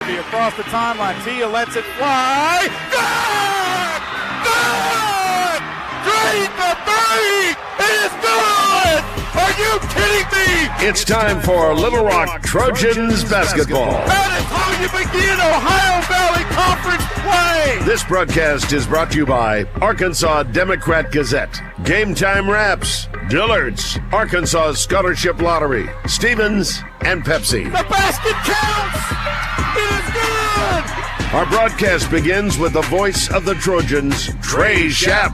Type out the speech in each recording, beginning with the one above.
Across the timeline, Tia lets it fly. Good! Good! Drain the three! It is good! Are you kidding me? It's time for Little Rock Trojans basketball. That is how you begin Ohio Valley Conference play! This broadcast is brought to you by Arkansas Democrat Gazette, Game Time Wraps, Dillard's, Arkansas Scholarship Lottery, Stevens, and Pepsi. The basket counts! It is good! Our broadcast begins with the voice of the Trojans, Trey Schapp.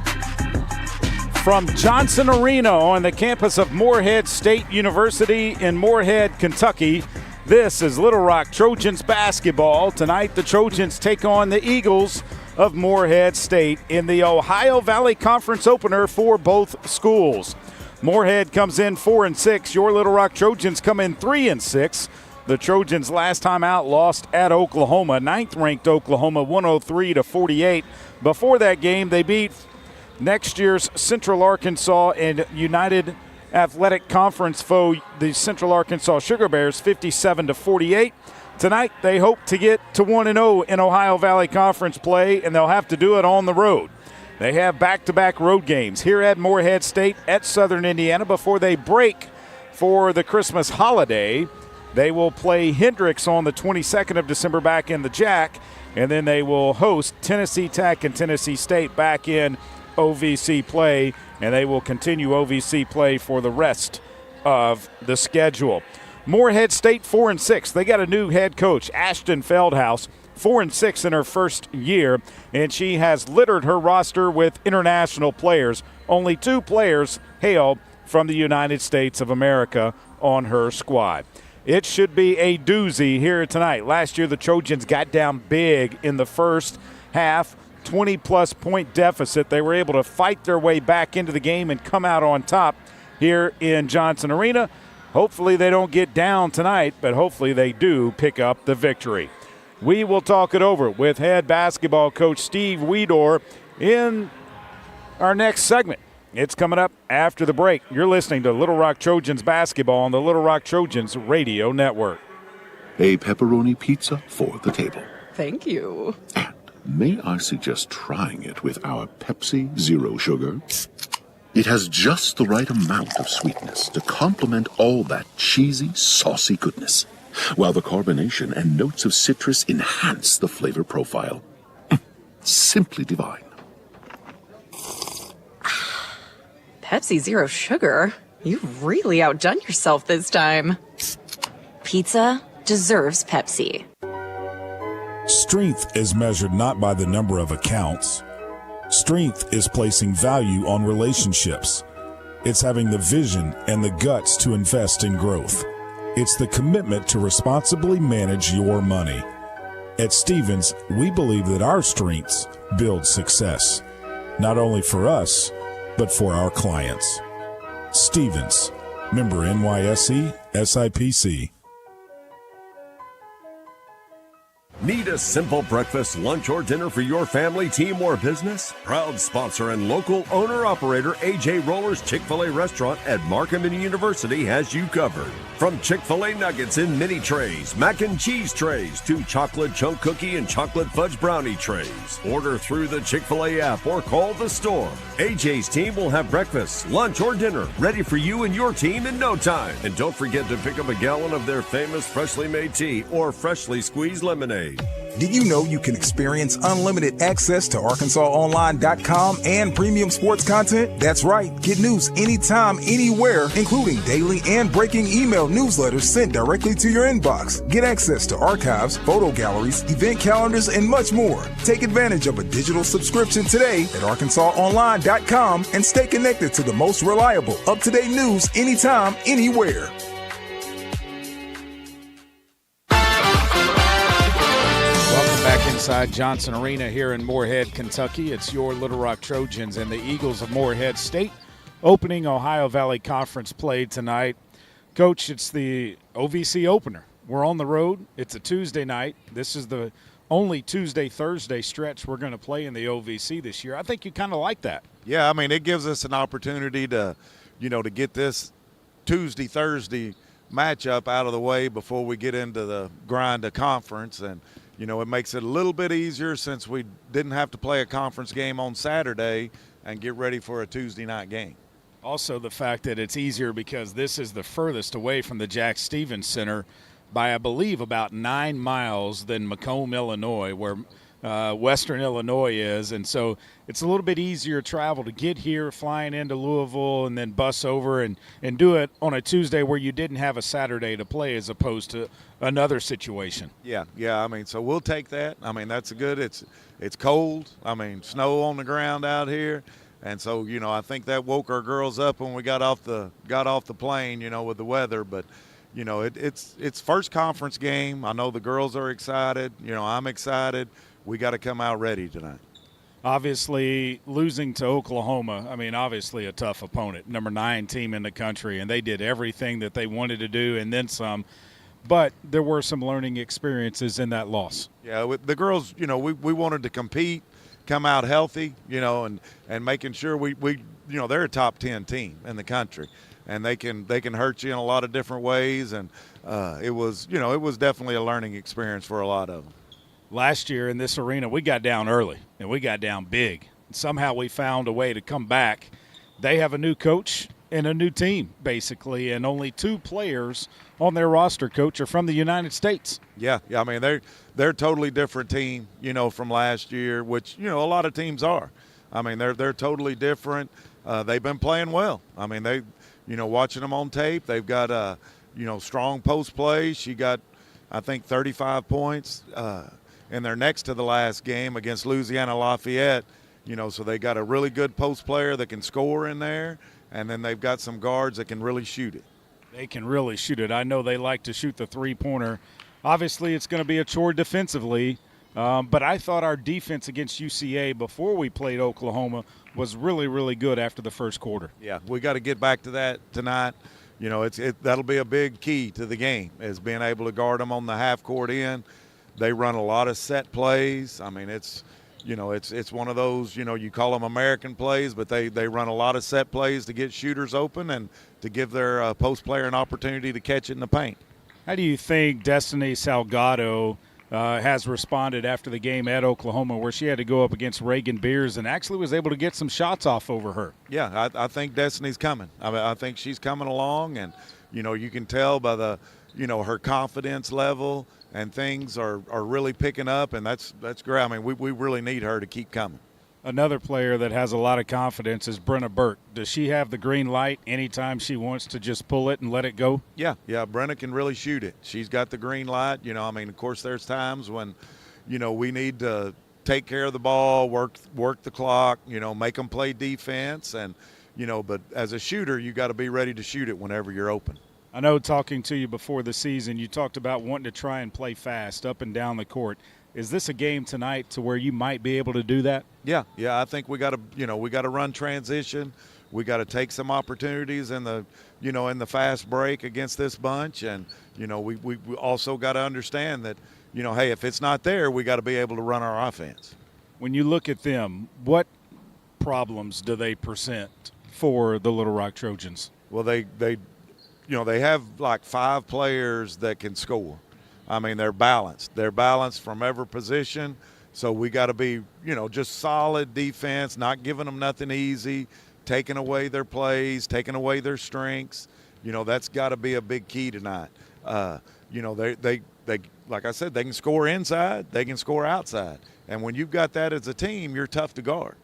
From Johnson Arena on the campus of Morehead State University in Morehead, Kentucky, this is Little Rock Trojans basketball. Tonight, the Trojans take on the Eagles of Morehead State in the Ohio Valley Conference opener for both schools. Morehead comes in 4-6. Your Little Rock Trojans come in 3-6. The Trojans last time out lost at Oklahoma, 9th-ranked Oklahoma, 103-48. Before that game, they beat next year's Central Arkansas and United Athletic Conference foe, the Central Arkansas Sugar Bears, 57-48. Tonight, they hope to get to 1-0 in Ohio Valley Conference play, and they'll have to do it on the road. They have back-to-back road games here at Morehead State, at Southern Indiana, before they break for the Christmas holiday. They will play Hendrix on the 22nd of December back in the Jack, and then they will host Tennessee Tech and Tennessee State back in OVC play, and they will continue OVC play for the rest of the schedule. Morehead State 4-6. They got a new head coach, Ashton Feldhouse, 4-6 in her first year, and she has littered her roster with international players. Only 2 players hail from the United States of America on her squad. It should be a doozy here tonight. Last year, the Trojans got down big in the first half, 20-plus point deficit. They were able to fight their way back into the game and come out on top here in Johnson Arena. Hopefully they don't get down tonight, but hopefully they do pick up the victory. We will talk it over with head basketball coach Steve Weedor in our next segment. It's coming up after the break. You're listening to Little Rock Trojans basketball on the Little Rock Trojans radio network. A pepperoni pizza for the table. Thank you. And may I suggest trying it with our Pepsi Zero Sugar? It has just the right amount of sweetness to complement all that cheesy, saucy goodness, while the carbonation and notes of citrus enhance the flavor profile. Simply divine. Pepsi Zero Sugar? You've really outdone yourself this time. Pizza deserves Pepsi. Strength is measured not by the number of accounts. Strength is placing value on relationships. It's having the vision and the guts to invest in growth. It's the commitment to responsibly manage your money. At Stevens, we believe that our strengths build success, not only for us, but for our clients. Stevens, member NYSE, SIPC. Need a simple breakfast, lunch, or dinner for your family, team, or business? Proud sponsor and local owner-operator AJ Roller's Chick-fil-A restaurant at Markham University has you covered. From Chick-fil-A nuggets in mini trays, mac and cheese trays, to chocolate chunk cookie and chocolate fudge brownie trays. Order through the Chick-fil-A app or call the store. AJ's team will have breakfast, lunch, or dinner ready for you and your team in no time. And don't forget to pick up a gallon of their famous freshly made tea or freshly squeezed lemonade. Did you know you can experience unlimited access to ArkansasOnline.com and premium sports content? That's right. Get news anytime, anywhere, including daily and breaking email newsletters sent directly to your inbox. Get access to archives, photo galleries, event calendars, and much more. Take advantage of a digital subscription today at ArkansasOnline.com and stay connected to the most reliable, up-to-date news anytime, anywhere. Inside Johnson Arena here in Morehead, Kentucky. It's your Little Rock Trojans and the Eagles of Morehead State opening Ohio Valley Conference play tonight. Coach, it's the OVC opener. We're on the road. It's a Tuesday night. This is the only Tuesday-Thursday stretch we're going to play in the OVC this year. I think you kind of like that. Yeah, I mean, it gives us an opportunity to, to get this Tuesday, Thursday matchup out of the way before we get into the grind of conference. And, it makes it a little bit easier since we didn't have to play a conference game on Saturday and get ready for a Tuesday night game. Also, the fact that it's easier because this is the furthest away from the Jack Stevens Center by, I believe, about 9 miles than Macomb, Illinois, where Western Illinois is. And so it's a little bit easier travel to get here, flying into Louisville, and then bus over and do it on a Tuesday where you didn't have a Saturday to play as opposed to another situation. Yeah. So we'll take that. That's good. It's cold. Snow on the ground out here. And so, I think that woke our girls up when we got off the plane, with the weather. But, it's first conference game. I know the girls are excited. I'm excited. We got to come out ready tonight. Obviously, losing to Oklahoma, obviously a tough opponent, number 9 team in the country, and they did everything that they wanted to do and then some. But there were some learning experiences in that loss. Yeah, the girls, we wanted to compete, come out healthy, and making sure we they're a top 10 team in the country, and they can hurt you in a lot of different ways. And it was definitely a learning experience for a lot of them. Last year in this arena, we got down early, and we got down big. Somehow we found a way to come back. They have a new coach and a new team, basically, and only 2 players on their roster, Coach, are from the United States. Yeah, they're a totally different team, from last year, which, a lot of teams are. They're totally different. They've been playing well. Watching them on tape, they've got, strong post play. She got, I think, 35 points in their next to the last game against Louisiana Lafayette. So they got a really good post player that can score in there, and then they've got some guards that can really shoot it. They can really shoot it. I know they like to shoot the three-pointer. Obviously, it's going to be a chore defensively, but I thought our defense against UCA before we played Oklahoma was really, really good after the first quarter. Yeah, we got to get back to that tonight. That'll be a big key to the game, is being able to guard them on the half-court end. They run a lot of set plays. It's one of those, you call them American plays, but they run a lot of set plays to get shooters open and to give their post player an opportunity to catch it in the paint. How do you think Destiny Salgado has responded after the game at Oklahoma, where she had to go up against Reagan Beers and actually was able to get some shots off over her? Yeah, I think Destiny's coming. I think she's coming along, and, you can tell by the, her confidence level and things are really picking up, and that's great. We really need her to keep coming. Another player that has a lot of confidence is Brenna Burke. Does she have the green light anytime she wants to just pull it and let it go? Yeah, Brenna can really shoot it. She's got the green light. Of course there's times when, we need to take care of the ball, work the clock, make them play defense, and, but as a shooter, you got to be ready to shoot it whenever you're open. I know, talking to you before the season, you talked about wanting to try and play fast up and down the court. Is this a game tonight to where you might be able to do that? Yeah. I think we got to run transition. We got to take some opportunities in the fast break against this bunch, and we also got to understand that hey, if it's not there, we got to be able to run our offense. When you look at them, what problems do they present for the Little Rock Trojans? Well, they have like 5 players that can score. They're balanced. They're balanced from every position. So we got to be, just solid defense, not giving them nothing easy, taking away their plays, taking away their strengths. That's got to be a big key tonight. They like I said, they can score inside, they can score outside. And when you've got that as a team, you're tough to guard.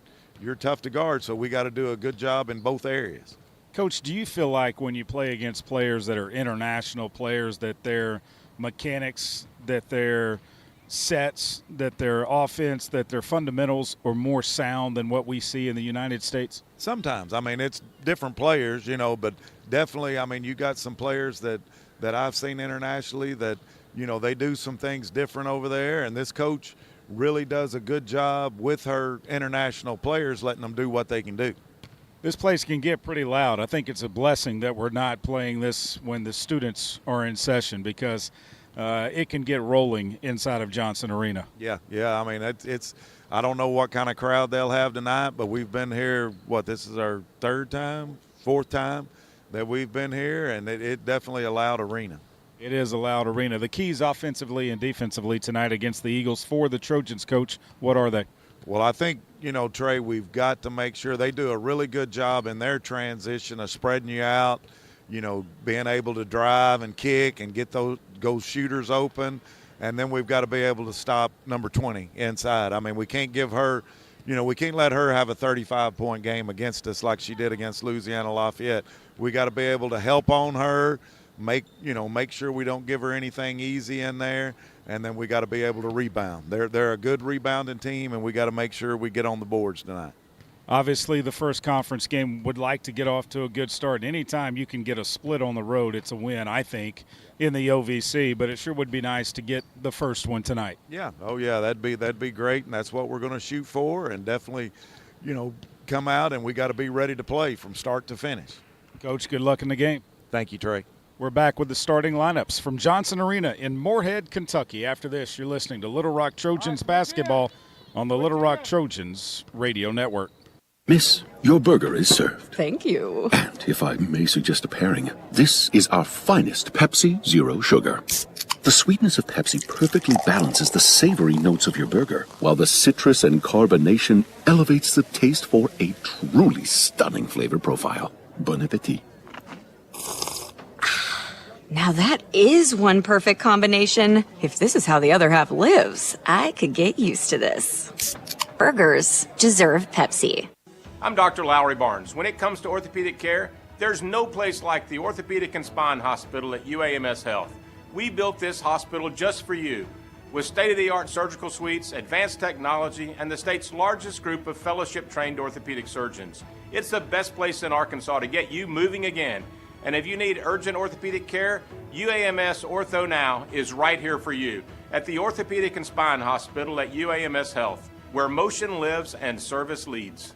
So we got to do a good job in both areas. Coach, do you feel like when you play against players that are international players that their mechanics, that their sets, that their offense, that their fundamentals are more sound than what we see in the United States? Sometimes. It's different players, but definitely, you got some players that I've seen internationally that, they do some things different over there, and this coach really does a good job with her international players, letting them do what they can do. This place can get pretty loud. I think it's a blessing that we're not playing this when the students are in session, because it can get rolling inside of Johnson Arena. Yeah. It's I don't know what kind of crowd they'll have tonight, but we've been here, this is our 4th time that we've been here, and it definitely a loud arena. It is a loud arena. The keys offensively and defensively tonight against the Eagles for the Trojans, Coach, what are they? Well, I think, Trey, we've got to make sure they do a really good job in their transition of spreading you out, being able to drive and kick and get those shooters open. And then we've got to be able to stop number 20 inside. I mean, we can't give her, we can't let her have a 35-point game against us like she did against Louisiana Lafayette. We got to be able to help on her, make sure we don't give her anything easy in there, and then we got to be able to rebound. They're a good rebounding team, and we got to make sure we get on the boards tonight. Obviously, the first conference game would like to get off to a good start. Anytime you can get a split on the road, it's a win, I think, in the OVC. But it sure would be nice to get the first one tonight. Yeah. Oh, yeah, that'd be great, and that's what we're going to shoot for, and definitely, come out, and we got to be ready to play from start to finish. Coach, good luck in the game. Thank you, Trey. We're back with the starting lineups from Johnson Arena in Morehead, Kentucky. After this, you're listening to Little Rock Trojans basketball on the Little Rock Trojans radio network. Miss, your burger is served. Thank you. And if I may suggest a pairing, this is our finest Pepsi Zero Sugar. The sweetness of Pepsi perfectly balances the savory notes of your burger, while the citrus and carbonation elevates the taste for a truly stunning flavor profile. Bon appetit. Now that is one perfect combination. If this is how the other half lives, I could get used to this. Burgers deserve Pepsi. I'm Dr. Lowry Barnes. When it comes to orthopedic care, there's no place like the Orthopedic and Spine Hospital at UAMS Health. We built this hospital just for you, with state-of-the-art surgical suites, advanced technology, and the state's largest group of fellowship-trained orthopedic surgeons. It's the best place in Arkansas to get you moving again. And if you need urgent orthopedic care, UAMS Ortho Now is right here for you at the Orthopedic and Spine Hospital at UAMS Health, where motion lives and service leads.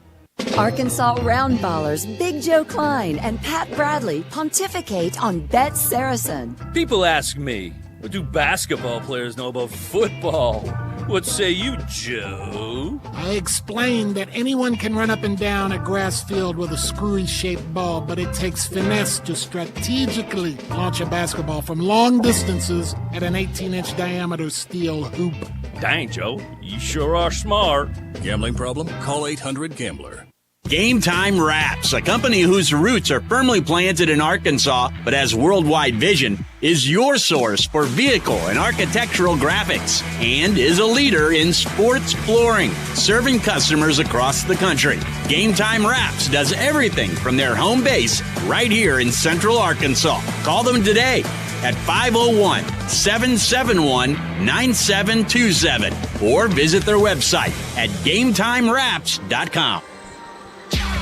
Arkansas Roundballers Big Joe Klein and Pat Bradley pontificate on Bet Saracen. People ask me, what do basketball players know about football? What say you, Joe? I explained that anyone can run up and down a grass field with a screwy-shaped ball, but it takes finesse to strategically launch a basketball from long distances at an 18-inch diameter steel hoop. Dang, Joe, you sure are smart. Gambling problem? Call 800-GAMBLER. Game Time Wraps, a company whose roots are firmly planted in Arkansas but has worldwide vision, is your source for vehicle and architectural graphics and is a leader in sports flooring, serving customers across the country. Game Time Wraps does everything from their home base right here in Central Arkansas. Call them today at 501-771-9727 or visit their website at GameTimeWraps.com.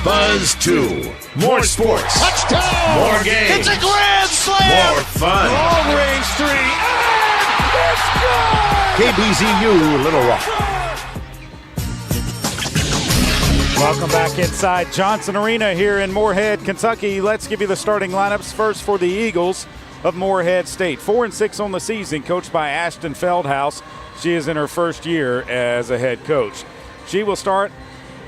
Buzz 2. More sports. Touchdown! More games. It's a grand slam! More fun. Long range three, and it's good! KBZU Little Rock. Welcome back inside Johnson Arena here in Morehead, Kentucky. Let's give you the starting lineups first for the Eagles of Morehead State. 4-6 on the season, coached by Ashton Feldhaus. She is in her first year as a head coach. She will start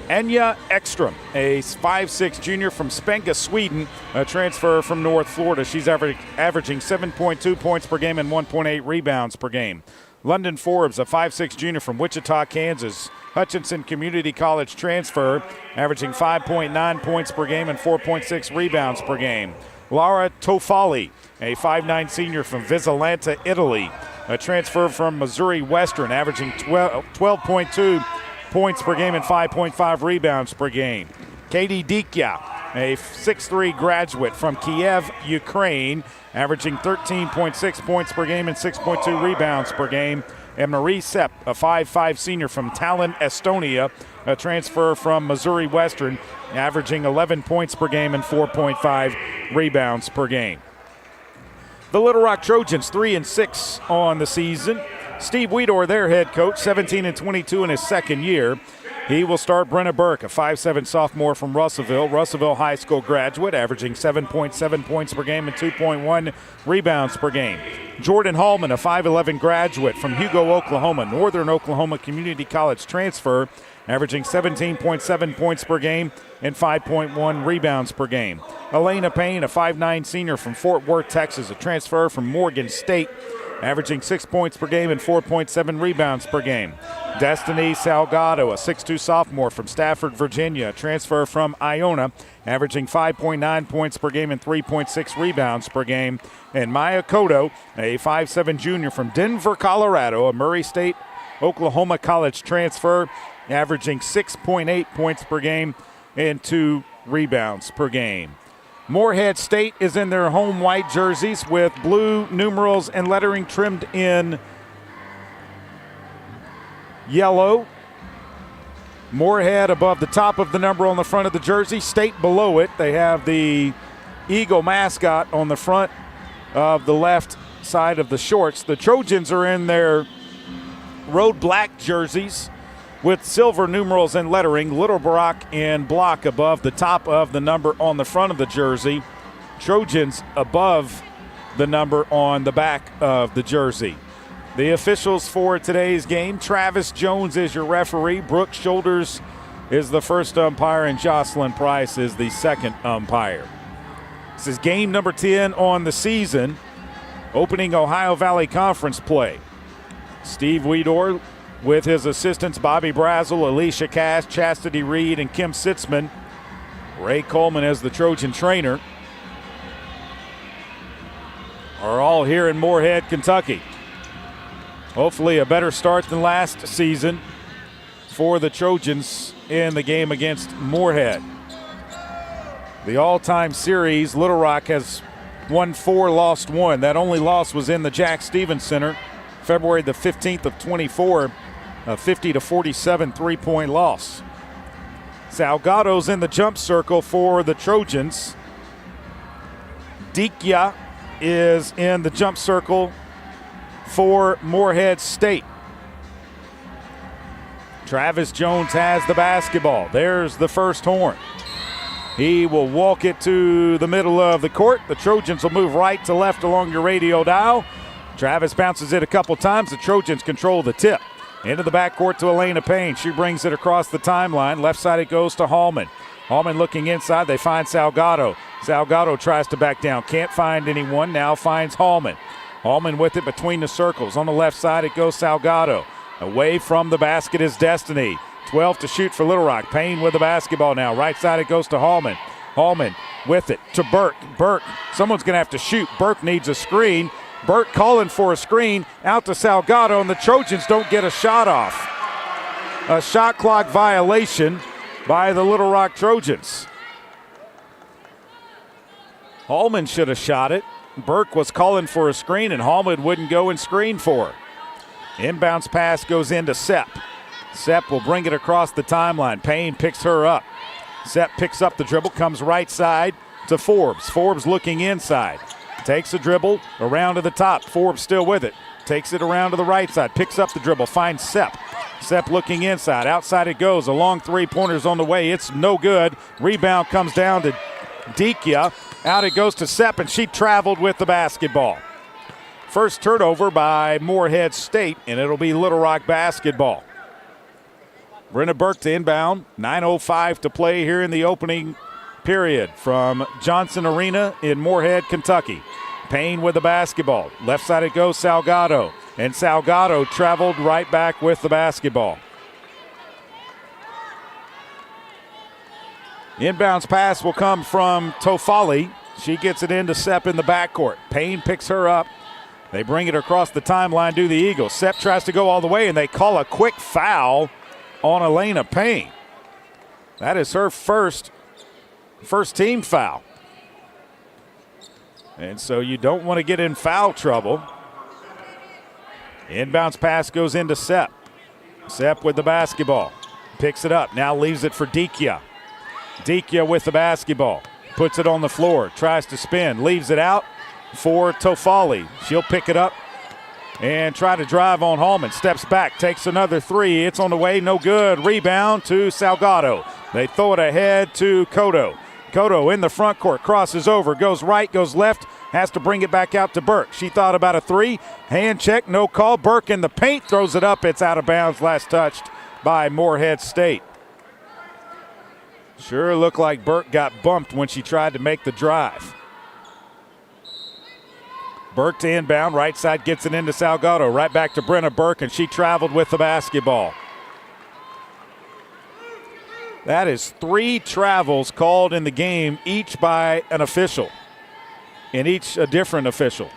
Enya Ekstrom, a 5'6 junior from Spenga, Sweden, a transfer from North Florida. She's averaging 7.2 points per game and 1.8 rebounds per game. London Forbes, a 5'6 junior from Wichita, Kansas, Hutchinson Community College transfer, averaging 5.9 points per game and 4.6 rebounds per game. Laura Tofali, a 5'9 senior from Visalanta, Italy, a transfer from Missouri Western, averaging 12.2 points per game and 5.5 rebounds per game. Katie Dikya, a 6'3 graduate from Kiev, Ukraine, averaging 13.6 points per game and 6.2 rebounds per game. And Marie Sepp, a 5'5 senior from Tallinn, Estonia, a transfer from Missouri Western, averaging 11 points per game and 4.5 rebounds per game. The Little Rock Trojans 3-6 on the season. Steve Weedor, their head coach, 17-22 in his second year. He will start Brenna Burke, a 5'7" sophomore from Russellville High School graduate, averaging 7.7 points per game and 2.1 rebounds per game. Jordan Hallman, a 5'11" graduate from Hugo, Oklahoma, Northern Oklahoma Community College transfer, averaging 17.7 points per game and 5.1 rebounds per game. Elena Payne, a 5'9" senior from Fort Worth, Texas, a transfer from Morgan State, averaging 6 points per game and 4.7 rebounds per game. Destiny Salgado, a 6'2" sophomore from Stafford, Virginia, a transfer from Iona, averaging 5.9 points per game and 3.6 rebounds per game. And Maya Cotto, a 5'7" junior from Denver, Colorado, a Murray State, Oklahoma college transfer, averaging 6.8 points per game and 2 rebounds per game. Morehead State is in their home white jerseys with blue numerals and lettering trimmed in yellow. Morehead above the top of the number on the front of the jersey. State below it. They have the Eagle mascot on the front of the left side of the shorts. The Trojans are in their road black jerseys with silver numerals and lettering, Little Rock in block above the top of the number on the front of the jersey. Trojans above the number on the back of the jersey. The officials for today's game: Travis Jones is your referee, Brooke Shoulders is the first umpire, and Jocelyn Price is the second umpire. This is game number 10 on the season, opening Ohio Valley Conference play. Steve Weedor with his assistants Bobby Brazel, Alicia Cass, Chastity Reed, and Kim Sitzman. Ray Coleman as the Trojan trainer are all here in Morehead, Kentucky. Hopefully a better start than last season for the Trojans in the game against Morehead. The all-time series, Little Rock has won 4, lost 1. That only loss was in the Jack Stevens Center, February the 15th of 24, a 50-47 three-point loss. Salgado's in the jump circle for the Trojans. Dikia is in the jump circle for Morehead State. Travis Jones has the basketball. There's the first horn. He will walk it to the middle of the court. The Trojans will move right to left along your radio dial. Travis bounces it a couple times. The Trojans control the tip. Into the backcourt to Elena Payne. She brings it across the timeline. Left side it goes to Hallman. Hallman looking inside. They find Salgado. Salgado tries to back down. Can't find anyone. Now finds Hallman. Hallman with it between the circles. On the left side it goes Salgado. Away from the basket is Destiny. 12 to shoot for Little Rock. Payne with the basketball now. Right side it goes to Hallman. Hallman with it to Burke. Burke, someone's going to have to shoot. Burke needs a screen. Burke calling for a screen out to Salgado, and the Trojans don't get a shot off. A shot clock violation by the Little Rock Trojans. Hallman should have shot it. Burke was calling for a screen, and Hallman wouldn't go and screen for her. Inbounds pass goes into Sepp. Sepp will bring it across the timeline. Payne picks her up. Sepp picks up the dribble, comes right side to Forbes. Forbes looking inside. Takes a dribble around to the top. Forbes still with it. Takes it around to the right side. Picks up the dribble. Finds Sepp. Sepp looking inside. Outside it goes. A long three-pointer's on the way. It's no good. Rebound comes down to Dikia. Out it goes to Sepp, and she traveled with the basketball. First turnover by Morehead State, and it'll be Little Rock basketball. Brenna Burke to inbound. 9:05 to play here in the opening period from Johnson Arena in Morehead, Kentucky. Payne with the basketball. Left side it goes Salgado. And Salgado traveled right back with the basketball. Inbounds pass will come from Tofali. She gets it into Sepp in the backcourt. Payne picks her up. They bring it across the timeline to the Eagles. Sepp tries to go all the way, and they call a quick foul on Elena Payne. That is her first team foul. And so you don't want to get in foul trouble. Inbounds pass goes into Sepp. Sepp with the basketball. Picks it up. Now leaves it for Dikia. Dikia with the basketball. Puts it on the floor. Tries to spin. Leaves it out for Tofali. She'll pick it up and try to drive on Hallman. Steps back, takes another three. It's on the way, no good. Rebound to Salgado. They throw it ahead to Cotto. Cotto in the front court, crosses over, goes right, goes left, has to bring it back out to Burke. She thought about a three. Hand check, no call. Burke in the paint, throws it up. It's out of bounds, last touched by Morehead State. Sure looked like Burke got bumped when she tried to make the drive. Burke to inbound, right side gets it into Salgado. Right back to Brenna Burke, and she traveled with the basketball. That is 3 travels called in the game, each by an official, and each a different official.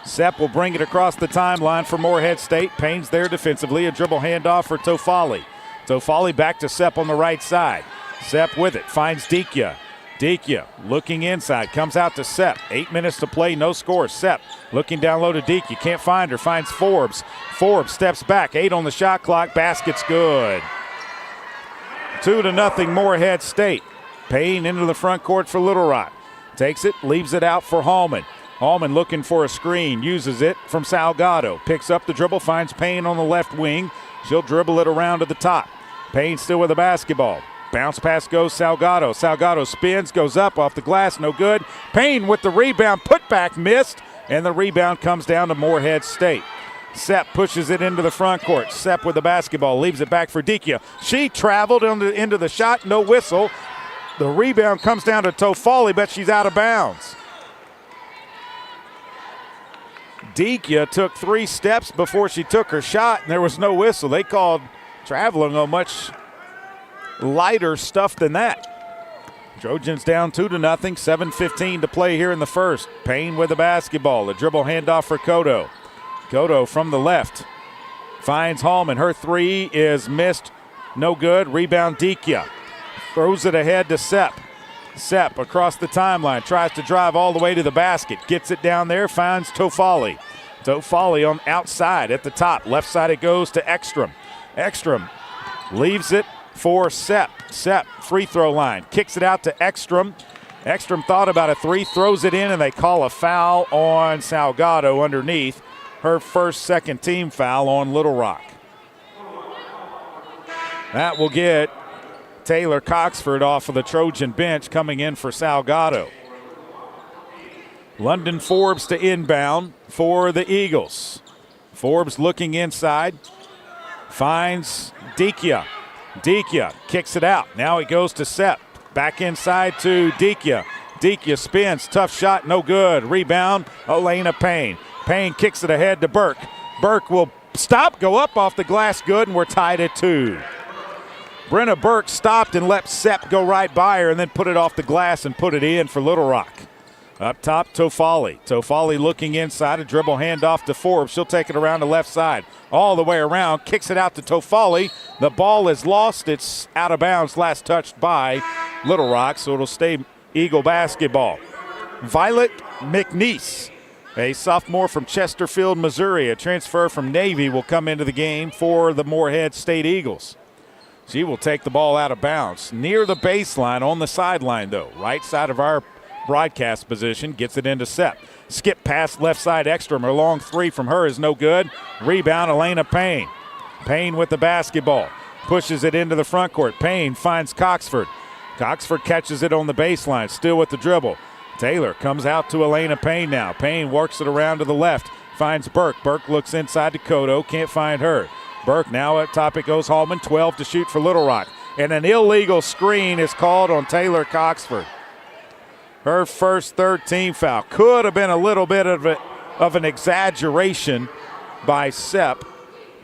Sepp will bring it across the timeline for Morehead State. Payne's there defensively. A dribble handoff for Tofali. Tofali back to Sepp on the right side. Sepp with it, finds Dikia. Dikia looking inside, comes out to Sepp. 8 minutes to play, no score. Sepp looking down low to Dikia, can't find her, finds Forbes. Forbes steps back, 8 on the shot clock, basket's good. 2-0 Morehead State. Payne into the front court for Little Rock. Takes it, leaves it out for Hallman. Hallman looking for a screen, uses it from Salgado. Picks up the dribble, finds Payne on the left wing. She'll dribble it around to the top. Payne still with the basketball. Bounce pass goes Salgado. Salgado spins, goes up off the glass, no good. Payne with the rebound, put back, missed, and the rebound comes down to Morehead State. Sepp pushes it into the front court. Sepp with the basketball, leaves it back for Dikia. She traveled into the shot, no whistle. The rebound comes down to Tofali, but she's out of bounds. Dikia took 3 steps before she took her shot, and there was no whistle. They called traveling on much lighter stuff than that. Trojans down 2-0, 7:15 to play here in the first. Payne with the basketball. A dribble handoff for Cotto. Cotto from the left finds Hallman. Her 3 is missed, no good. Rebound Dikia. Throws it ahead to Sepp. Sepp across the timeline, tries to drive all the way to the basket. Gets it down there, finds Tofali. Tofali on outside at the top. Left side it goes to Ekstrom. Ekstrom leaves it for Sepp. Sepp, free throw line. Kicks it out to Ekstrom. Ekstrom thought about a 3, throws it in, and they call a foul on Salgado underneath. Her first second team foul on Little Rock. That will get Taylor Coxford off of the Trojan bench, coming in for Salgado. London Forbes to inbound for the Eagles. Forbes looking inside. Finds Dikia. Dikia kicks it out. Now it goes to Sepp. Back inside to Dikia. Dikia spins. Tough shot. No good. Rebound. Elena Payne. Payne kicks it ahead to Burke. Burke will stop, go up off the glass. Good, and we're tied at 2. Brenna Burke stopped and let Sepp go right by her and then put it off the glass and put it in for Little Rock. Up top, Tofali. Tofali looking inside. A dribble handoff to Forbes. She'll take it around the left side. All the way around. Kicks it out to Tofali. The ball is lost. It's out of bounds. Last touched by Little Rock, so it'll stay Eagle basketball. Violet McNeese, a sophomore from Chesterfield, Missouri, a transfer from Navy, will come into the game for the Morehead State Eagles. She will take the ball out of bounds. Near the baseline, on the sideline, though. Right side of our broadcast position, gets it into Sepp. Skip past left side Ekstrom. Her long 3 from her is no good. Rebound, Elena Payne. Payne with the basketball. Pushes it into the front court. Payne finds Coxford. Coxford catches it on the baseline, still with the dribble. Taylor comes out to Elena Payne now. Payne works it around to the left. Finds Burke. Burke looks inside to Cotto. Can't find her. Burke now at top it goes Hallman. 12 to shoot for Little Rock. And an illegal screen is called on Taylor Coxford. Her first third team foul. Could have been a little bit of an exaggeration by Sepp,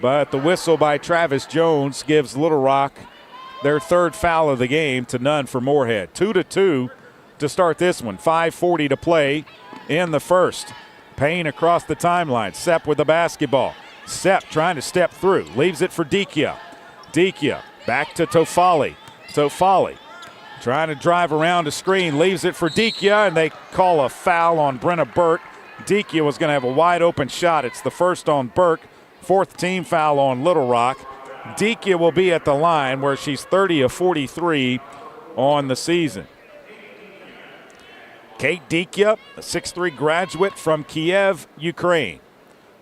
but the whistle by Travis Jones gives Little Rock their third foul of the game to none for Morehead. 2-2 to start this one. 5:40 to play in the first. Payne across the timeline. Sepp with the basketball. Sepp trying to step through. Leaves it for Dikia. Dikia back to Tofali. Tofali trying to drive around a screen. Leaves it for Dikia, and they call a foul on Brenna Burke. Dikia was going to have a wide open shot. It's the first on Burke. 4th team foul on Little Rock. Dikia will be at the line where she's 30 of 43 on the season. Kate Dikia, a 6'3 graduate from Kiev, Ukraine.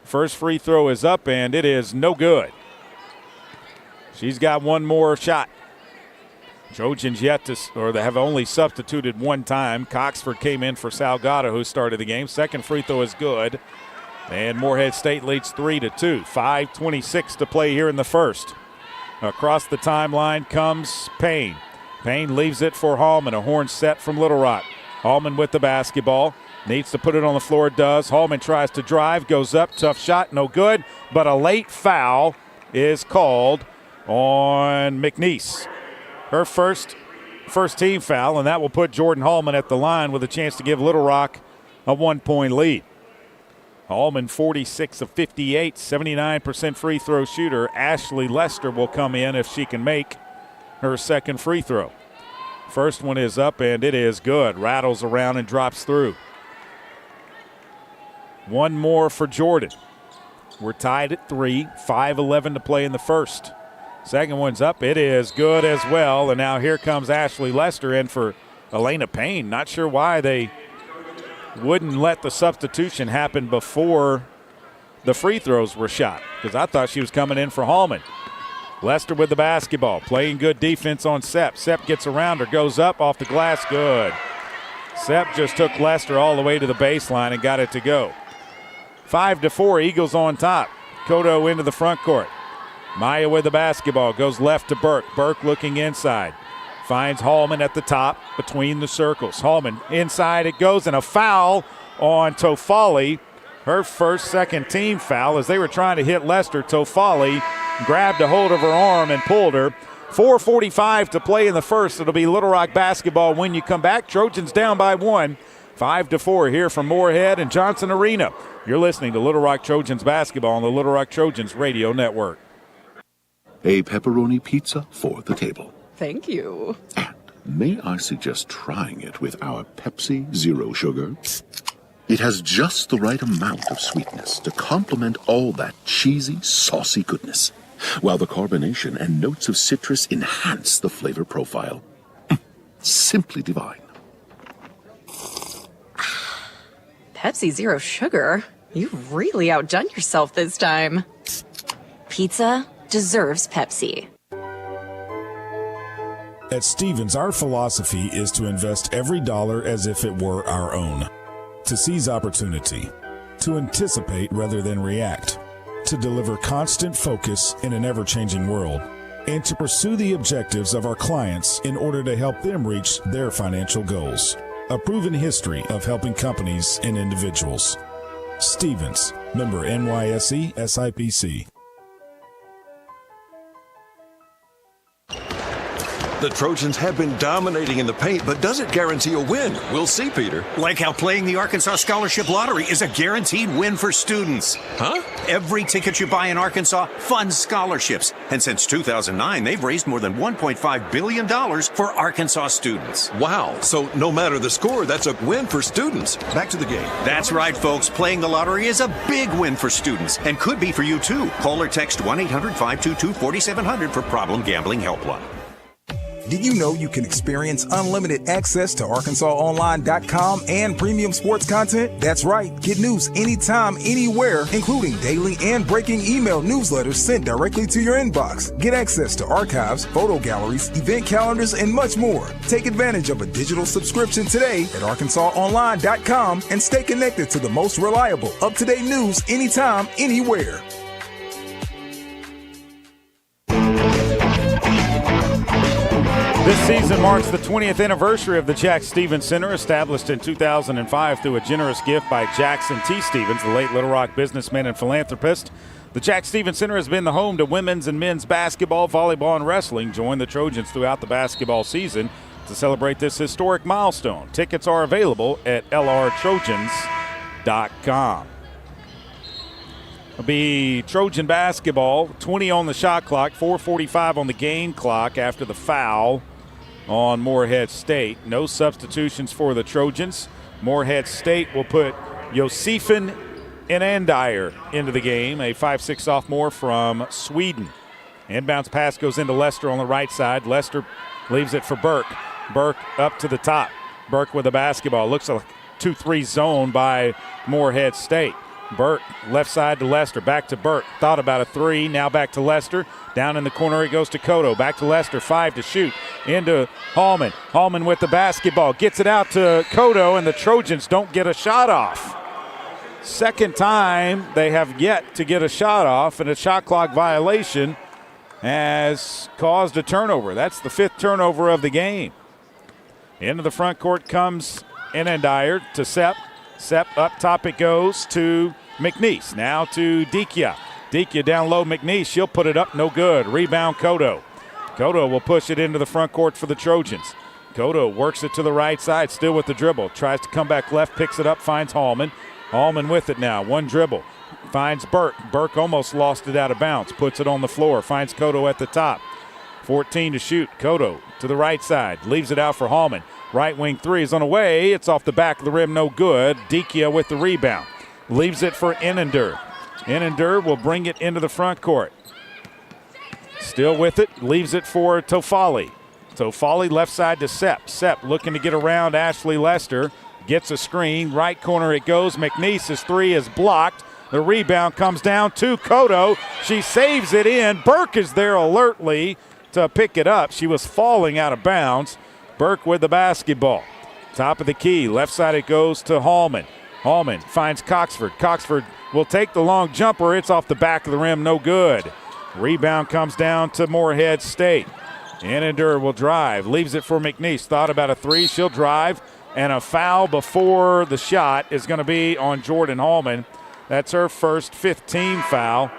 First free throw is up, and it is no good. She's got one more shot. Trojans they have only substituted one time. Coxford came in for Salgado, who started the game. Second free throw is good. And Morehead State leads 3-2. 5:26 to play here in the first. Across the timeline comes Payne. Payne leaves it for Hallman, a horn set from Little Rock. Hallman with the basketball. Needs to put it on the floor, does. Hallman tries to drive, goes up, tough shot, no good. But a late foul is called on McNeese. Her first team foul, and that will put Jordan Hallman at the line with a chance to give Little Rock a 1-point lead. Hallman 46 of 58, 79% free throw shooter. Ashley Lester will come in if she can make her second free throw. First one is up, and it is good. Rattles around and drops through. One more for Jordan. We're tied at 3, 5:11 to play in the first. Second one's up. It is good as well. And now here comes Ashley Lester in for Elena Payne. Not sure why they wouldn't let the substitution happen before the free throws were shot, because I thought she was coming in for Hallman. Lester with the basketball, playing good defense on Sepp. Sepp gets around her, goes up off the glass, good. Sepp just took Lester all the way to the baseline and got it to go. 5-4, Eagles on top. Kodo into the front court. Maya with the basketball, goes left to Burke. Burke looking inside. Finds Hallman at the top between the circles. Hallman inside it goes, and a foul on Tofali. Her second team foul as they were trying to hit Lester. Tofali grabbed a hold of her arm and pulled her. 4:45 to play in the first. It'll be Little Rock basketball when you come back. Trojans down by 1. 5-4 here from Morehead and Johnson Arena. You're listening to Little Rock Trojans basketball on the Little Rock Trojans radio network. A pepperoni pizza for the table. Thank you. And may I suggest trying it with our Pepsi Zero Sugar? It has just the right amount of sweetness to complement all that cheesy, saucy goodness, while the carbonation and notes of citrus enhance the flavor profile. Simply divine. Pepsi Zero Sugar? You really outdone yourself this time. Pizza deserves Pepsi. At Stevens, our philosophy is to invest every dollar as if it were our own, to seize opportunity, to anticipate rather than react, to deliver constant focus in an ever-changing world, and to pursue the objectives of our clients in order to help them reach their financial goals. A proven history of helping companies and individuals. Stevens, member NYSE SIPC. The Trojans have been dominating in the paint, but does it guarantee a win? We'll see, Peter. Like how playing the Arkansas Scholarship Lottery is a guaranteed win for students. Huh? Every ticket you buy in Arkansas funds scholarships. And since 2009, they've raised more than $1.5 billion for Arkansas students. Wow. So no matter the score, that's a win for students. Back to the game. That's right, folks. Playing the lottery is a big win for students and could be for you, too. Call or text 1-800-522-4700 for Problem Gambling Helpline. Did you know you can experience unlimited access to ArkansasOnline.com and premium sports content? That's right. Get news anytime, anywhere, including daily and breaking email newsletters sent directly to your inbox. Get access to archives, photo galleries, event calendars, and much more. Take advantage of a digital subscription today at ArkansasOnline.com and stay connected to the most reliable, up-to-date news anytime, anywhere. This season marks the 20th anniversary of the Jack Stevens Center, established in 2005 through a generous gift by Jackson T. Stevens, the late Little Rock businessman and philanthropist. The Jack Stevens Center has been the home to women's and men's basketball, volleyball, and wrestling. Join the Trojans throughout the basketball season to celebrate this historic milestone. Tickets are available at lrtrojans.com. It'll be Trojan basketball, 20 on the shot clock, 4:45 on the game clock after the foul on Morehead State. No substitutions for the Trojans. Morehead State will put Josefin Inandyer into the game, a 5'6" sophomore from Sweden. Inbounds pass goes into Lester on the right side. Lester leaves it for Burke. Burke up to the top. Burke with the basketball. Looks like a 2-3 zone by Morehead State. Burke, left side to Lester, back to Burke. Thought about a three, now back to Lester. Down in the corner it goes to Cotto. Back to Lester, 5 to shoot. Into Hallman. Hallman with the basketball. Gets it out to Cotto, and the Trojans don't get a shot off. Second time they have yet to get a shot off, and a shot clock violation has caused a turnover. That's the 5th turnover of the game. Into the front court comes Inendier to Sepp. Sepp up top it goes to McNeese. Now to Dikia. Dikia down low, McNeese. She'll put it up, no good. Rebound Cotto. Cotto will push it into the front court for the Trojans. Cotto works it to the right side, still with the dribble. Tries to come back left, picks it up, finds Hallman. Hallman with it now, one dribble. Finds Burke. Burke almost lost it out of bounds. Puts it on the floor, finds Cotto at the top. 14 to shoot. Cotto to the right side, leaves it out for Hallman. Right wing three is on the way. It's off the back of the rim, no good. Dikia with the rebound. Leaves it for Inender. Inender will bring it into the front court. Still with it, leaves it for Tofali. Tofali left side to Sepp. Sepp looking to get around Ashley Lester. Gets a screen. Right corner it goes. McNeese's three is blocked. The rebound comes down to Cotto. She saves it in. Burke is there alertly to pick it up. She was falling out of bounds. Burke with the basketball. Top of the key. Left side it goes to Hallman. Hallman finds Coxford. Coxford will take the long jumper. It's off the back of the rim. No good. Rebound comes down to Morehead State. Inender will drive. Leaves it for McNeese. Thought about a three. She'll drive. And a foul before the shot is going to be on Jordan Hallman. That's her first 15 foul.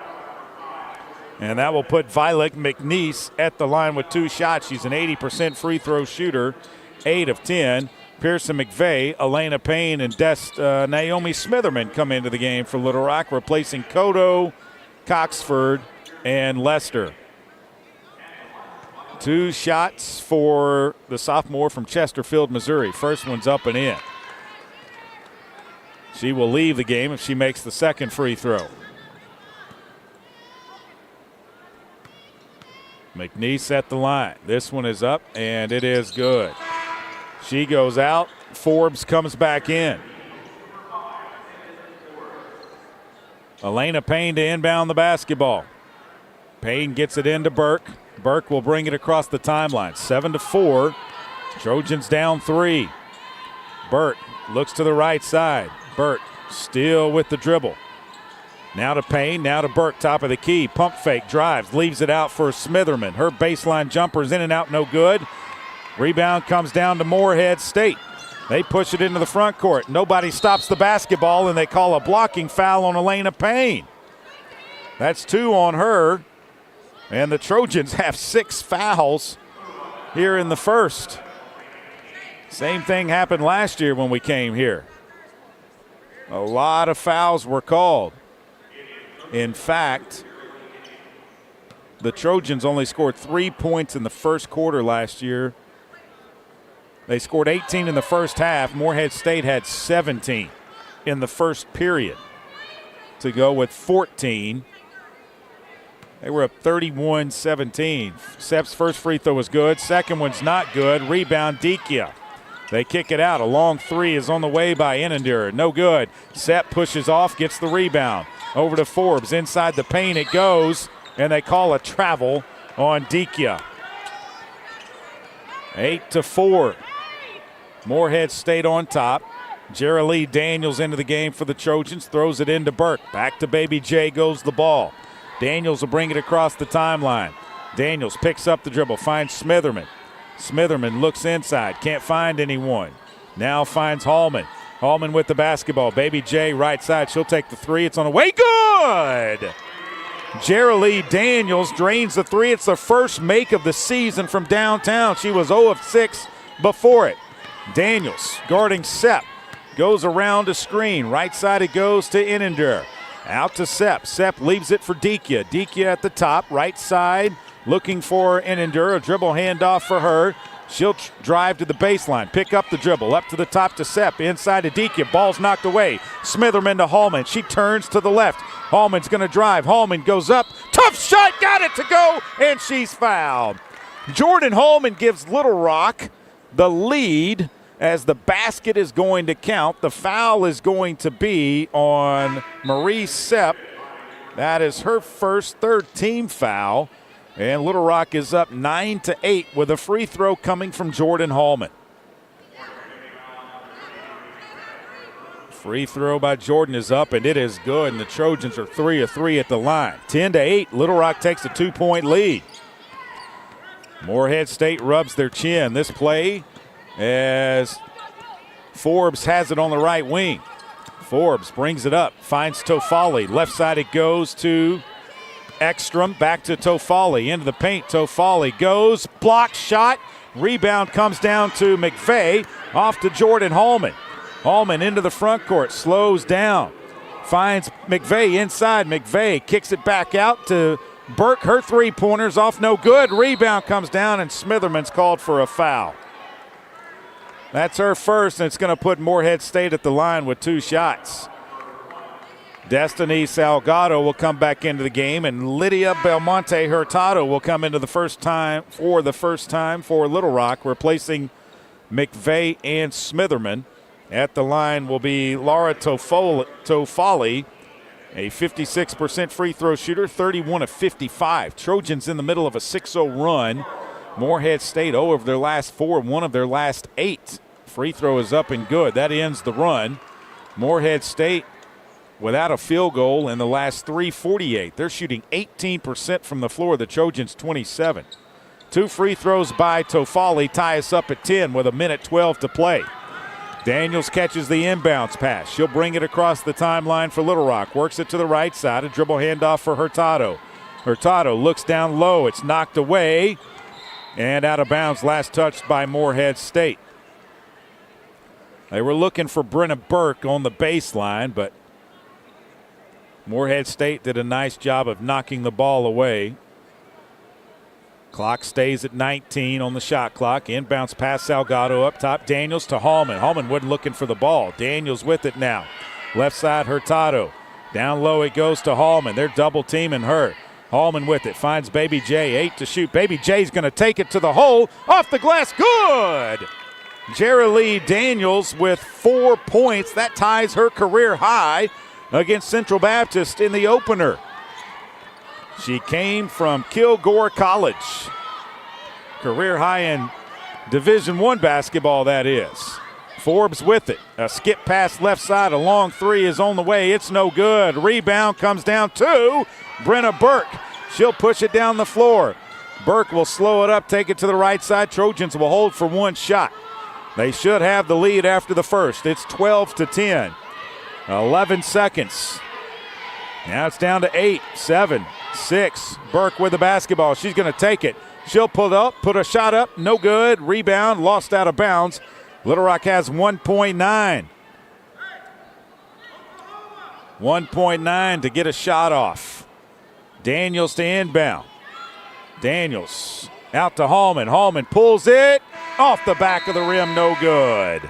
And that will put Violet McNeese at the line with 2 shots. She's an 80% free throw shooter, 8 of 10. Pearson McVeigh, Elena Payne, and Naomi Smitherman come into the game for Little Rock, replacing Cotto, Coxford, and Lester. 2 shots for the sophomore from Chesterfield, Missouri. First one's up and in. She will leave the game if she makes the second free throw. McNeese at the line. This one is up, and it is good. She goes out. Forbes comes back in. Elena Payne to inbound the basketball. Payne gets it into Burke. Burke will bring it across the timeline. 7-4. Trojans down 3. Burke looks to the right side. Burke still with the dribble. Now to Payne, now to Burke, top of the key. Pump fake, drives, leaves it out for Smitherman. Her baseline jumper's in and out, no good. Rebound comes down to Morehead State. They push it into the front court. Nobody stops the basketball, and they call a blocking foul on Elena Payne. That's 2 on her. And the Trojans have 6 fouls here in the first. Same thing happened last year when we came here. A lot of fouls were called. In fact, the Trojans only scored 3 points in the first quarter last year. They scored 18 in the first half. Morehead State had 17 in the first period to go with 14. They were up 31-17. Sepp's first free throw was good. Second one's not good. Rebound, Dikia. They kick it out. A long three is on the way by Inender. No good. Sepp pushes off, gets the rebound. Over to Forbes. Inside the paint it goes, and they call a travel on Dikia. 8-4. Morehead State on top. Jerilee Daniels into the game for the Trojans. Throws it into Burke. Back to Baby J goes the ball. Daniels will bring it across the timeline. Daniels picks up the dribble, finds Smitherman. Smitherman looks inside, can't find anyone. Now finds Hallman. Hallman with the basketball. Baby J right side, she'll take the three. It's on the way, good! Jerilee Daniels drains the three. It's the first make of the season from downtown. She was 0 of 6 before it. Daniels guarding Sepp. Goes around a screen. Right side it goes to Inender. Out to Sepp. Sepp leaves it for Dikia. Dikia at the top. Right side looking for Inender. A dribble handoff for her. She'll drive to the baseline. Pick up the dribble. Up to the top to Sepp. Inside to Dikia. Ball's knocked away. Smitherman to Hallman. She turns to the left. Hallman's going to drive. Hallman goes up. Tough shot. Got it to go. And she's fouled. Jordan Hallman gives Little Rock the lead as the basket is going to count. The foul is going to be on Marie Sepp. That is her first third-team foul. And Little Rock is up 9-8 with a free throw coming from Jordan Hallman. Free throw by Jordan is up, and it is good, and the Trojans are 3 of 3 at the line. 10-8, Little Rock takes a 2-point lead. Morehead State rubs their chin. This play as Forbes has it on the right wing. Forbes brings it up, finds Tofali. Left side it goes to Ekstrom, back to Tofali, into the paint. Tofali goes, block shot, rebound comes down to McVeigh, off to Jordan Hallman. Hallman into the front court, slows down, finds McVeigh inside. McVeigh kicks it back out to Burke. Her three-pointer's off, no good. Rebound comes down, and Smitherman's called for a foul. That's her first, and it's going to put Morehead State at the line with 2 shots. Destiny Salgado will come back into the game, and Lydia Belmonte Hurtado will come into the first time for Little Rock, replacing McVeigh and Smitherman. At the line will be Laura Tofali, a 56% free throw shooter, 31 of 55. Trojans in the middle of a 6-0 run. Morehead State 0 of their last 4, 1 of their last 8. Free throw is up and good. That ends the run. Morehead State without a field goal in the last 3:48. They're shooting 18% from the floor. The Trojans 27. 2 free throws by Tofali tie us up at 10 with 1:12 to play. Daniels catches the inbounds pass. She'll bring it across the timeline for Little Rock. Works it to the right side. A dribble handoff for Hurtado. Hurtado looks down low. It's knocked away and out of bounds. Last touched by Morehead State. They were looking for Brenna Burke on the baseline, but Morehead State did a nice job of knocking the ball away. Clock stays at 19 on the shot clock. Inbounds pass Salgado up top. Daniels to Hallman. Hallman wasn't looking for the ball. Daniels with it now. Left side Hurtado. Down low it goes to Hallman. They're double teaming her. Hallman with it. Finds Baby J. 8 to shoot. Baby J's going to take it to the hole. Off the glass. Good! Jerilee Daniels with 4 points. That ties her career high against Central Baptist in the opener. She came from Kilgore College. Career high in Division I basketball, that is. Forbes with it. A skip pass left side. A long 3 is on the way. It's no good. Rebound comes down to Brenna Burke. She'll push it down the floor. Burke will slow it up, take it to the right side. Trojans will hold for 1 shot. They should have the lead after the first. It's 12-10. 11 seconds. Now it's down to 8, 7, 6. Burke with the basketball. She's going to take it. She'll put a shot up. No good. Rebound. Lost out of bounds. Little Rock has 1.9. 1.9 to get a shot off. Daniels to inbound. Daniels out to Hallman. Hallman pulls it off the back of the rim. No good.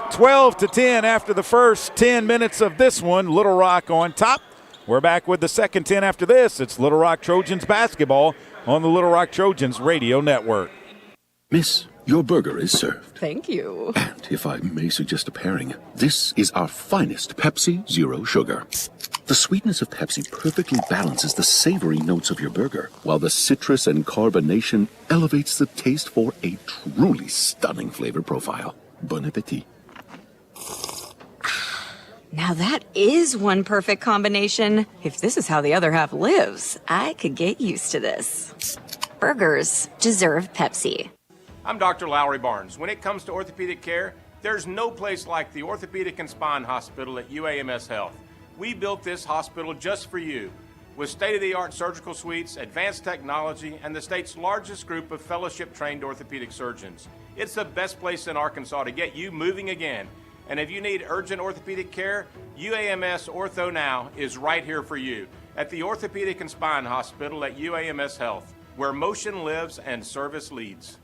12-10 after the first 10 minutes of this one. Little Rock on top. We're back with the second 10 after this. It's Little Rock Trojans basketball on the Little Rock Trojans radio network. Miss, your burger is served. Thank you. And if I may suggest a pairing, this is our finest Pepsi Zero Sugar. The sweetness of Pepsi perfectly balances the savory notes of your burger, while the citrus and carbonation elevates the taste for a truly stunning flavor profile. Bon appetit. Now that is one perfect combination. If this is how the other half lives, I could get used to this. Burgers deserve Pepsi. I'm Dr. Lowry Barnes. When it comes to orthopedic care, there's no place like the Orthopedic and Spine Hospital at UAMS Health. We built this hospital just for you, with state-of-the-art surgical suites, advanced technology, and the state's largest group of fellowship-trained orthopedic surgeons. It's the best place in Arkansas to get you moving again. And if you need urgent orthopedic care, UAMS Ortho Now is right here for you at the Orthopedic and Spine Hospital at UAMS Health, where motion lives and service leads.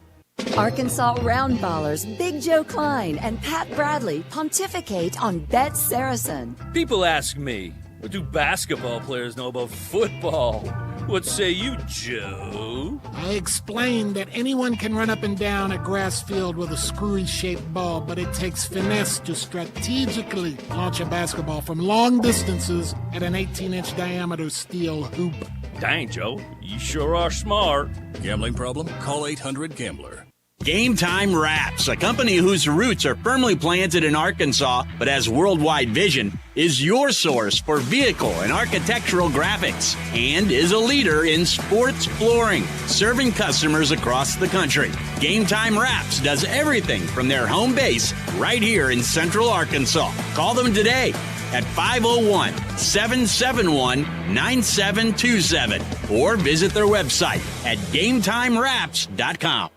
Arkansas Roundballers Big Joe Klein and Pat Bradley pontificate on Bet Saracen. People ask me, what do basketball players know about football? What say you, Joe? I explained that anyone can run up and down a grass field with a screwy-shaped ball, but it takes finesse to strategically launch a basketball from long distances at an 18-inch diameter steel hoop. Dang, Joe, you sure are smart. Gambling problem? Call 800-GAMBLER. Game Time Wraps, a company whose roots are firmly planted in Arkansas but has worldwide vision, is your source for vehicle and architectural graphics and is a leader in sports flooring, serving customers across the country. Game Time Wraps does everything from their home base right here in Central Arkansas. Call them today at 501-771-9727 or visit their website at GameTimeWraps.com.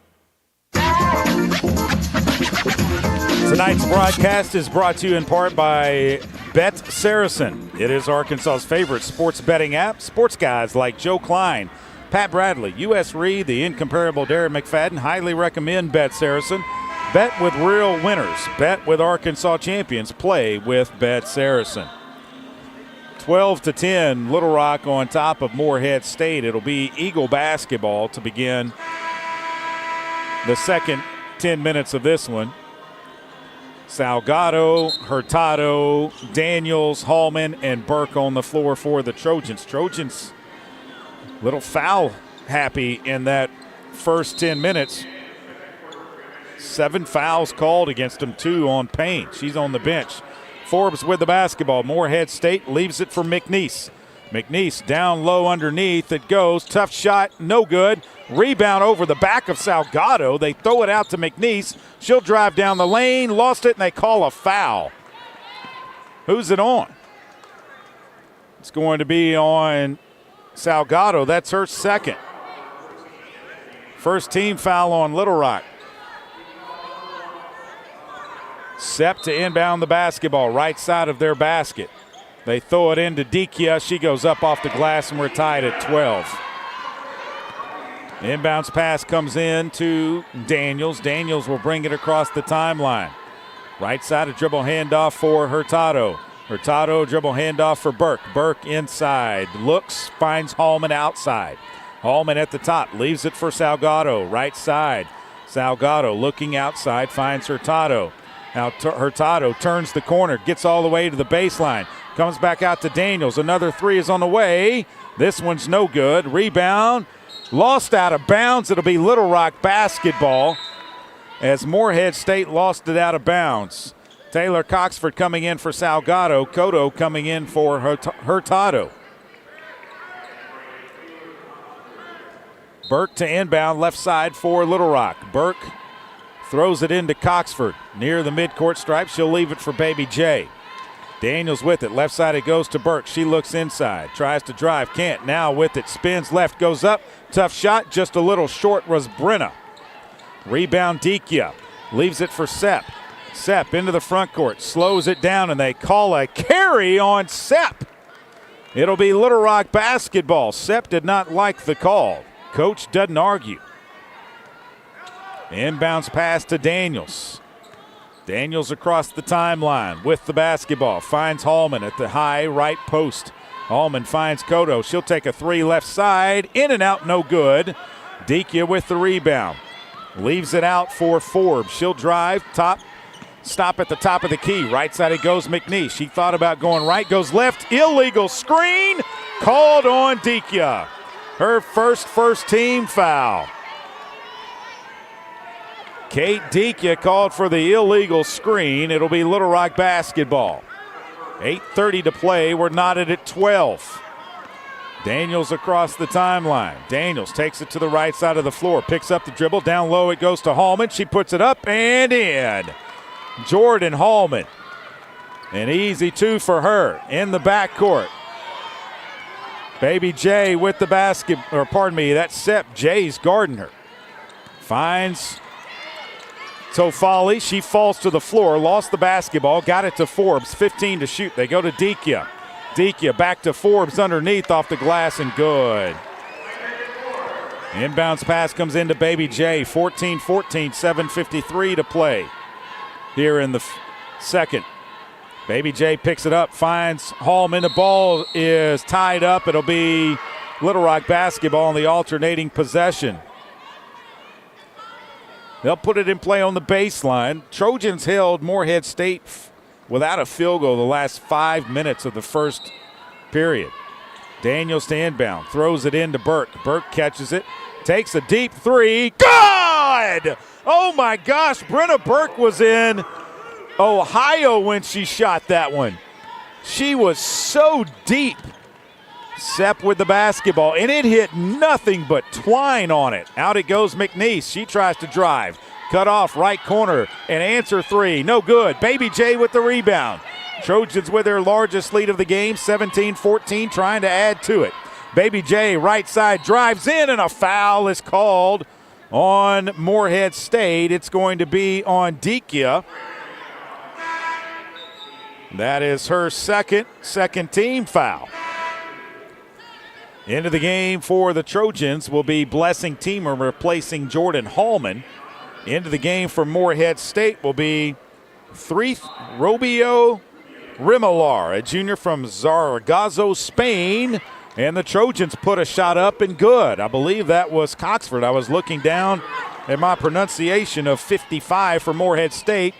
Tonight's broadcast is brought to you in part by Bet Saracen. It is Arkansas's favorite sports betting app. Sports guys like Joe Klein, Pat Bradley, U.S. Reed, the incomparable Darren McFadden highly recommend Bet Saracen. Bet with real winners. Bet with Arkansas champions. Play with Bet Saracen. 12-10, Little Rock on top of Morehead State. It'll be Eagle basketball to begin the second 10 minutes of this one. Salgado, Hurtado, Daniels, Hallman, and Burke on the floor for the Trojans. Trojans little foul happy in that first 10 minutes. 7 fouls called against him, 2 on Payne. She's on the bench. Forbes with the basketball. Morehead State leaves it for McNeese. McNeese down low underneath. It goes. Tough shot. No good. Rebound over the back of Salgado. They throw it out to McNeese. She'll drive down the lane. Lost it, and they call a foul. Who's it on? It's going to be on Salgado. That's her second. First team foul on Little Rock. Sepp to inbound the basketball, right side of their basket. They throw it into Dikia. She goes up off the glass, and we're tied at 12. Inbounds pass comes in to Daniels. Daniels will bring it across the timeline. Right side, a dribble handoff for Hurtado. Hurtado, dribble handoff for Burke. Burke inside, looks, finds Hallman outside. Hallman at the top, leaves it for Salgado. Right side, Salgado looking outside, finds Hurtado. Now Hurtado turns the corner, gets all the way to the baseline. Comes back out to Daniels. Another 3 is on the way. This one's no good. Rebound. Lost out of bounds. It'll be Little Rock basketball as Morehead State lost it out of bounds. Taylor Coxford coming in for Salgado. Cotto coming in for Hurtado. Burke to inbound left side for Little Rock. Burke throws it into Coxford near the midcourt stripe. She'll leave it for Baby J. Daniels with it. Left side it goes to Burke. She looks inside. Tries to drive. Can't. Now with it. Spins left. Goes up. Tough shot. Just a little short was Brenna. Rebound Dikia. Leaves it for Sepp. Sepp into the front court. Slows it down and they call a carry on Sepp. It'll be Little Rock basketball. Sepp did not like the call. Coach doesn't argue. Inbounds pass to Daniels. Daniels across the timeline with the basketball. Finds Hallman at the high right post. Hallman finds Cotto. She'll take a 3 left side. In and out, no good. Dikia with the rebound. Leaves it out for Forbes. She'll drive. Stop at the top of the key. Right side it goes McNeese. She thought about going right. Goes left. Illegal screen. Called on Dikia. Her first team foul. Kate Dikia called for the illegal screen. It'll be Little Rock basketball. 8:30 to play. We're knotted at 12. Daniels across the timeline. Daniels takes it to the right side of the floor. Picks up the dribble. Down low it goes to Hallman. She puts it up and in. Jordan Hallman. An easy 2 for her in the backcourt. Baby J with the basket, or pardon me, that's Sepp. Jay's guarding her. Finds Tofali. She falls to the floor, lost the basketball, got it to Forbes. 15 to shoot. They go to Dikia. Dikia back to Forbes underneath off the glass and good. Inbounds pass comes into Baby J. 14-14, 7:53 to play here in the second. Baby J picks it up, finds Hallman. The ball is tied up. It'll be Little Rock basketball on the alternating possession. They'll put it in play on the baseline. Trojans held Morehead State without a field goal the last 5 minutes of the first period. Daniels to inbound, throws it into Burke. Burke catches it, takes a deep three. Good! Oh my gosh, Brenna Burke was in Ohio when she shot that one. She was so deep. Sepp with the basketball, and it hit nothing but twine on it. Out it goes McNeese. She tries to drive. Cut off right corner, and answer three. No good. Baby J with the rebound. Trojans with their largest lead of the game, 17-14, trying to add to it. Baby J, right side, drives in, and a foul is called on Morehead State. It's going to be on Dikia. That is her second team foul. Into the game for the Trojans will be Blessing Teamer replacing Jordan Hallman. Into the game for Morehead State will be Robio Rimalar, a junior from Zaragoza, Spain. And the Trojans put a shot up and good. I believe that was Coxford. I was looking down at my pronunciation of 55 for Morehead State.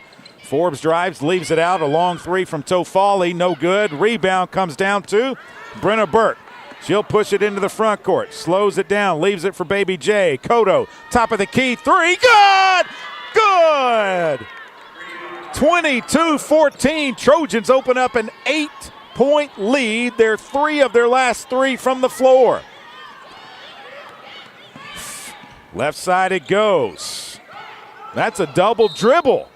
Forbes drives, leaves it out. A long three from Tofali, no good. Rebound comes down to Brenna Burke. She'll push it into the front court, slows it down, leaves it for Baby J. Kodo, top of the key, three, good! Good! 22-14, Trojans open up an 8-point lead. They're three of their last three from the floor. Left side it goes. That's a double dribble.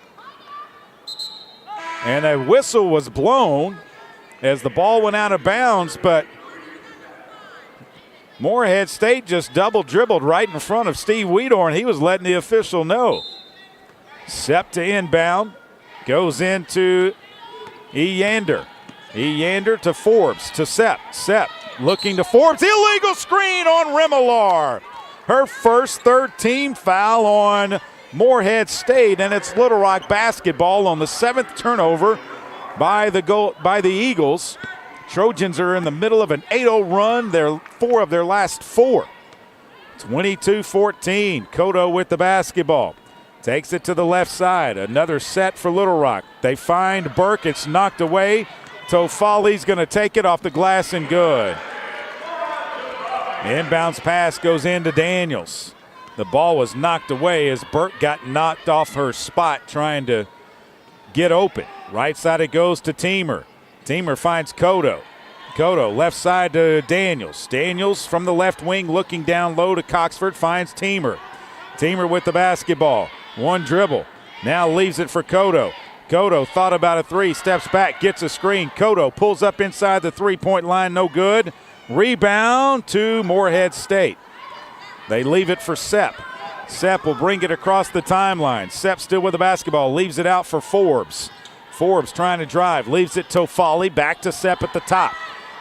And a whistle was blown as the ball went out of bounds, but Morehead State just double dribbled right in front of Steve Weedorn. He was letting the official know. Sepp to inbound. Goes into Eyander. Eyander to Forbes to Sepp. Sepp looking to Forbes. Illegal screen on Rimalar. Her first third-team foul on Morehead State, and it's Little Rock basketball on the seventh turnover by the Eagles. Trojans are in the middle of an 8-0 run. They're four of their last four. 22-14. Kodo with the basketball. Takes it to the left side. Another set for Little Rock. They find Burke. It's knocked away. Tofali's going to take it off the glass and good. The inbounds pass goes into Daniels. The ball was knocked away as Burke got knocked off her spot trying to get open. Right side it goes to Teamer. Teamer finds Kodo. Kodo left side to Daniels. Daniels from the left wing looking down low to Coxford finds Teamer. Teamer with the basketball. One dribble. Now leaves it for Kodo. Kodo thought about a three, steps back, gets a screen. Kodo pulls up inside the three-point line, no good. Rebound to Morehead State. They leave it for Sepp. Sepp will bring it across the timeline. Sepp still with the basketball, leaves it out for Forbes. Forbes trying to drive, leaves it to Tofali, back to Sepp at the top.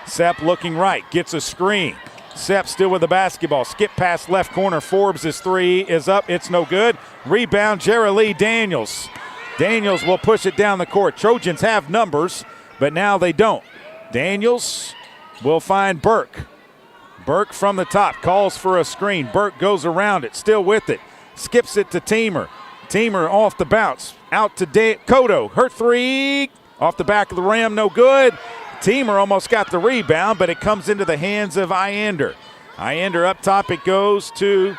Sepp looking right, gets a screen. Sepp still with the basketball, skip past left corner. Forbes' three is up, it's no good. Rebound, Jerilee Daniels. Daniels will push it down the court. Trojans have numbers, but now they don't. Daniels will find Burke. Burke from the top, calls for a screen. Burke goes around it, still with it. Skips it to Teamer. Teamer off the bounce, out to Kodo. Her three, off the back of the rim, no good. Teamer almost got the rebound, but it comes into the hands of Eyander. Eyander up top, it goes to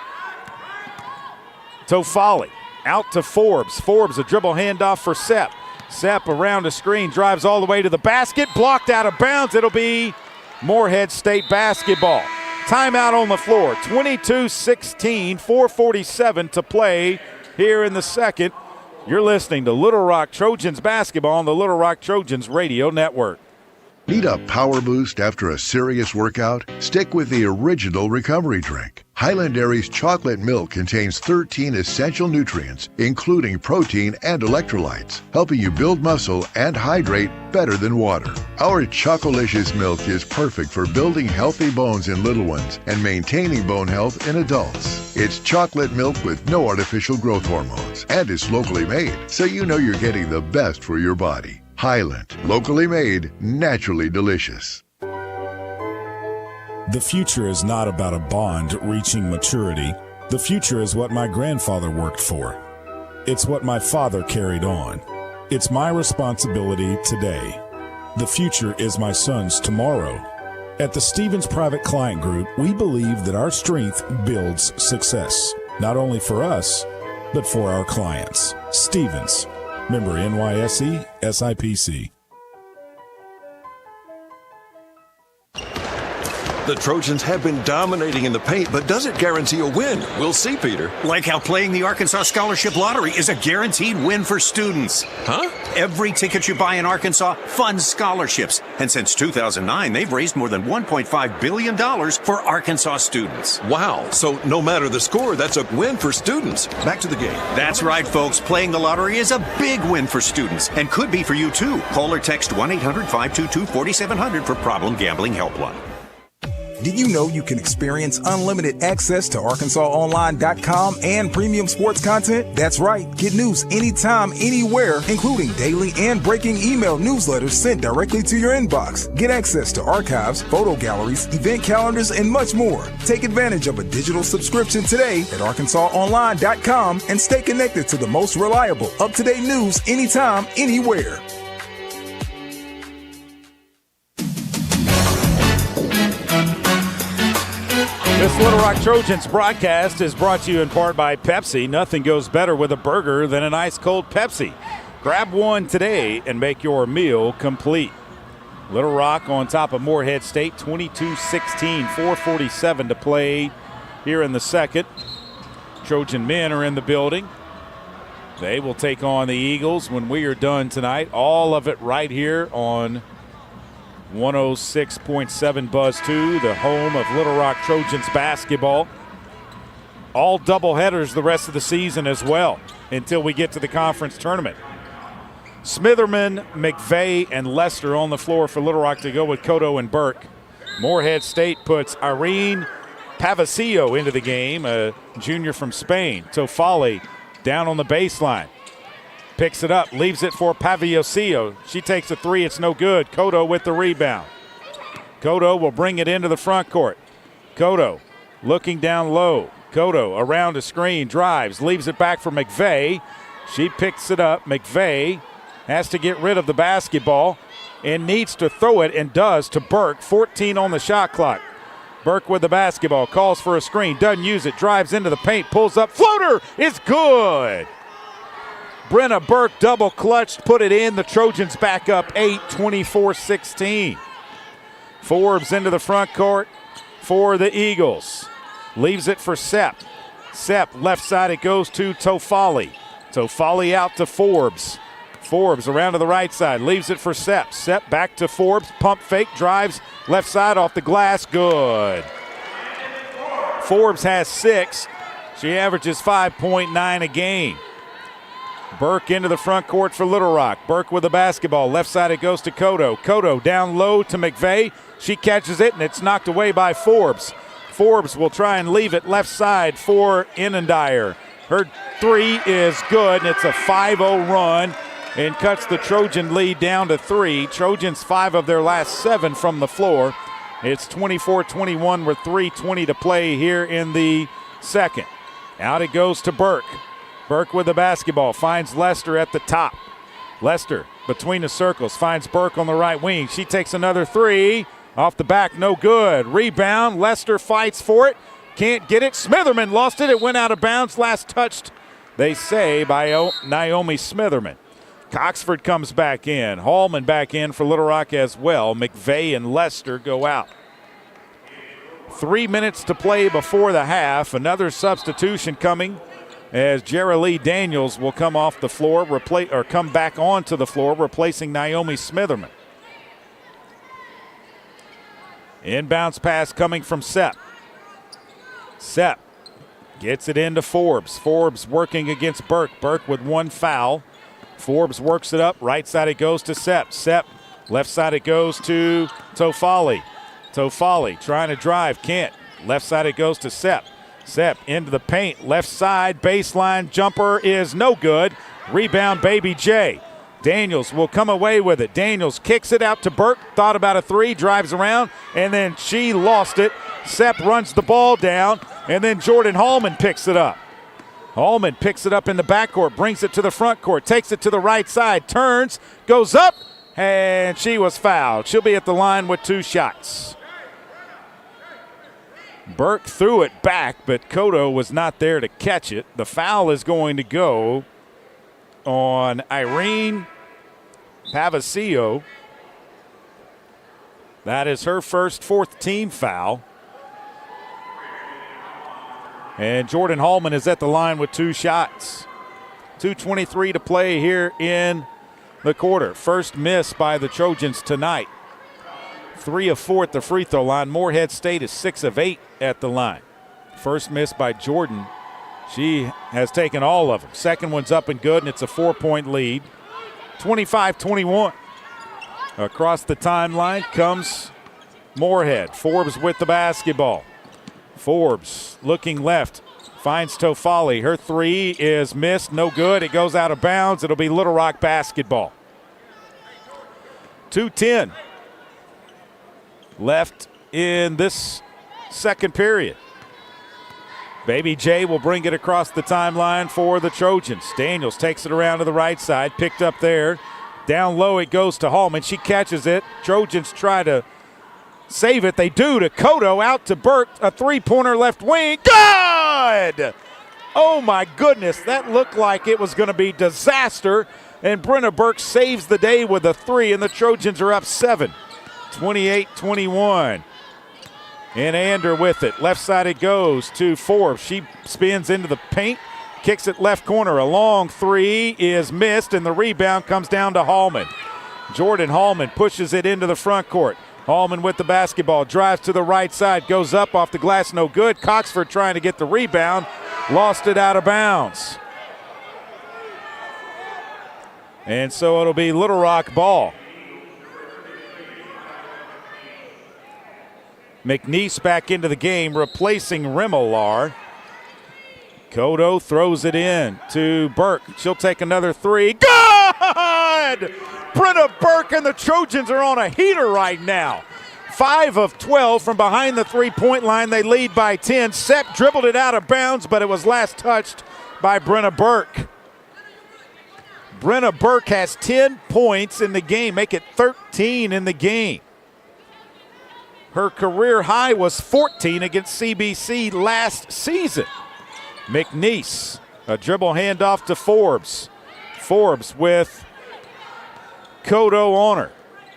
Tofali. Out to Forbes. Forbes, a dribble handoff for Sepp. Sepp around a screen, drives all the way to the basket, blocked out of bounds. It'll be Morehead State basketball. Timeout on the floor, 22-16, 4:47 to play here in the second. You're listening to Little Rock Trojans basketball on the Little Rock Trojans Radio Network. Need a power boost after a serious workout? Stick with the original recovery drink. Highland Dairy's chocolate milk contains 13 essential nutrients, including protein and electrolytes, helping you build muscle and hydrate better than water. Our Chocolicious milk is perfect for building healthy bones in little ones and maintaining bone health in adults. It's chocolate milk with no artificial growth hormones, and it's locally made, so you know you're getting the best for your body. Highland, locally made, naturally delicious. The future is not about a bond reaching maturity. The future is what my grandfather worked for. It's what my father carried on. It's my responsibility today. The future is my son's tomorrow. At the Stevens Private Client Group, we believe that our strength builds success, not only for us, but for our clients. Stevens, member NYSE, SIPC. The Trojans have been dominating in the paint, but does it guarantee a win? We'll see, Peter. Like how playing the Arkansas Scholarship Lottery is a guaranteed win for students. Huh? Every ticket you buy in Arkansas funds scholarships. And since 2009, they've raised more than $1.5 billion for Arkansas students. Wow. So no matter the score, that's a win for students. Back to the game. That's right, folks. Playing the lottery is a big win for students and could be for you, too. Call or text 1-800-522-4700 for Problem Gambling Helpline. Did you know you can experience unlimited access to ArkansasOnline.com and premium sports content? That's right. Get news anytime, anywhere, including daily and breaking email newsletters sent directly to your inbox. Get access to archives, photo galleries, event calendars, and much more. Take advantage of a digital subscription today at ArkansasOnline.com and stay connected to the most reliable, up-to-date news anytime, anywhere. This Little Rock Trojans broadcast is brought to you in part by Pepsi. Nothing goes better with a burger than an ice-cold Pepsi. Grab one today and make your meal complete. Little Rock on top of Morehead State, 22-16, 4:47 to play here in the second. Trojan men are in the building. They will take on the Eagles when we are done tonight. All of it right here on 106.7 Buzz 2, the home of Little Rock Trojans basketball. All doubleheaders the rest of the season as well until we get to the conference tournament. Smitherman, McVeigh, and Lester on the floor for Little Rock to go with Cotto and Burke. Morehead State puts Irene Pavasillo into the game, a junior from Spain. Tofali down on the baseline. Picks it up, leaves it for Pavasillo. She takes a three, it's no good. Cotto with the rebound. Cotto will bring it into the front court. Cotto looking down low. Cotto around a screen, drives, leaves it back for McVeigh. She picks it up. McVeigh has to get rid of the basketball and needs to throw it, and does, to Burke. 14 on the shot clock. Burke with the basketball, calls for a screen, doesn't use it, drives into the paint, pulls up, floater is good. Brenna Burke double clutched, put it in. The Trojans back up 8, 24-16. Forbes into the front court for the Eagles. Leaves it for Sepp. Sepp, left side it goes to Tofali. Tofali out to Forbes. Forbes around to the right side, leaves it for Sepp. Sepp back to Forbes, pump fake, drives, left side off the glass, good. Forbes has 6. She averages 5.9 a game. Burke into the front court for Little Rock. Burke with the basketball. Left side it goes to Cotto. Cotto down low to McVeigh. She catches it, and it's knocked away by Forbes. Forbes will try and leave it left side for Innendire. Her three is good, and it's a 5-0 run and cuts the Trojan lead down to 3. Trojans 5 of their last 7 from the floor. It's 24-21 with 3:20 to play here in the second. Out it goes to Burke. Burke with the basketball, finds Lester at the top. Lester between the circles, finds Burke on the right wing. She takes another 3. Off the back, no good. Rebound, Lester fights for it. Can't get it. Smitherman lost it. It went out of bounds. Last touched, they say, by Naomi Smitherman. Coxford comes back in. Hallman back in for Little Rock as well. McVeigh and Lester go out. 3 minutes to play before the half. Another substitution coming, as Jerry Lee Daniels will come off the floor, come back onto the floor, replacing Naomi Smitherman. Inbounds pass coming from Sepp. Sepp gets it into Forbes. Forbes working against Burke. Burke with 1 foul. Forbes works it up. Right side it goes to Sepp. Sepp, left side it goes to Tofali. Tofali trying to drive, can't. Left side it goes to Sepp. Sepp into the paint, left side, baseline jumper is no good. Rebound, Baby J. Daniels will come away with it. Daniels kicks it out to Burke. Thought about a three, drives around, and then she lost it. Sepp runs the ball down, and then Jordan Hallman picks it up. Hallman picks it up in the backcourt, brings it to the front court, takes it to the right side, turns, goes up, and she was fouled. She'll be at the line with 2 shots. Burke threw it back, but Cotto was not there to catch it. The foul is going to go on Irene Pavasio. That is her first 4th team foul. And Jordan Hallman is at the line with 2 shots. 2:23 to play here in the quarter. First miss by the Trojans tonight. 3 of 4 at the free throw line. Morehead State is 6 of 8 at the line. First miss by Jordan. She has taken all of them. Second one's up and good, and it's a 4-point lead. 25-21. Across the timeline comes Morehead. Forbes with the basketball. Forbes looking left, finds Tofali. Her three is missed, no good. It goes out of bounds. It'll be Little Rock basketball. 2:10 left in this second period. Baby J will bring it across the timeline for the Trojans. Daniels takes it around to the right side, picked up there. Down low it goes to Hallman. She catches it. Trojans try to save it. They do to Cotto, out to Burke. A three-pointer left wing. Good! Oh, my goodness. That looked like it was going to be disaster. And Brenna Burke saves the day with a three, and the Trojans are up 7. 28-21. And Ander with it. Left side it goes to Forbes. She spins into the paint. Kicks it left corner. A long three is missed, and the rebound comes down to Hallman. Jordan Hallman pushes it into the front court. Hallman with the basketball. Drives to the right side. Goes up off the glass. No good. Coxford trying to get the rebound. Lost it out of bounds. And so it'll be Little Rock ball. McNeese back into the game, replacing Remolar. Cotto throws it in to Burke. She'll take another three. Good! Brenna Burke and the Trojans are on a heater right now. 5 of 12 from behind the three-point line. They lead by 10. Sepp dribbled it out of bounds, but it was last touched by Brenna Burke. Brenna Burke has 10 points in the game, make it 13 in the game. Her career high was 14 against CBC last season. McNeese, a dribble handoff to Forbes. Forbes with Cotto on her.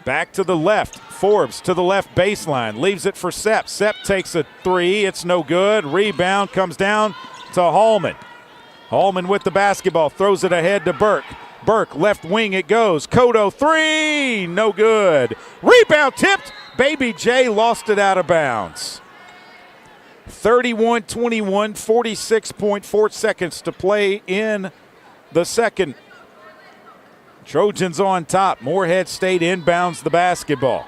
Back to the left. Forbes to the left baseline. Leaves it for Sepp. Sepp takes a three. It's no good. Rebound comes down to Hallman. Hallman with the basketball. Throws it ahead to Burke. Burke, left wing it goes. Cotto, three. No good. Rebound tipped. Baby J lost it out of bounds. 31-21, 46.4 seconds to play in the second. Trojans on top. Morehead State inbounds the basketball.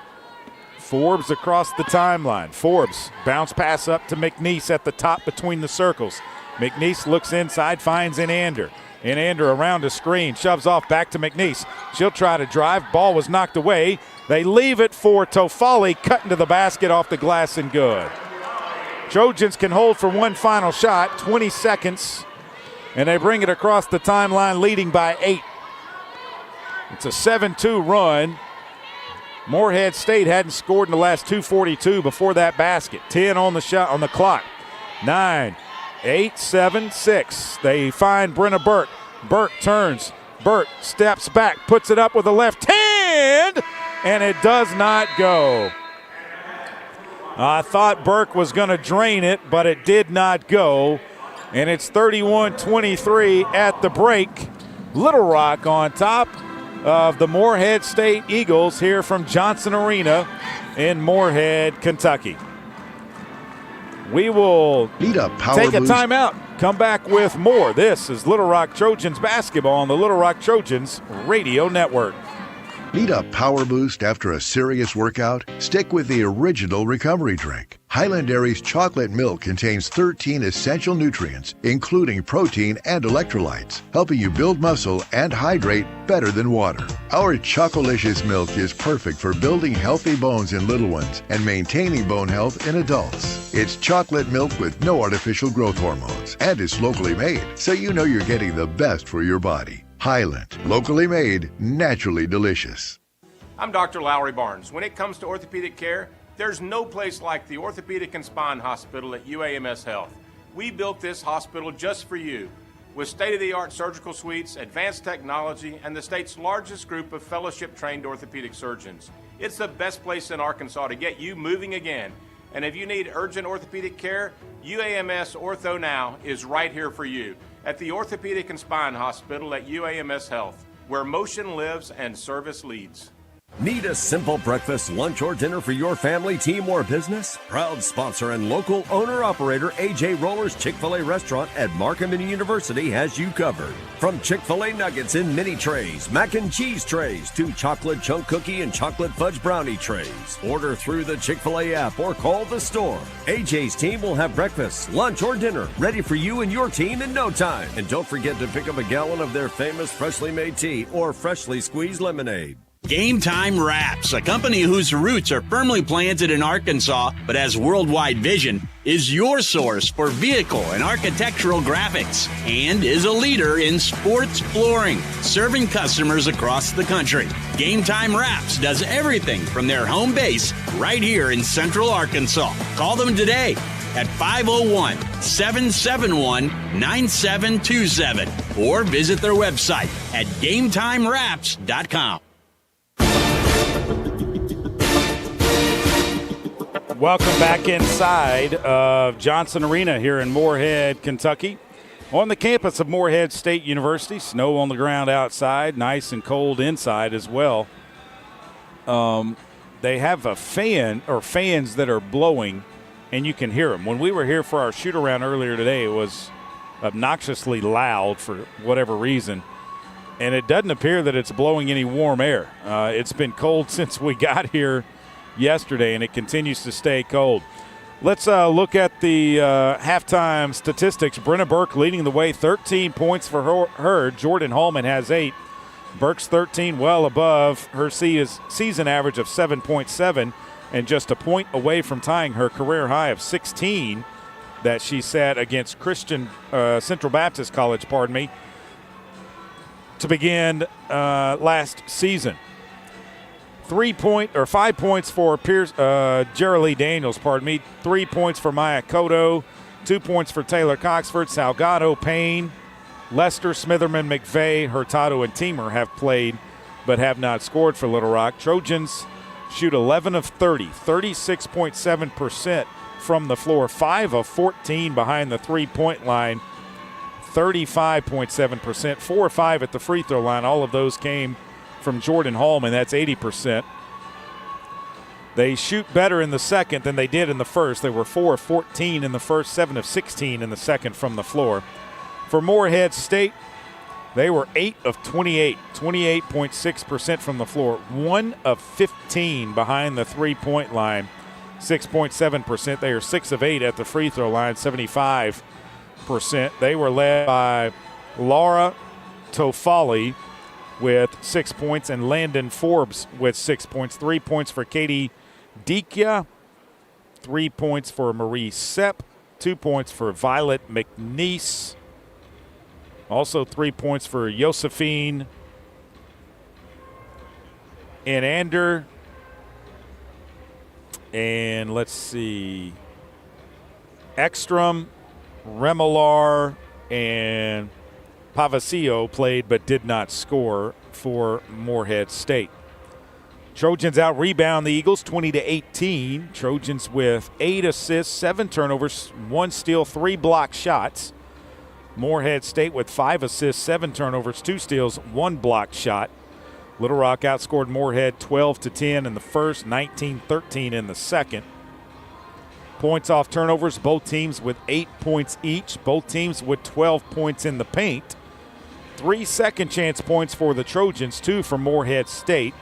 Forbes across the timeline. Forbes bounce pass up to McNeese at the top between the circles. McNeese looks inside, finds an Ander. And Ander around a screen, shoves off back to McNeese. She'll try to drive. Ball was knocked away. They leave it for Tofali, cutting to the basket off the glass and good. Trojans can hold for one final shot, 20 seconds, and they bring it across the timeline, leading by 8. It's a 7-2 run. Morehead State hadn't scored in the last 2:42 before that basket. 10 on the shot on the clock. 9, 8, 7, 6. They find Brenna Burke. Burke turns. Burke steps back, puts it up with the left hand, and it does not go. I thought Burke was going to drain it, but it did not go. And it's 31-23 at the break. Little Rock on top of the Morehead State Eagles here from Johnson Arena in Morehead, Kentucky. We will take a timeout, come back with more. This is Little Rock Trojans basketball on the Little Rock Trojans Radio Network. Need a power boost after a serious workout? Stick with the original recovery drink. Highland Dairy's chocolate milk contains 13 essential nutrients, including protein and electrolytes, helping you build muscle and hydrate better than water. Our Chocolicious milk is perfect for building healthy bones in little ones and maintaining bone health in adults. It's chocolate milk with no artificial growth hormones, and it's locally made, so you know you're getting the best for your body. Highland, locally made, naturally delicious. I'm Dr. Lowry Barnes. When it comes to orthopedic care, there's no place like the Orthopedic and Spine Hospital at UAMS Health. We built this hospital just for you, with state-of-the-art surgical suites, advanced technology, and the state's largest group of fellowship-trained orthopedic surgeons. It's the best place in Arkansas to get you moving again. And if you need urgent orthopedic care, UAMS Ortho Now is right here for you at the Orthopedic and Spine Hospital at UAMS Health, where motion lives and service leads. Need a simple breakfast, lunch, or dinner for your family, team, or business? Proud sponsor and local owner-operator AJ Roller's Chick-fil-A restaurant at Markham University has you covered. From Chick-fil-A nuggets in mini trays, mac and cheese trays, to chocolate chunk cookie and chocolate fudge brownie trays. Order through the Chick-fil-A app or call the store. AJ's team will have breakfast, lunch, or dinner ready for you and your team in no time. And don't forget to pick up a gallon of their famous freshly made tea or freshly squeezed lemonade. Game Time Wraps, a company whose roots are firmly planted in Arkansas but has worldwide vision, is your source for vehicle and architectural graphics and is a leader in sports flooring, serving customers across the country. Game Time Wraps does everything from their home base right here in Central Arkansas. Call them today at 501-771-9727 or visit their website at GameTimeWraps.com. Welcome back inside of Johnson Arena here in Morehead, Kentucky. On the campus of Morehead State University, snow on the ground outside, nice and cold inside as well. They have a fan or fans that are blowing, and you can hear them. When we were here for our shoot-around earlier today, it was obnoxiously loud for whatever reason, and it doesn't appear that it's blowing any warm air. It's been cold since we got here yesterday, and it continues to stay cold. Let's look at the halftime statistics. Brenna Burke leading the way, 13 points for her. Jordan Holman has 8. Burke's 13, well above her season average of 7.7, and just a point away from tying her career high of 16 that she set against Central Baptist College, to begin last season. 5 points for Jerilee Daniels, 3 points for Maya Cotto, 2 points for Taylor Coxford, Salgado, Payne, Lester, Smitherman, McVeigh, Hurtado, and Teamer have played but have not scored for Little Rock. Trojans shoot 11 of 30, 36.7% from the floor, 5 of 14 behind the three-point line, 35.7%, 4 or 5 at the free throw line. All of those came from Jordan Holman. That's 80%. They shoot better in the second than they did in the first. They were 4 of 14 in the first, 7 of 16 in the second from the floor. For Morehead State, they were 8 of 28, 28.6% from the floor, 1 of 15 behind the three-point line, 6.7%. They are 6 of 8 at the free throw line, 75%. They were led by Laura Tofali with 6 points and Landon Forbes with 6 points. 3 points for Katie Dikia, 3 points for Marie Sepp, 2 points for Violet McNeese. Also 3 points for Josephine Inander. And let's see, Ekstrom, Remolar, and Pavasio played but did not score for Morehead State. Trojans out-rebound the Eagles 20-18. Trojans with 8 assists, 7 turnovers, 1 steal, 3 block shots. Morehead State with 5 assists, 7 turnovers, 2 steals, 1 block shot. Little Rock outscored Morehead 12-10 in the first, 19-13 in the second. Points off turnovers, both teams with 8 points each. Both teams with 12 points in the paint. 3 second chance points for the Trojans, 2 for Morehead State.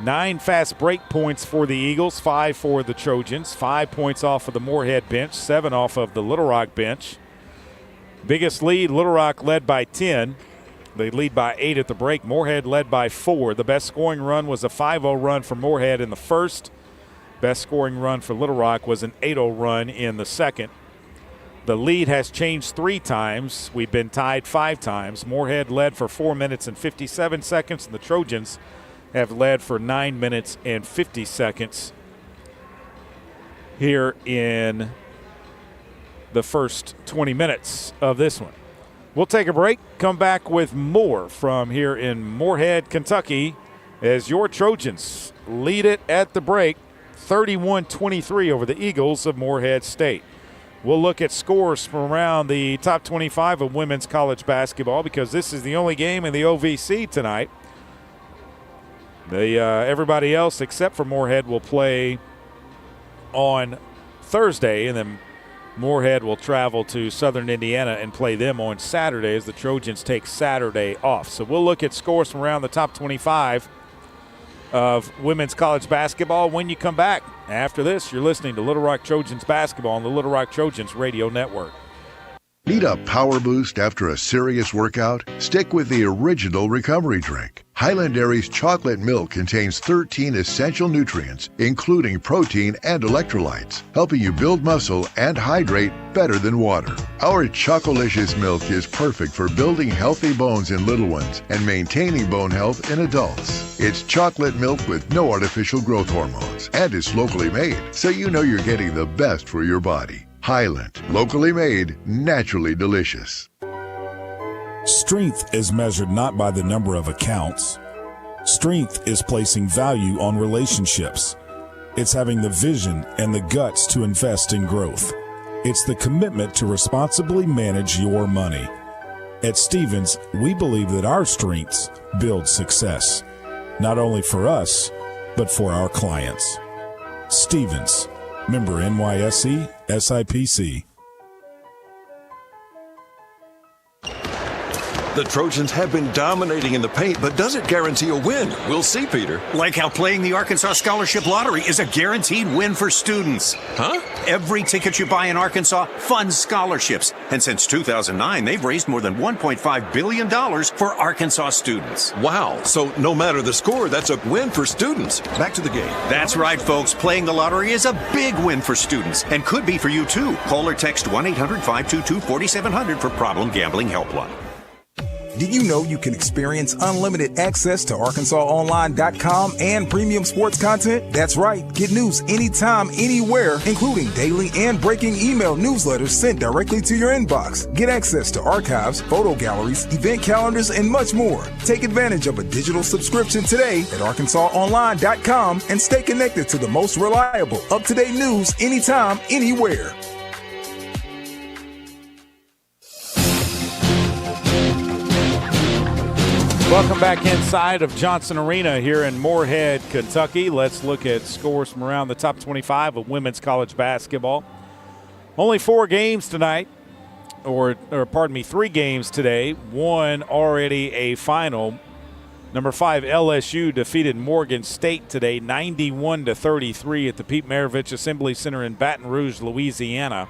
9 fast break points for the Eagles, 5 for the Trojans, 5 points off of the Morehead bench, 7 off of the Little Rock bench. Biggest lead, Little Rock led by 10. They lead by 8 at the break. Morehead led by 4. The best scoring run was a 5-0 run for Morehead in the first. Best scoring run for Little Rock was an 8-0 run in the second. The lead has changed 3 times. We've been tied 5 times. Morehead led for 4 minutes and 57 seconds, and the Trojans have led for 9 minutes and 50 seconds here in the first 20 minutes of this one. We'll take a break, come back with more from here in Morehead, Kentucky, as your Trojans lead it at the break, 31-23 over the Eagles of Morehead State. We'll look at scores from around the top 25 of women's college basketball because this is the only game in the OVC tonight. Everybody else except for Morehead will play on Thursday, and then Morehead will travel to Southern Indiana and play them on Saturday as the Trojans take Saturday off. So we'll look at scores from around the top 25 of women's college basketball when you come back. After this, you're listening to Little Rock Trojans basketball on the Little Rock Trojans Radio Network. Need a power boost after a serious workout? Stick with the original recovery drink. Highland Dairy's chocolate milk contains 13 essential nutrients, including protein and electrolytes, helping you build muscle and hydrate better than water. Our Chocolicious milk is perfect for building healthy bones in little ones and maintaining bone health in adults. It's chocolate milk with no artificial growth hormones, and it's locally made, so you know you're getting the best for your body. Highland, locally made, naturally delicious. Strength is measured not by the number of accounts. Strength is placing value on relationships. It's having the vision and the guts to invest in growth. It's the commitment to responsibly manage your money. At Stevens, we believe that our strengths build success, not only for us, but for our clients. Stevens, member NYSE, SIPC. The Trojans have been dominating in the paint, but does it guarantee a win? We'll see, Peter. Like how playing the Arkansas Scholarship Lottery is a guaranteed win for students. Huh? Every ticket you buy in Arkansas funds scholarships. And since 2009, they've raised more than $1.5 billion for Arkansas students. Wow. So no matter the score, that's a win for students. Back to the game. That's right, folks. Playing the lottery is a big win for students and could be for you, too. Call or text 1-800-522-4700 for Problem Gambling Helpline. Did you know you can experience unlimited access to ArkansasOnline.com and premium sports content? That's right. Get news anytime, anywhere, including daily and breaking email newsletters sent directly to your inbox. Get access to archives, photo galleries, event calendars, and much more. Take advantage of a digital subscription today at ArkansasOnline.com and stay connected to the most reliable, up-to-date news anytime, anywhere. Welcome back inside of Johnson Arena here in Morehead, Kentucky. Let's look at scores from around the top 25 of women's college basketball. Only 4 games tonight, or pardon me, 3 games today. One already a final. Number 5 LSU defeated Morgan State today, 91-33 at the Pete Maravich Assembly Center in Baton Rouge, Louisiana.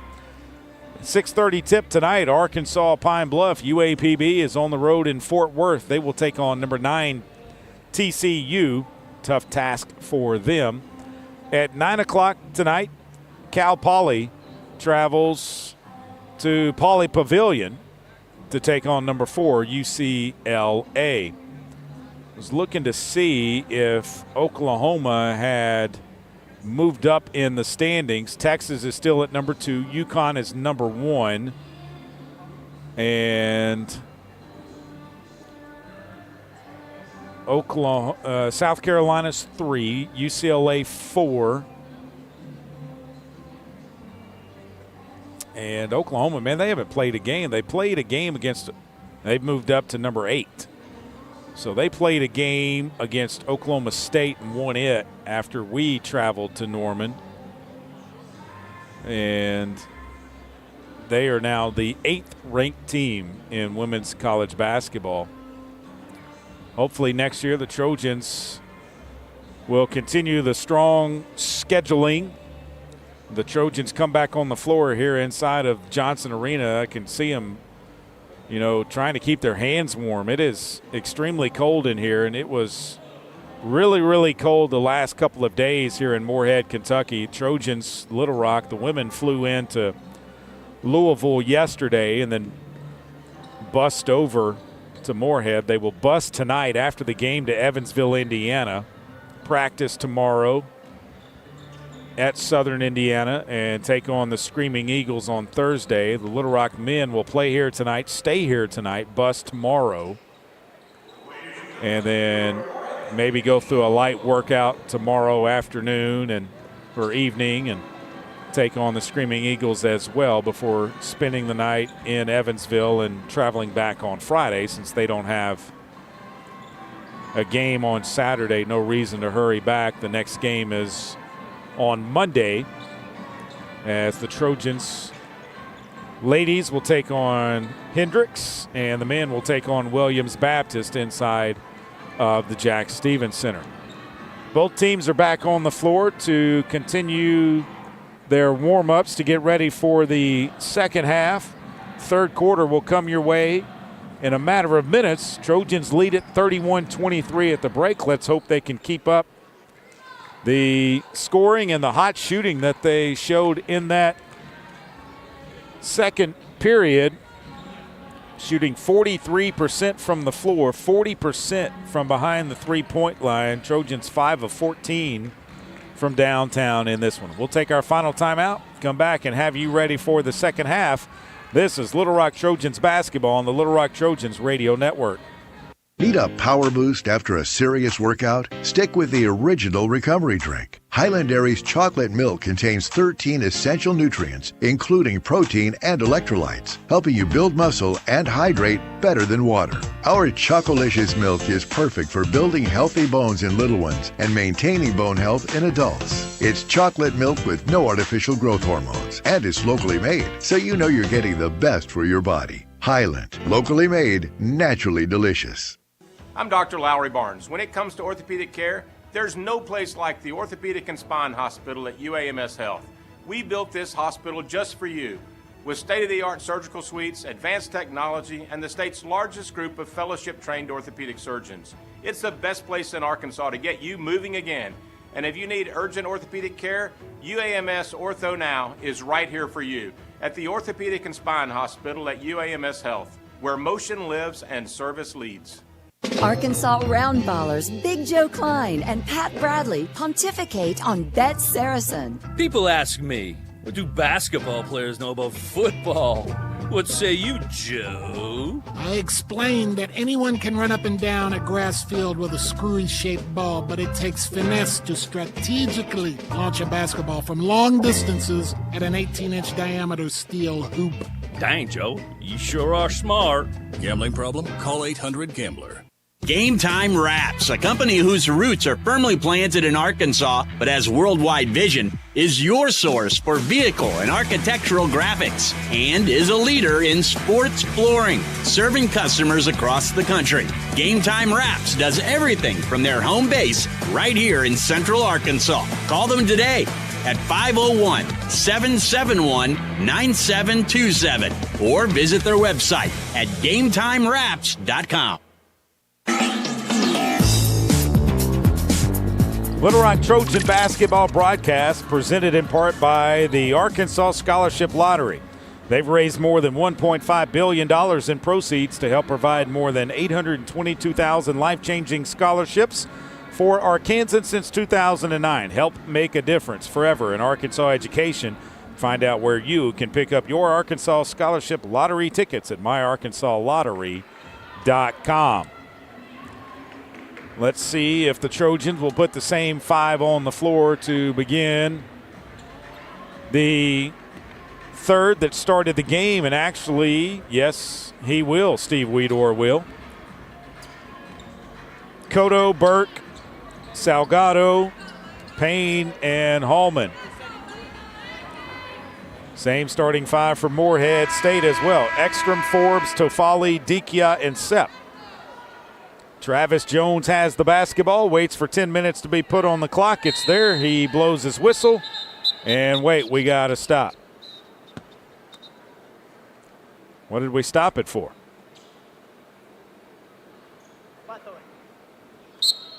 6:30 tip tonight, Arkansas Pine Bluff. UAPB is on the road in Fort Worth. They will take on number 9 TCU. Tough task for them. At 9 o'clock tonight, Cal Poly travels to Poly Pavilion to take on number 4 UCLA. I was looking to see if Oklahoma had moved up in the standings. Texas is still at number 2. UConn is number 1. And South Carolina's 3. UCLA 4. And Oklahoma, man, they haven't played a game. They played a game against – they've moved up to number 8. So they played a game against Oklahoma State and won it after we traveled to Norman. And they are now the 8th ranked team in women's college basketball. Hopefully next year the Trojans will continue the strong scheduling. The Trojans come back on the floor here inside of Johnson Arena. I can see them, trying to keep their hands warm. It is extremely cold in here, and it was really, really cold the last couple of days here in Morehead, Kentucky. Trojans, Little Rock, the women flew into Louisville yesterday and then bussed over to Morehead. They will bus tonight after the game to Evansville, Indiana, practice tomorrow at Southern Indiana, and take on the Screaming Eagles on Thursday. The Little Rock men will play here tonight, stay here tonight, bus tomorrow, and then maybe go through a light workout tomorrow afternoon or evening and take on the Screaming Eagles as well before spending the night in Evansville and traveling back on Friday. Since they don't have a game on Saturday, no reason to hurry back. The next game is on Monday, as the Trojans ladies will take on Hendricks and the men will take on Williams Baptist inside of the Jack Stevens Center. Both teams are back on the floor to continue their warm-ups to get ready for the second half. Third quarter will come your way in a matter of minutes. Trojans lead at 31-23 at the break. Let's hope they can keep up the scoring and the hot shooting that they showed in that second period, shooting 43% from the floor, 40% from behind the three-point line. Trojans 5 of 14 from downtown in this one. We'll take our final timeout, come back and have you ready for the second half. This is Little Rock Trojans basketball on the Little Rock Trojans Radio Network. Need a power boost after a serious workout? Stick with the original recovery drink. Highland Dairy's chocolate milk contains 13 essential nutrients, including protein and electrolytes, helping you build muscle and hydrate better than water. Our Chocolicious milk is perfect for building healthy bones in little ones and maintaining bone health in adults. It's chocolate milk with no artificial growth hormones, and it's locally made, so you know you're getting the best for your body. Highland, locally made, naturally delicious. I'm Dr. Lowry Barnes. When it comes to orthopedic care, there's no place like the Orthopedic and Spine Hospital at UAMS Health. We built this hospital just for you, with state-of-the-art surgical suites, advanced technology, and the state's largest group of fellowship-trained orthopedic surgeons. It's the best place in Arkansas to get you moving again. And if you need urgent orthopedic care, UAMS Ortho Now is right here for you at the Orthopedic and Spine Hospital at UAMS Health, where motion lives and service leads. Arkansas Roundballers Big Joe Klein and Pat Bradley pontificate on Bet Saracen. People ask me, what do basketball players know about football? What say you, Joe? I explained that anyone can run up and down a grass field with a screwy-shaped ball, but it takes finesse to strategically launch a basketball from long distances at an 18-inch diameter steel hoop. Dang, Joe, you sure are smart. Gambling problem? Call 800-GAMBLER. Game Time Wraps, a company whose roots are firmly planted in Arkansas but has worldwide vision, is your source for vehicle and architectural graphics and is a leader in sports flooring, serving customers across the country. Game Time Wraps does everything from their home base right here in Central Arkansas. Call them today at 501-771-9727 or visit their website at GameTimeWraps.com. Little Rock Trojan basketball broadcast presented in part by the Arkansas Scholarship Lottery. They've raised more than $1.5 billion in proceeds to help provide more than 822,000 life-changing scholarships for Arkansans since 2009. Help make a difference forever in Arkansas education. Find out where you can pick up your Arkansas Scholarship Lottery tickets at myarkansaslottery.com. Let's see if the Trojans will put the same five on the floor to begin the third that started the game. And actually, yes, he will. Steve Weedor will. Cotto, Burke, Salgado, Payne, and Hallman. Same starting five for Morehead State as well. Ekstrom, Forbes, Tofali, Dikia, and Sepp. Travis Jones has the basketball, waits for 10 minutes to be put on the clock. It's there. He blows his whistle. And wait, we got to stop. What did we stop it for?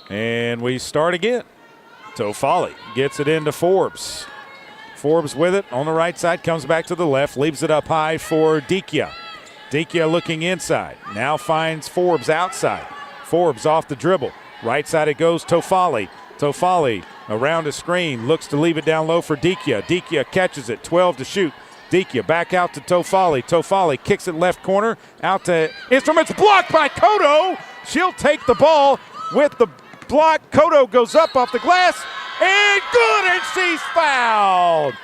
And we start again. Tofali gets it into Forbes. Forbes with it on the right side, comes back to the left, leaves it up high for Dikia. Dikia looking inside, now finds Forbes outside. Forbes off the dribble. Right side it goes, Tofali. Tofali around a screen, looks to leave it down low for Dikia. Dikia catches it, 12 to shoot. Dikia back out to Tofali. Tofali kicks it left corner, out to Instruments, blocked by Kodo. She'll take the ball with the block. Kodo goes up off the glass, and good, and she's fouled.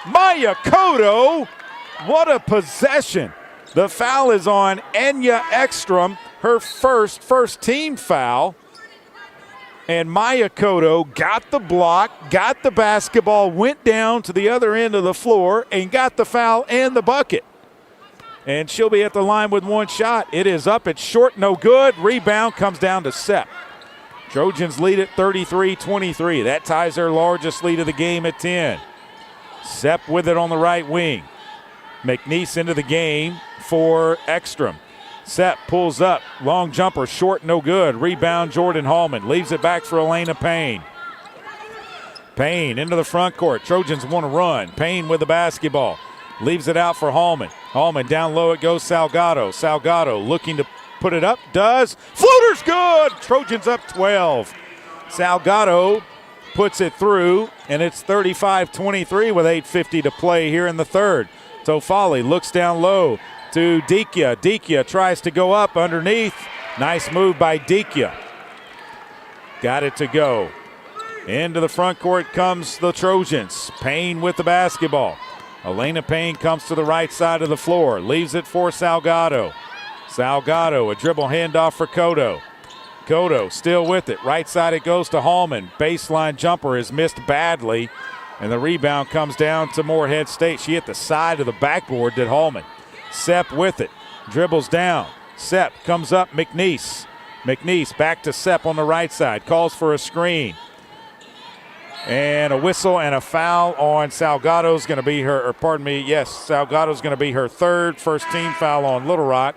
Maya Kodo, what a possession. The foul is on Enya Ekstrom, her first team foul. And Maya Kodo got the block, got the basketball, went down to the other end of the floor, and got the foul and the bucket. And she'll be at the line with one shot. It is up, it's short, no good. Rebound comes down to Sepp. Trojans lead at 33-23. That ties their largest lead of the game at 10. Sepp with it on the right wing. McNeese into the game for Ekstrom. Sepp pulls up, long jumper, short, no good. Rebound, Jordan Hallman. Leaves it back for Elena Payne. Payne into the front court. Trojans want to run. Payne with the basketball. Leaves it out for Hallman. Hallman down low, it goes Salgado. Salgado looking to put it up, does. Floater's good! Trojans up 12. Salgado puts it through, and it's 35-23 with 8:50 to play here in the third. Tofali looks down low to Dikia. Dikia tries to go up underneath. Nice move by Dikia. Got it to go. Into the front court comes the Trojans. Payne with the basketball. Elena Payne comes to the right side of the floor. Leaves it for Salgado. Salgado, a dribble handoff for Kodo. Kodo still with it. Right side it goes to Hallman. Baseline jumper is missed badly. And the rebound comes down to Morehead State. She hit the side of the backboard, did Hallman. Sepp with it. Dribbles down. Sepp comes up, McNeese. McNeese back to Sepp on the right side. Calls for a screen. And a whistle and a foul on Salgado's going to be her, Salgado's going to be her third, first team foul on Little Rock.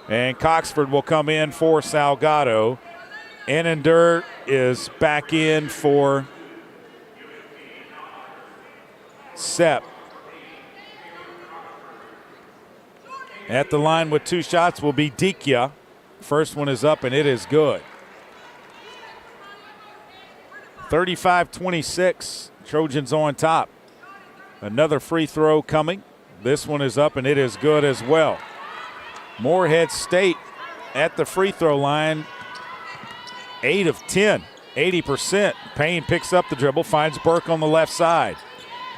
And Coxford will come in for Salgado. Annendur is back in for Sepp. At the line with two shots will be Dikia. First one is up and it is good. 35-26, Trojans on top. Another free throw coming. This one is up and it is good as well. Morehead State at the free throw line, 8 of 10, 80%. Payne picks up the dribble, finds Burke on the left side.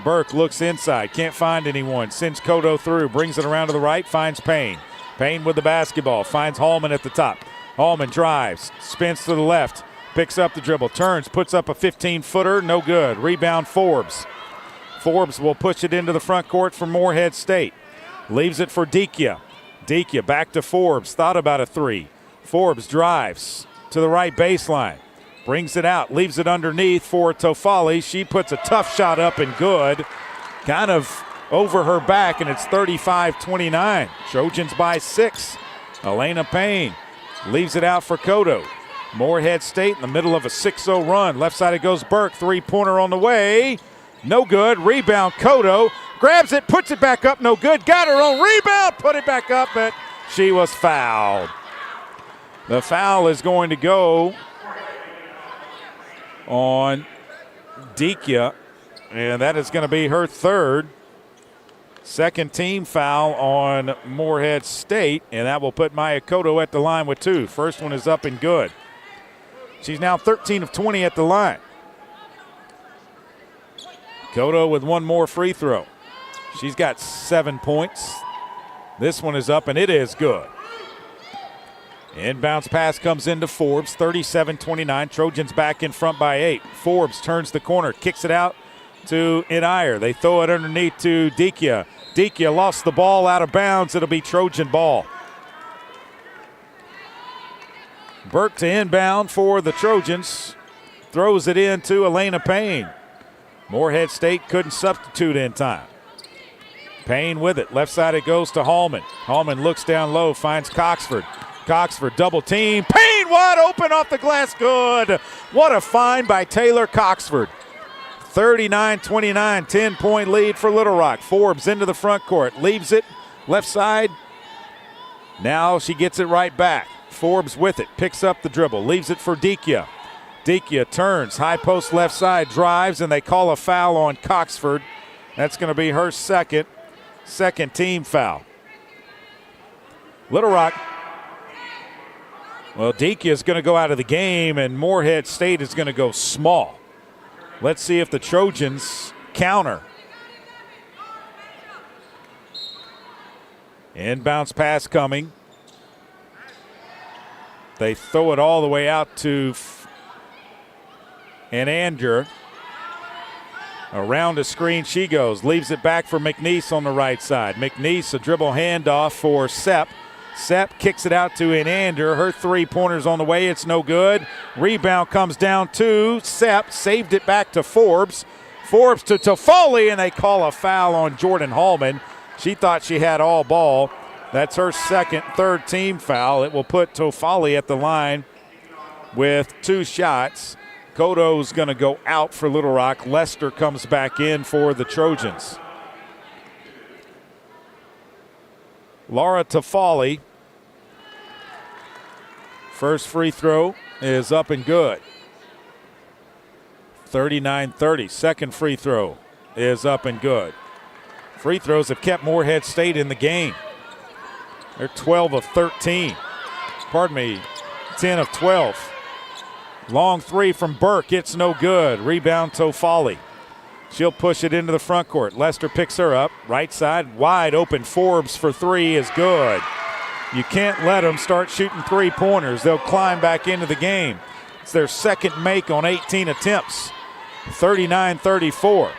Burke looks inside, can't find anyone, sends Kodo through, brings it around to the right, finds Payne. Payne with the basketball, finds Hallman at the top. Hallman drives, spins to the left, picks up the dribble, turns, puts up a 15-footer, no good. Rebound Forbes. Forbes will push it into the front court for Morehead State. Leaves it for Dikia. Dikia back to Forbes, thought about a three. Forbes drives to the right baseline. Brings it out, leaves it underneath for Tofali. She puts a tough shot up and good. Kind of over her back, and it's 35-29. Trojans by 6. Elena Payne leaves it out for Kodo. Morehead State in the middle of a 6-0 run. Left side it goes Burke, three-pointer on the way. No good. Rebound Kodo. Grabs it, puts it back up, no good. Got her own rebound, put it back up, but she was fouled. The foul is going to go on Dikia, and that is going to be her third. Second team foul on Morehead State, and that will put Maya Kodo at the line with 2. First one is up and good. She's now 13 of 20 at the line. Kodo with one more free throw. She's got 7 points. This one is up, and it is good. Inbounds pass comes into Forbes, 37-29. Trojans back in front by 8. Forbes turns the corner, kicks it out to Inire. They throw it underneath to Dikia. Dikia lost the ball out of bounds. It'll be Trojan ball. Burke to inbound for the Trojans. Throws it into Elena Payne. Morehead State couldn't substitute in time. Payne with it. Left side it goes to Hallman. Hallman looks down low, finds Coxford. Coxford double team. Payne wide open off the glass. Good. What a find by Taylor Coxford. 39-29, 10-point lead for Little Rock. Forbes into the front court. Leaves it. Left side. Now she gets it right back. Forbes with it. Picks up the dribble. Leaves it for Dikia. Dikia turns. High post left side. Drives, and they call a foul on Coxford. That's going to be her second team foul. Little Rock. Well, Dikia is going to go out of the game, and Morehead State is going to go small. Let's see if the Trojans counter. Inbounds pass coming. They throw it all the way out to Anander. Around the screen she goes. Leaves it back for McNeese on the right side. McNeese, a dribble handoff for Sepp. Sepp kicks it out to Anander. Her three-pointer's on the way. It's no good. Rebound comes down to Sepp. Saved it back to Forbes. Forbes to Toffoli, and they call a foul on Jordan Hallman. She thought she had all ball. That's her third team foul. It will put Toffoli at the line with 2 shots. Koto's going to go out for Little Rock. Lester comes back in for the Trojans. Laura Toffoli. First free throw is up and good. 39-30. Second free throw is up and good. Free throws have kept Morehead State in the game. They're 12 of 13. 10 of 12. Long three from Burke. It's no good. Rebound Toffoli. She'll push it into the front court. Lester picks her up. Right side, wide open. Forbes for 3 is good. You can't let them start shooting three-pointers. They'll climb back into the game. It's their second make on 18 attempts. 39-34.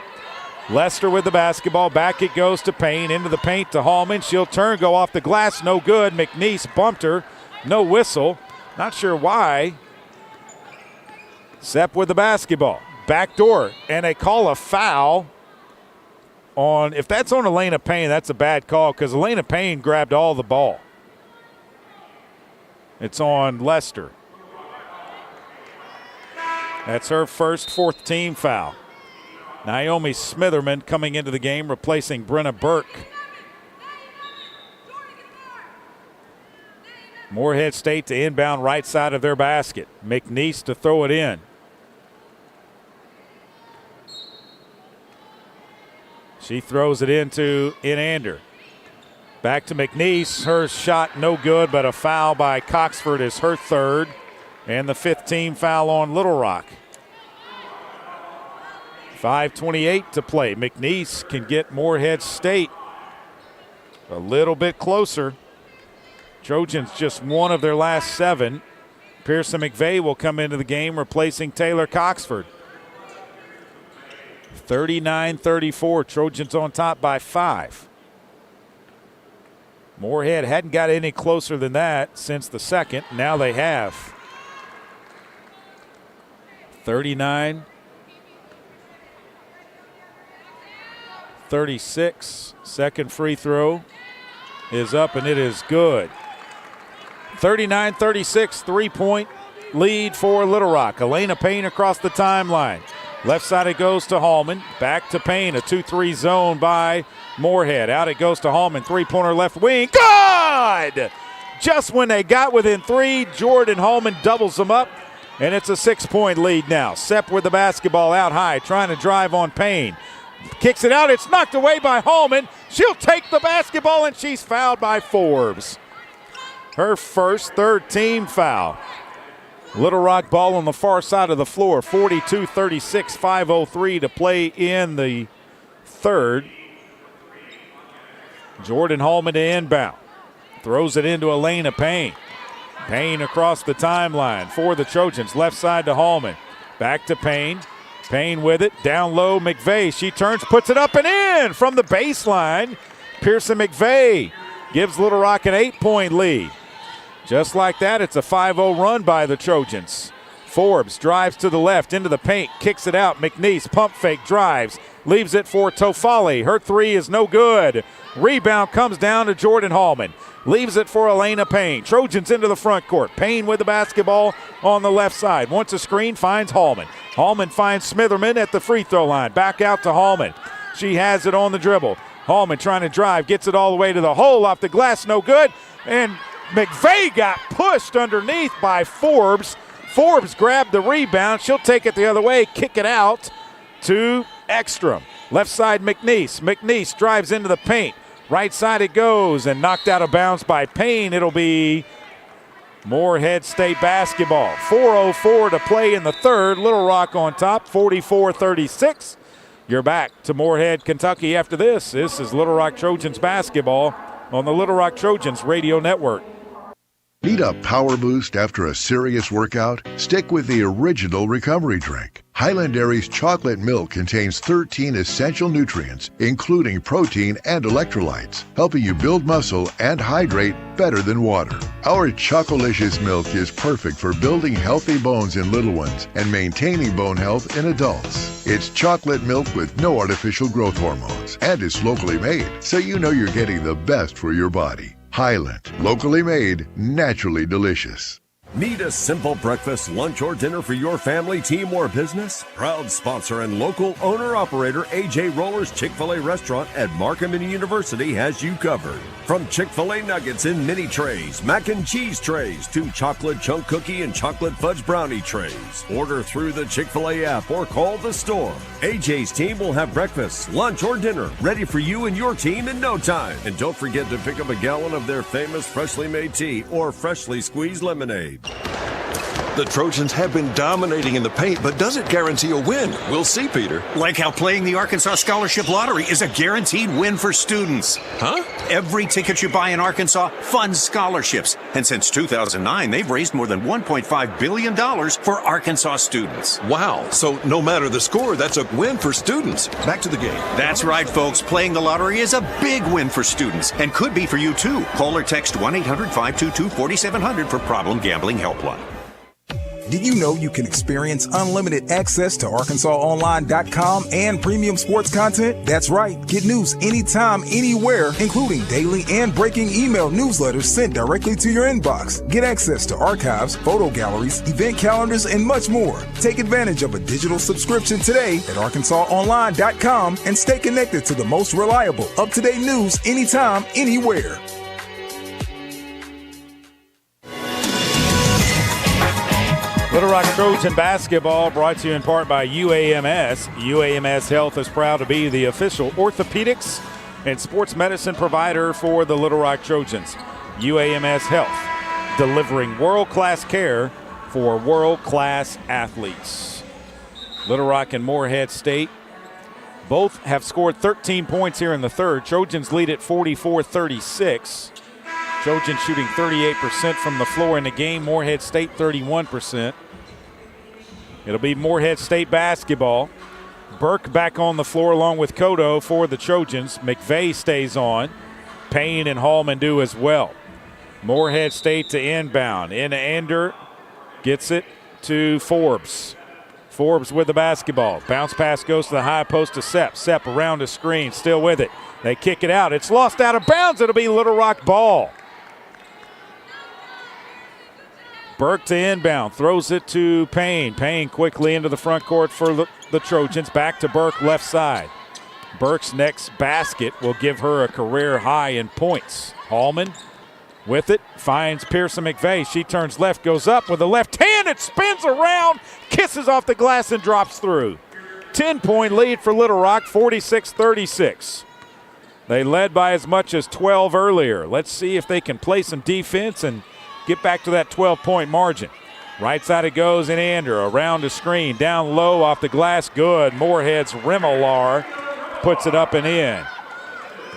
Lester with the basketball. Back it goes to Payne. Into the paint to Hallman. She'll turn, go off the glass. No good. McNeese bumped her. No whistle. Not sure why. Sepp with the basketball. Backdoor. And they call a foul on, if that's on Elena Payne, that's a bad call because Elena Payne grabbed all the ball. It's on Lester. That's her fourth team foul. Naomi Smitherman coming into the game, replacing Brenna Burke. Morehead State to inbound right side of their basket. McNeese to throw it in. She throws it into Inander. Back to McNeese. Her shot no good, but a foul by Coxford is her third. And the 5th team foul on Little Rock. 5:28 to play. McNeese can get Morehead State a little bit closer. Trojans just one of their last 7. Pearson McVeigh will come into the game, replacing Taylor Coxford. 39-34. Trojans on top by 5. Morehead hadn't got any closer than that since the second. Now they have. 39-36. Second free throw is up, and it is good. 39-36, 3-point lead for Little Rock. Elena Payne across the timeline. Left side it goes to Hallman. Back to Payne. A 2-3 zone by Morehead. Out it goes to Hallman. Three-pointer left wing. Good! Just when they got within 3, Jordan Hallman doubles them up, and it's a 6-point lead now. Sepp with the basketball out high, trying to drive on Payne. Kicks it out. It's knocked away by Hallman. She'll take the basketball, and she's fouled by Forbes. Her third team foul. Little Rock ball on the far side of the floor. 42-36, 5:03 to play in the third. Jordan Hallman to inbound. Throws it into Elena Payne. Payne across the timeline for the Trojans. Left side to Hallman. Back to Payne. Payne with it. Down low, McVeigh. She turns, puts it up and in from the baseline. Pearson McVeigh gives Little Rock an 8-point lead. Just like that, it's a 5-0 run by the Trojans. Forbes drives to the left into the paint, kicks it out. McNeese pump fake drives, leaves it for Tofali. Her three is no good. Rebound comes down to Jordan Hallman. Leaves it for Elena Payne. Trojans into the front court. Payne with the basketball on the left side. Wants a screen, finds Hallman. Hallman finds Smitherman at the free throw line. Back out to Hallman. She has it on the dribble. Hallman trying to drive, gets it all the way to the hole, off the glass, no good. And McVeigh got pushed underneath by Forbes. Forbes grabbed the rebound. She'll take it the other way, kick it out to Ekstrom. Left side, McNeese. McNeese drives into the paint. Right side it goes and knocked out of bounds by Payne. It'll be Morehead State basketball. 4:04 to play in the third. Little Rock on top, 44-36. You're back to Morehead, Kentucky after this. This is Little Rock Trojans basketball on the Little Rock Trojans radio network. Need a power boost after a serious workout? Stick with the original recovery drink. Highland Dairy's chocolate milk contains 13 essential nutrients, including protein and electrolytes, helping you build muscle and hydrate better than water. Our Chocolicious milk is perfect for building healthy bones in little ones and maintaining bone health in adults. It's chocolate milk with no artificial growth hormones, and it's locally made, so you know you're getting the best for your body. Highland, locally made, naturally delicious. Need a simple breakfast, lunch, or dinner for your family, team, or business? Proud sponsor and local owner-operator AJ Roller's Chick-fil-A restaurant at Markham University has you covered. From Chick-fil-A nuggets in mini trays, mac and cheese trays, to chocolate chunk cookie and chocolate fudge brownie trays. Order through the Chick-fil-A app or call the store. AJ's team will have breakfast, lunch, or dinner ready for you and your team in no time. And don't forget to pick up a gallon of their famous freshly made tea or freshly squeezed lemonade. The Trojans have been dominating in the paint, but does it guarantee a win? We'll see, Peter. Like how playing the Arkansas Scholarship Lottery is a guaranteed win for students. Huh? Every ticket you buy in Arkansas funds scholarships. And since 2009, they've raised more than $1.5 billion for Arkansas students. Wow. So no matter the score, that's a win for students. Back to the game. That's right, folks. Playing the lottery is a big win for students and could be for you, too. Call or text 1-800-522-4700 for Problem Gambling Helpline. Did you know you can experience unlimited access to ArkansasOnline.com and premium sports content? That's right. Get news anytime, anywhere, including daily and breaking email newsletters sent directly to your inbox. Get access to archives, photo galleries, event calendars, and much more. Take advantage of a digital subscription today at ArkansasOnline.com and stay connected to the most reliable, up-to-date news anytime, anywhere. Little Rock Trojan basketball brought to you in part by UAMS. UAMS Health is proud to be the official orthopedics and sports medicine provider for the Little Rock Trojans. UAMS Health, delivering world-class care for world-class athletes. Little Rock and Morehead State both have scored 13 points here in the third. Trojans lead at 44-36. Trojans shooting 38% from the floor in the game. Morehead State 31%. It'll be Morehead State basketball. Burke back on the floor along with Kodo for the Trojans. McVeigh stays on. Payne and Hallman do as well. Morehead State to inbound. In Ander gets it to Forbes. Forbes with the basketball. Bounce pass goes to the high post to Sepp. Sepp around the screen, still with it. They kick it out. It's lost out of bounds. It'll be Little Rock ball. Burke to inbound, throws it to Payne. Payne quickly into the front court for the Trojans. Back to Burke, left side. Burke's next basket will give her a career high in points. Hallman with it, finds Pearson McVeigh. She turns left, goes up with the left hand. It spins around, kisses off the glass, and drops through. 10-point lead for Little Rock, 46-36. They led by as much as 12 earlier. Let's see if they can play some defense and get back to that 12-point margin. Right side it goes in Ander, around the screen, down low off the glass, good. Morehead's Remelar puts it up and in.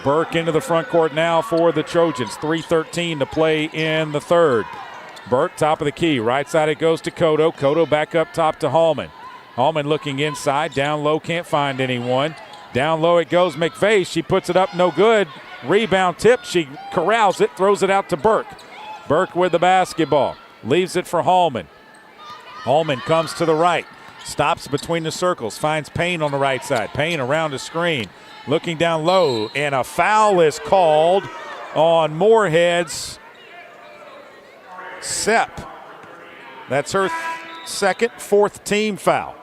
Burke into the front court now for the Trojans. 3:13 to play in the third. Burke top of the key, right side it goes to Kodo. Kodo back up top to Hallman. Hallman looking inside, down low, can't find anyone. Down low it goes, McVeigh, she puts it up, no good. Rebound tip, she corrals it, throws it out to Burke. Burke with the basketball. Leaves it for Hallman. Hallman comes to the right. Stops between the circles. Finds Payne on the right side. Payne around the screen. Looking down low. And a foul is called on Morehead's Sepp. That's her second, fourth team foul.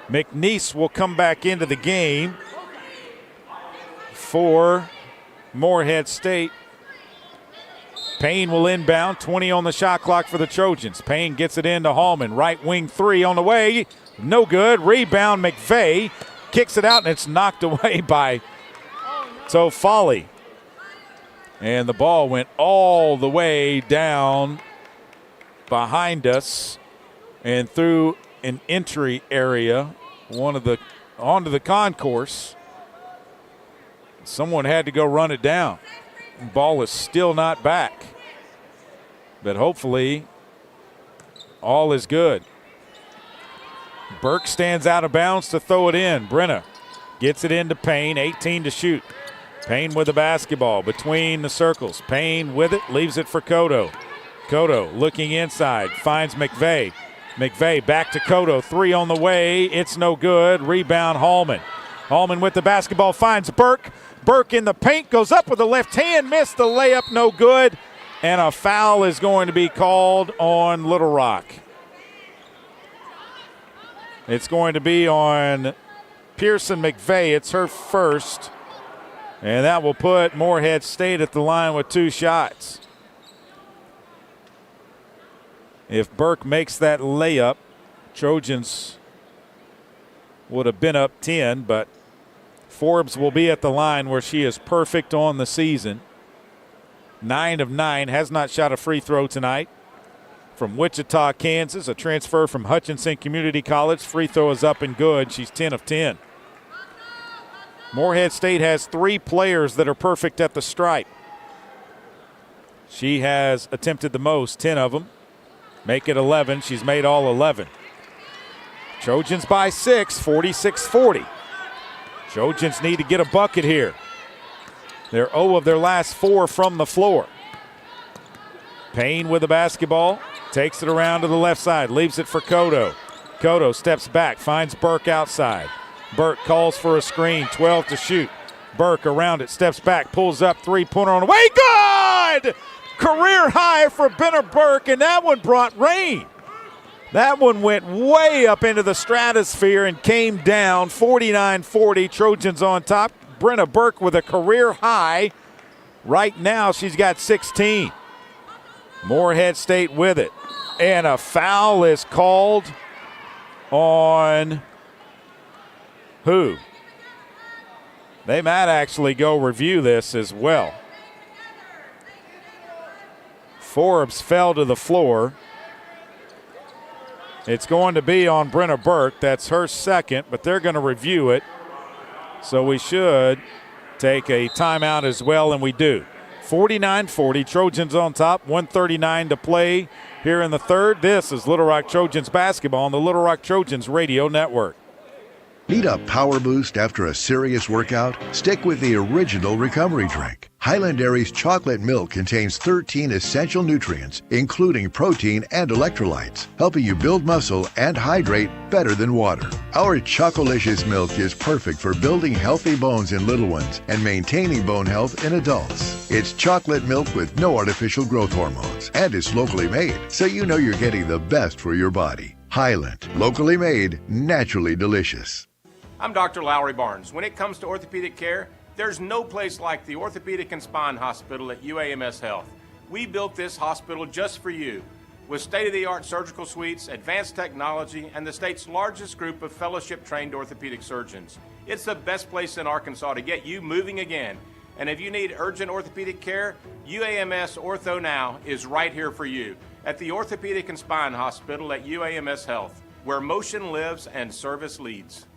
McNeese will come back into the game for Morehead State. Payne will inbound, 20 on the shot clock for the Trojans. Payne gets it into Hallman, right wing three on the way, no good. Rebound, McVeigh kicks it out, and it's knocked away by Foley. And the ball went all the way down behind us and through an entry area, onto the concourse. Someone had to go run it down. The ball is still not back. But hopefully all is good. Burke stands out of bounds to throw it in. Brenna gets it into Payne, 18 to shoot. Payne with the basketball between the circles. Payne with it, leaves it for Cotto. Cotto looking inside, finds McVeigh. McVeigh back to Cotto, three on the way. It's no good. Rebound Hallman. Hallman with the basketball finds Burke. Burke in the paint, goes up with the left hand, missed the layup, no good. And a foul is going to be called on Little Rock. It's going to be on Pearson McVeigh. It's her first. And that will put Morehead State at the line with 2 shots. If Burke makes that layup, Trojans would have been up 10, but Forbes will be at the line where she is perfect on the season. 9 of 9, has not shot a free throw tonight. From Wichita, Kansas, a transfer from Hutchinson Community College. Free throw is up and good. She's 10 of 10. Morehead State has 3 players that are perfect at the stripe. She has attempted the most, 10 of them. Make it 11. She's made all 11. Trojans by 6, 46-40. Trojans need to get a bucket here. They're 0 of their last 4 from the floor. Payne with the basketball. Takes it around to the left side. Leaves it for Cotto. Cotto steps back. Finds Burke outside. Burke calls for a screen. 12 to shoot. Burke around it. Steps back. Pulls up. Three-pointer on the way. Good! Career high for Benner Burke, and that one brought rain. That one went way up into the stratosphere and came down. 49-40. Trojans on top. Brenna Burke with a career high. Right now she's got 16. Morehead State with it. And a foul is called on who? They might actually go review this as well. Forbes fell to the floor. It's going to be on Brenna Burke. That's her second, but they're going to review it. So we should take a timeout as well, and we do. 49-40, Trojans on top, 1:39 to play here in the third. This is Little Rock Trojans basketball on the Little Rock Trojans Radio Network. Need a power boost after a serious workout? Stick with the original recovery drink. Highland Dairy's chocolate milk contains 13 essential nutrients, including protein and electrolytes, helping you build muscle and hydrate better than water. Our Chocolicious milk is perfect for building healthy bones in little ones and maintaining bone health in adults. It's chocolate milk with no artificial growth hormones, and it's locally made, so you know you're getting the best for your body. Highland, locally made, naturally delicious. I'm Dr. Lowry Barnes. When it comes to orthopedic care, there's no place like the Orthopedic and Spine Hospital at UAMS Health. We built this hospital just for you, with state-of-the-art surgical suites, advanced technology, and the state's largest group of fellowship-trained orthopedic surgeons. It's the best place in Arkansas to get you moving again. And if you need urgent orthopedic care, UAMS Ortho Now is right here for you at the Orthopedic and Spine Hospital at UAMS Health, where motion lives and service leads.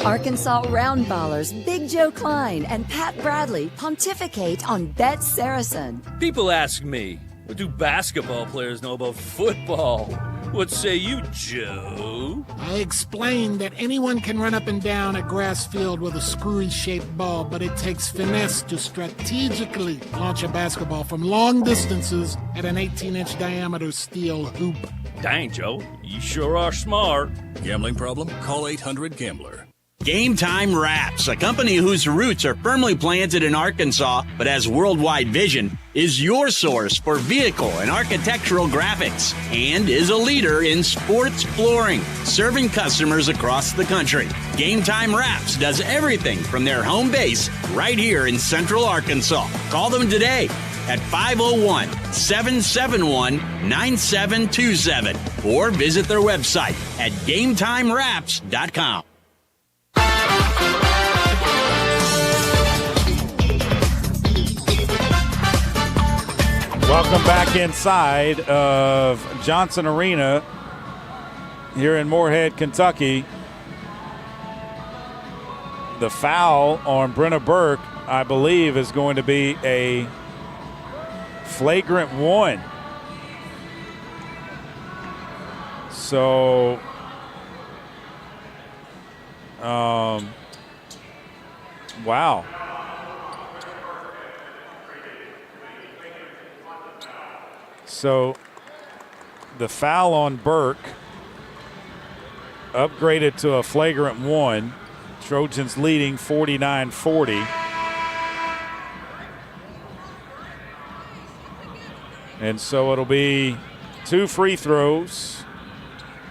Arkansas roundballers Big Joe Klein and Pat Bradley pontificate on Bet Saracen. People ask me, What do basketball players know about football? What say you, Joe? I explained that anyone can run up and down a grass field with a screwy-shaped ball, but it takes finesse to strategically launch a basketball from long distances at an 18-inch diameter steel hoop. Dang, Joe, you sure are smart. Gambling problem? Call 800-GAMBLER. Game Time Wraps, a company whose roots are firmly planted in Arkansas but has worldwide vision, is your source for vehicle and architectural graphics and is a leader in sports flooring, serving customers across the country. Game Time Wraps does everything from their home base right here in Central Arkansas. Call them today at 501-771-9727 or visit their website at GameTimeWraps.com. Welcome back inside of Johnson Arena here in Morehead, Kentucky. The foul on Brenna Burke, I believe, is going to be a flagrant one. So, wow. So the foul on Burke upgraded to a flagrant one. Trojans leading 49-40. And so it'll be 2 free throws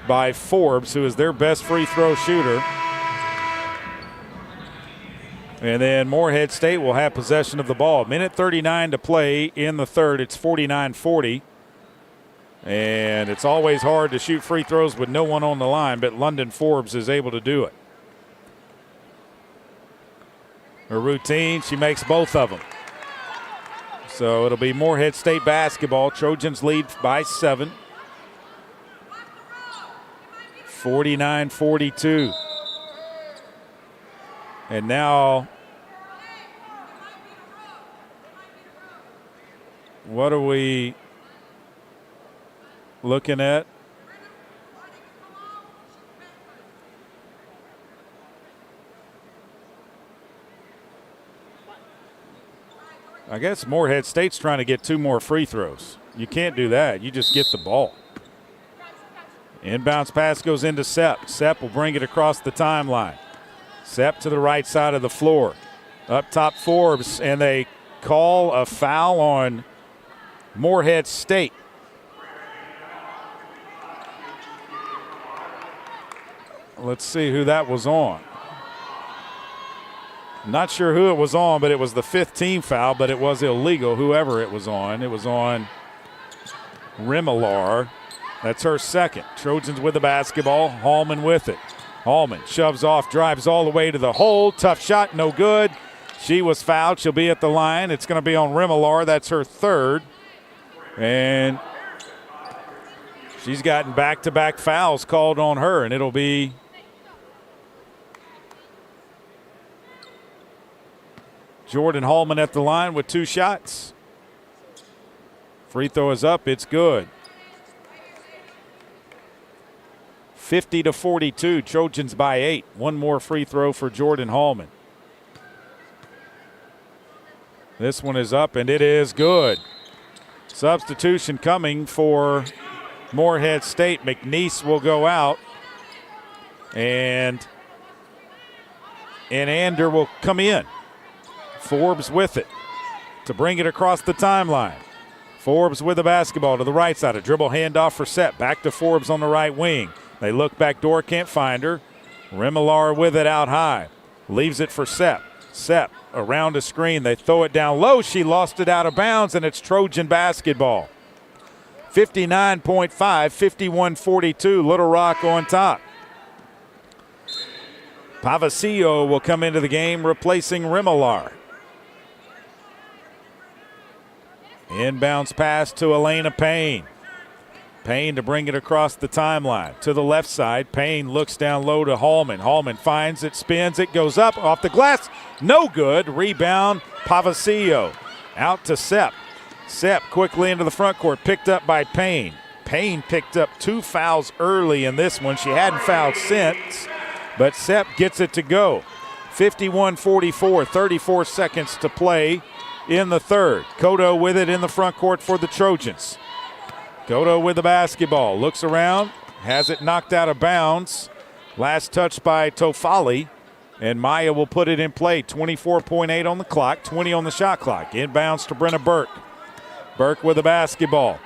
by Forbes, who is their best free throw shooter. And then Morehead State will have possession of the ball. Minute 39 to play in the third. It's 49-40. And it's always hard to shoot free throws with no one on the line, but London Forbes is able to do it. Her routine, she makes both of them. So it'll be Morehead State basketball. Trojans lead by 7. 49-42. And now, what are we looking at? I guess Morehead State's trying to get 2 more free throws. You can't do that. You just get the ball. Inbounds pass goes into Sepp. Sepp will bring it across the timeline. Sepp to the right side of the floor. Up top Forbes, and they call a foul on Morehead State. Let's see who that was on. Not sure who it was on, but it was the 5th team foul, but it was illegal, whoever it was on. It was on Rimilar. That's her second. Trojans with the basketball. Hallman with it. Hallman shoves off, drives all the way to the hole. Tough shot, no good. She was fouled. She'll be at the line. It's going to be on Rimilar. That's her 3rd. And she's gotten back-to-back fouls called on her, and it'll be Jordan Hallman at the line with 2 shots. Free throw is up. It's good. 50-42. Trojans by 8. 1 more free throw for Jordan Hallman. This one is up, and it is good. Substitution coming for Morehead State. McNeese will go out, and Ander will come in. Forbes with it to bring it across the timeline. Forbes with the basketball to the right side. A dribble handoff for Sepp. Back to Forbes on the right wing. They look back door, can't find her. Rimilar with it out high. Leaves it for Sepp. Sepp around a screen. They throw it down low. She lost it out of bounds, and it's Trojan basketball. 59.5, 51-42. Little Rock on top. Pavasillo will come into the game replacing Rimilar. Inbounds pass to Elena Payne. Payne to bring it across the timeline. To the left side, Payne looks down low to Hallman. Hallman finds it, spins it, goes up, off the glass. No good. Rebound, Pavasillo. Out to Sepp. Sepp quickly into the front court, picked up by Payne. Payne picked up 2 fouls early in this one. She hadn't fouled since, but Sepp gets it to go. 51-44, 34 seconds to play in the third. Kodo with it in the front court for the Trojans. Kodo with the basketball, looks around, has it knocked out of bounds. Last touch by Tofali, and Maya will put it in play. 24.8 on the clock, 20 on the shot clock. Inbounds to Brenna Burke. Burke with the basketball.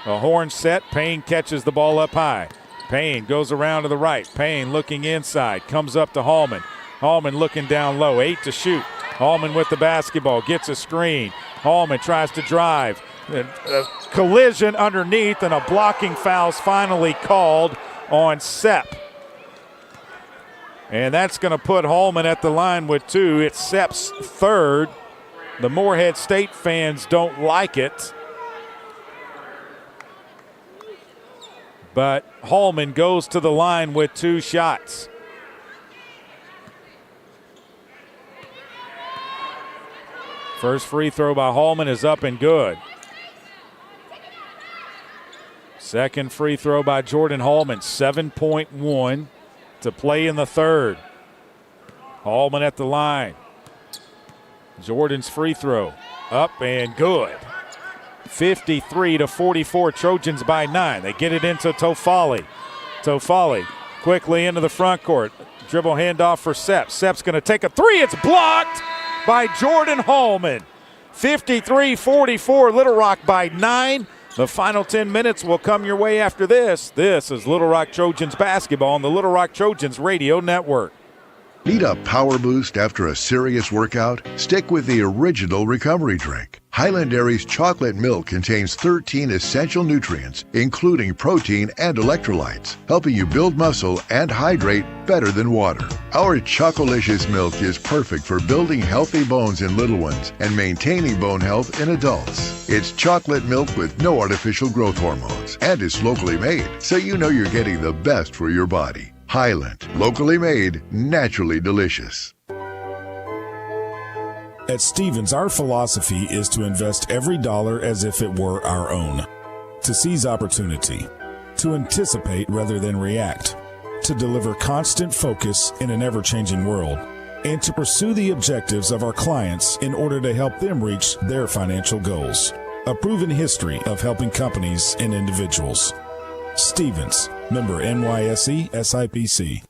A horn set. Payne catches the ball up high. Payne goes around to the right. Payne looking inside. Comes up to Hallman. Hallman looking down low. 8 to shoot. Hallman with the basketball. Gets a screen. Hallman tries to drive. A collision underneath, and a blocking foul's finally called on Sepp. And that's going to put Hallman at the line with 2. It's Sepp's third. The Morehead State fans don't like it. But Hallman goes to the line with 2 shots. First free throw by Hallman is up and good. Second free throw by Jordan Hallman, 7.1 to play in the third. Hallman at the line. Jordan's free throw up and good. 53-44, Trojans by 9. They get it into Tofali. Tofali quickly into the front court. Dribble handoff for Sepp. Sepp's going to take a 3. It's blocked by Jordan Hallman. 53-44, Little Rock by 9. The final 10 minutes will come your way after this. This is Little Rock Trojans basketball on the Little Rock Trojans Radio Network. Need a power boost after a serious workout? Stick with the original recovery drink. Highland Dairy's chocolate milk contains 13 essential nutrients, including protein and electrolytes, helping you build muscle and hydrate better than water. Our Chocolicious milk is perfect for building healthy bones in little ones and maintaining bone health in adults. It's chocolate milk with no artificial growth hormones, and it's locally made, so you know you're getting the best for your body. Highland, locally made, naturally delicious. At Stevens, our philosophy is to invest every dollar as if it were our own, to seize opportunity, to anticipate rather than react, to deliver constant focus in an ever-changing world, and to pursue the objectives of our clients in order to help them reach their financial goals. A proven history of helping companies and individuals. Stevens, member NYSE SIPC.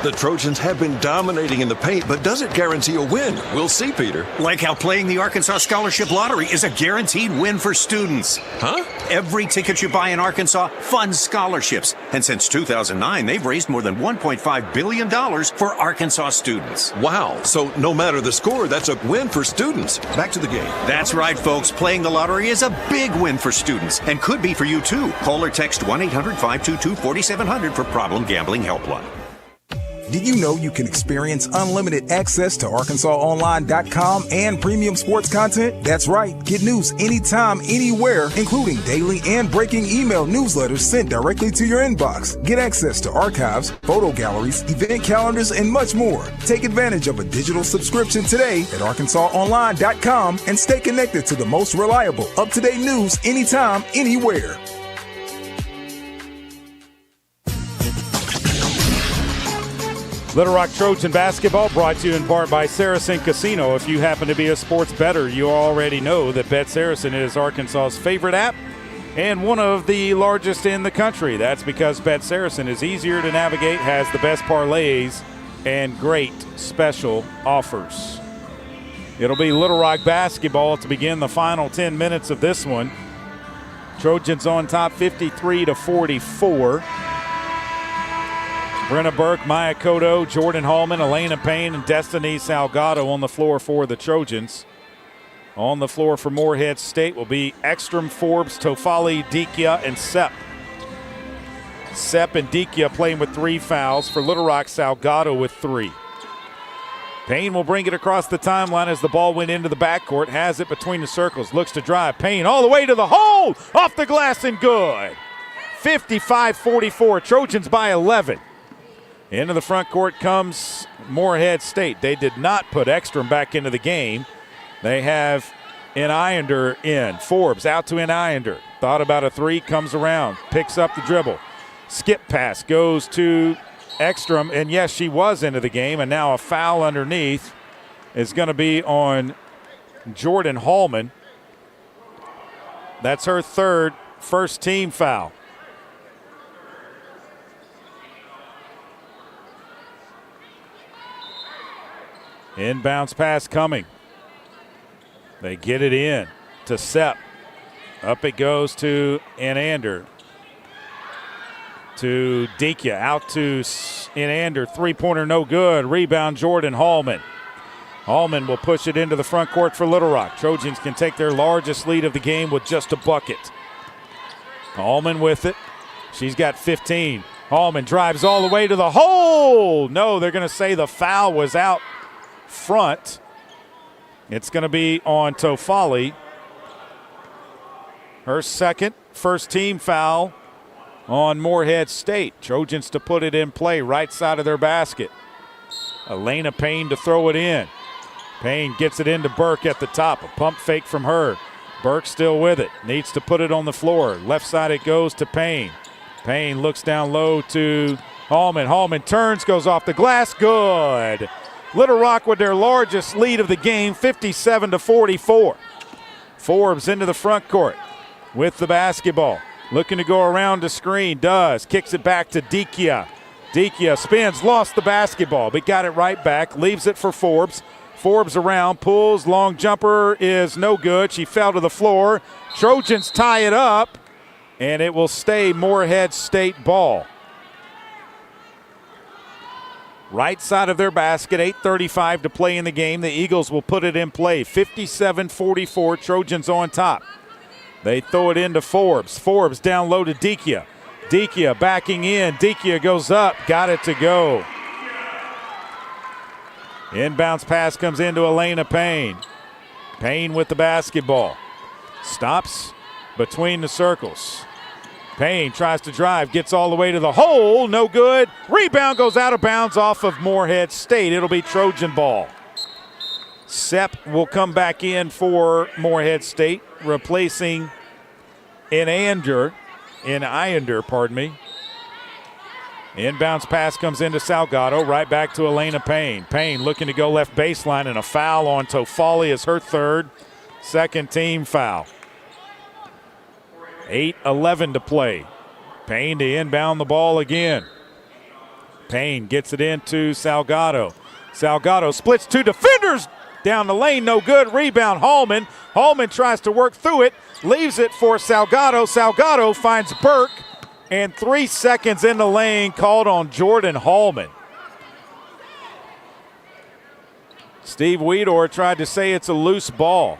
The Trojans have been dominating in the paint, but does it guarantee a win? We'll see, Peter. Like how playing the Arkansas Scholarship Lottery is a guaranteed win for students. Huh? Every ticket you buy in Arkansas funds scholarships. And since 2009, they've raised more than $1.5 billion for Arkansas students. Wow. So no matter the score, that's a win for students. Back to the game. That's right, folks. Playing the lottery is a big win for students and could be for you, too. Call or text 1-800-522-4700 for Problem Gambling Helpline. Did you know you can experience unlimited access to ArkansasOnline.com and premium sports content? That's right. Get news anytime, anywhere, including daily and breaking email newsletters sent directly to your inbox. Get access to archives, photo galleries, event calendars, and much more. Take advantage of a digital subscription today at ArkansasOnline.com and stay connected to the most reliable, up-to-date news anytime, anywhere. Little Rock Trojan basketball brought to you in part by Saracen Casino. If you happen to be a sports bettor, you already know that Bet Saracen is Arkansas's favorite app and one of the largest in the country. That's because Bet Saracen is easier to navigate, has the best parlays, and great special offers. It'll be Little Rock basketball to begin the final 10 minutes of this one. Trojans on top 53-44. Brenna Burke, Maya Kodo, Jordan Hallman, Elena Payne, and Destiny Salgado on the floor for the Trojans. On the floor for Morehead State will be Ekstrom, Forbes, Tofali, Dikia, and Sepp. Sepp and Dikia playing with 3 fouls. For Little Rock, Salgado with 3. Payne will bring it across the timeline as the ball went into the backcourt. Has it between the circles. Looks to drive. Payne all the way to the hole. Off the glass and good. 55-44. Trojans by 11. Into the front court comes Morehead State. They did not put Ekstrom back into the game. They have Inayander in. Forbes out to Inayander. Thought about a three, comes around, picks up the dribble. Skip pass goes to Ekstrom, and yes, she was into the game, and now a foul underneath is going to be on Jordan Hallman. That's her third first team foul. Inbounds pass coming. They get it in to Sepp. Up it goes to Inayander. To Dikia, out to Inayander. Three-pointer no good. Rebound Jordan Hallman. Hallman will push it into the front court for Little Rock. Trojans can take their largest lead of the game with just a bucket. Hallman with it. She's got 15. Hallman drives all the way to the hole. No, they're going to say the foul was out front. It's going to be on Tofali. Her second first team foul on Morehead State. Trojans to put it in play right side of their basket. Elena Payne to throw it in. Payne gets it into Burke at the top. A pump fake from her. Burke still with it. Needs to put it on the floor. Left side it goes to Payne. Payne looks down low to Hallman. Hallman turns, goes off the glass. Good. Little Rock with their largest lead of the game, 57-44. Forbes into the front court with the basketball. Looking to go around the screen. Does. Kicks it back to Dikia. Dikia spins, lost the basketball, but got it right back. Leaves it for Forbes. Forbes around, pulls, long jumper is no good. She fell to the floor. Trojans tie it up, and it will stay Morehead State ball. Right side of their basket, 8:35 to play in the game. The Eagles will put it in play. 57-44, Trojans on top. They throw it into Forbes. Forbes down low to Dikia. Dikia backing in. Dikia goes up, got it to go. Inbounds pass comes into Elena Payne. Payne with the basketball. Stops between the circles. Payne tries to drive, gets all the way to the hole, no good. Rebound goes out of bounds off of Morehead State. It'll be Trojan ball. Sepp will come back in for Morehead State, replacing Inayander, pardon me. Inbounds pass comes into Salgado, right back to Elena Payne. Payne looking to go left baseline, and a foul on Tofali is her third, second team foul. 8:11 to play. Payne to inbound the ball again. Payne gets it into Salgado. Salgado splits two defenders down the lane, no good. Rebound Hallman. Hallman tries to work through it, leaves it for Salgado. Salgado finds Burke, and 3 seconds in the lane called on Jordan Hallman. Steve Weedor tried to say it's a loose ball.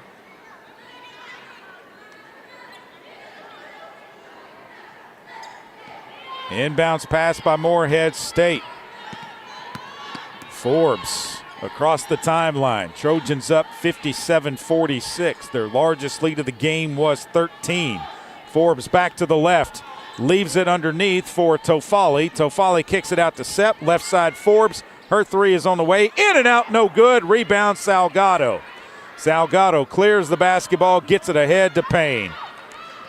Inbounds pass by Morehead State. Forbes across the timeline. Trojans up 57-46. Their largest lead of the game was 13. Forbes back to the left. Leaves it underneath for Tofali. Tofali kicks it out to Sepp. Left side Forbes. Her three is on the way. In and out, no good. Rebound Salgado. Salgado clears the basketball, gets it ahead to Payne.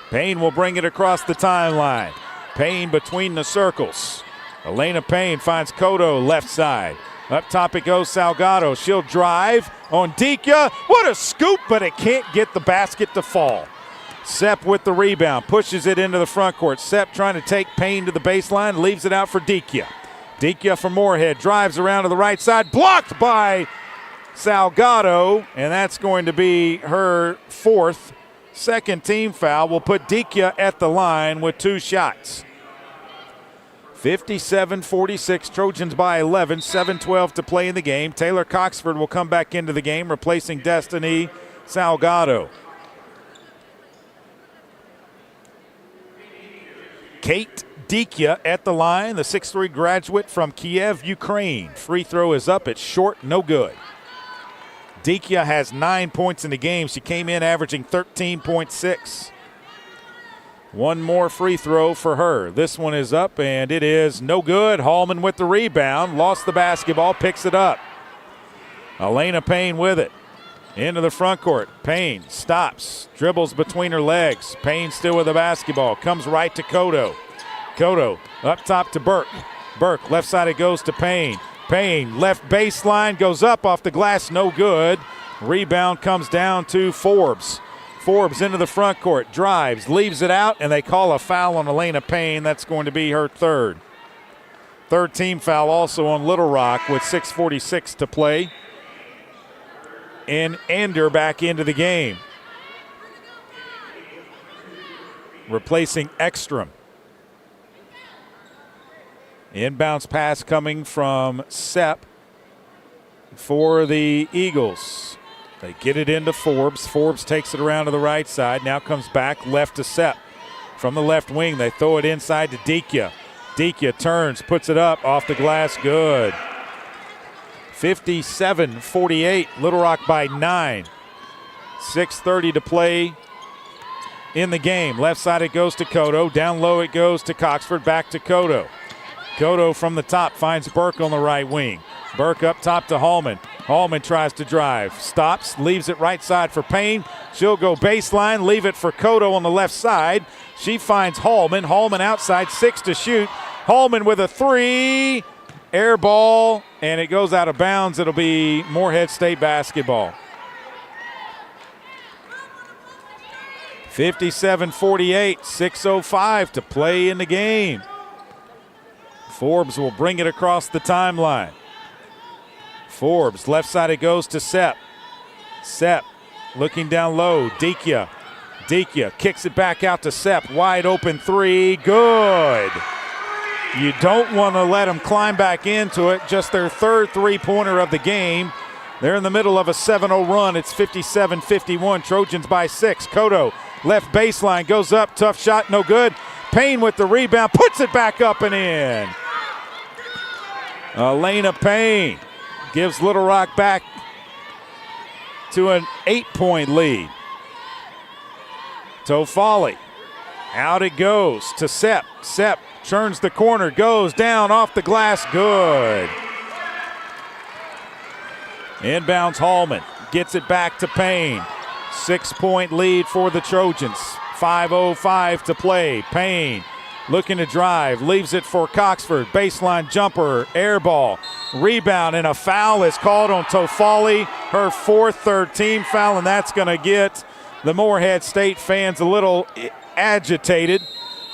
Payne will bring it across the timeline. Payne between the circles. Elena Payne finds Cotto left side. Up top it goes Salgado. She'll drive on Dikia. What a scoop, but it can't get the basket to fall. Sepp with the rebound, pushes it into the front court. Sepp trying to take Payne to the baseline, leaves it out for Dikia. Dikia for Morehead, drives around to the right side, blocked by Salgado, and that's going to be her fourth. Second team foul will put Dikia at the line with 2 shots. 57-46, Trojans by 11, 7:12 to play in the game. Taylor Coxford will come back into the game, replacing Destiny Salgado. Kate Dikia at the line, the 6'3" graduate from Kiev, Ukraine. Free throw is up, it's short, no good. Dikia has 9 points in the game. She came in averaging 13.6. One more free throw for her. This one is up, and it is no good. Hallman with the rebound. Lost the basketball, picks it up. Elena Payne with it. Into the front court. Payne stops, dribbles between her legs. Payne still with the basketball. Comes right to Cotto. Cotto up top to Burke. Burke, left side it goes to Payne. Payne, left baseline, goes up off the glass, no good. Rebound comes down to Forbes. Forbes into the front court, drives, leaves it out, and they call a foul on Elena Payne. That's going to be her third. Third team foul also on Little Rock with 6:46 to play. And Ender back into the game. Replacing Ekstrom. Inbounds pass coming from Sepp for the Eagles. They get it into Forbes. Forbes takes it around to the right side. Now comes back left to Sepp. From the left wing, they throw it inside to Dikia. Dikia turns, puts it up off the glass. Good. 57-48. Little Rock by 9. 6:30 to play in the game. Left side it goes to Cotto. Down low it goes to Coxford. Back to Cotto. Cotto from the top finds Burke on the right wing. Burke up top to Hallman. Hallman tries to drive. Stops, leaves it right side for Payne. She'll go baseline, leave it for Cotto on the left side. She finds Hallman. Hallman outside, 6 to shoot. Hallman with a 3. Air ball, and it goes out of bounds. It'll be Morehead State basketball. 57-48, 6:05 to play in the game. Forbes will bring it across the timeline. Forbes, left side it goes to Sepp. Sepp looking down low. Dikia. Dikia kicks it back out to Sepp. Wide open 3. Good. You don't want to let them climb back into it. Just their third three-pointer of the game. They're in the middle of a 7-0 run. It's 57-51. Trojans by 6. Cotto, left baseline, goes up. Tough shot, no good. Payne with the rebound, puts it back up and in. Elena Payne gives Little Rock back to an 8-point lead. Tofali, out it goes to Sepp. Sepp turns the corner, goes down off the glass, good. Inbounds Hallman, gets it back to Payne. 6-point lead for the Trojans. 5:05 to play. Payne looking to drive, leaves it for Coxford. Baseline jumper, air ball, rebound, and a foul is called on Tofali. Her fourth third team foul, and that's going to get the Morehead State fans a little agitated.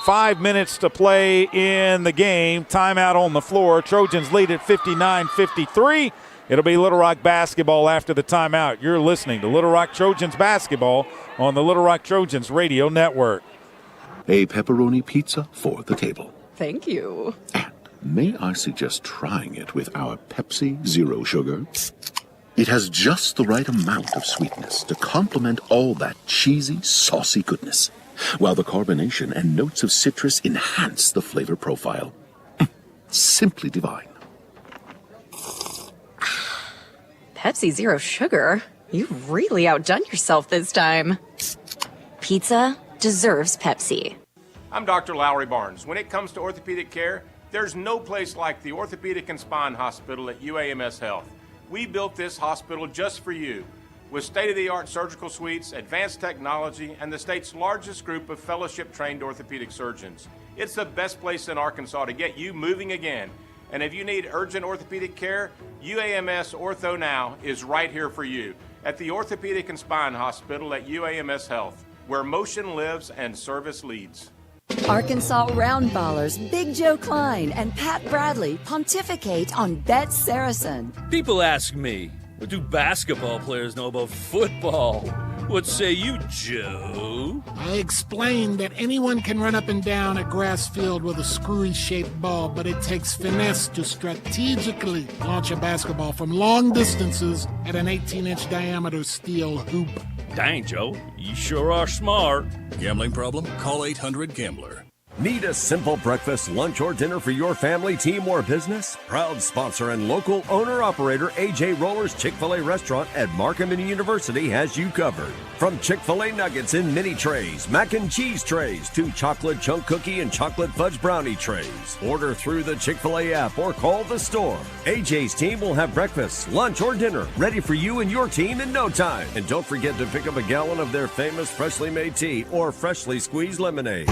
5 minutes to play in the game. Timeout on the floor. Trojans lead at 59-53. It'll be Little Rock basketball after the timeout. You're listening to Little Rock Trojans basketball on the Little Rock Trojans radio network. A pepperoni pizza for the table. Thank you. And may I suggest trying it with our Pepsi Zero Sugar? It has just the right amount of sweetness to complement all that cheesy, saucy goodness, while the carbonation and notes of citrus enhance the flavor profile. Simply divine. Pepsi Zero Sugar? You've really outdone yourself this time. Pizza deserves Pepsi. I'm Dr. Lowry Barnes. When it comes to orthopedic care, there's no place like the Orthopedic and Spine Hospital at UAMS Health. We built this hospital just for you, with state-of-the-art surgical suites, advanced technology, and the state's largest group of fellowship-trained orthopedic surgeons. It's the best place in Arkansas to get you moving again. And if you need urgent orthopedic care, UAMS Ortho Now is right here for you at the Orthopedic and Spine Hospital at UAMS Health, where motion lives and service leads. Arkansas Roundballers Big Joe Klein and Pat Bradley pontificate on Bet Saracen. People ask me, what do basketball players know about football? What say you, Joe? I explained that anyone can run up and down a grass field with a screwy-shaped ball, but it takes finesse to strategically launch a basketball from long distances at an 18-inch diameter steel hoop. Dang, Joe, you sure are smart. Gambling problem? Call 800-GAMBLER. Need a simple breakfast, lunch, or dinner for your family, team, or business? Proud sponsor and local owner-operator AJ Roller's Chick-fil-A restaurant at Markham University has you covered. From Chick-fil-A nuggets in mini trays, mac and cheese trays, to chocolate chunk cookie and chocolate fudge brownie trays. Order through the Chick-fil-A app or call the store. AJ's team will have breakfast, lunch, or dinner ready for you and your team in no time. And don't forget to pick up a gallon of their famous freshly made tea or freshly squeezed lemonade.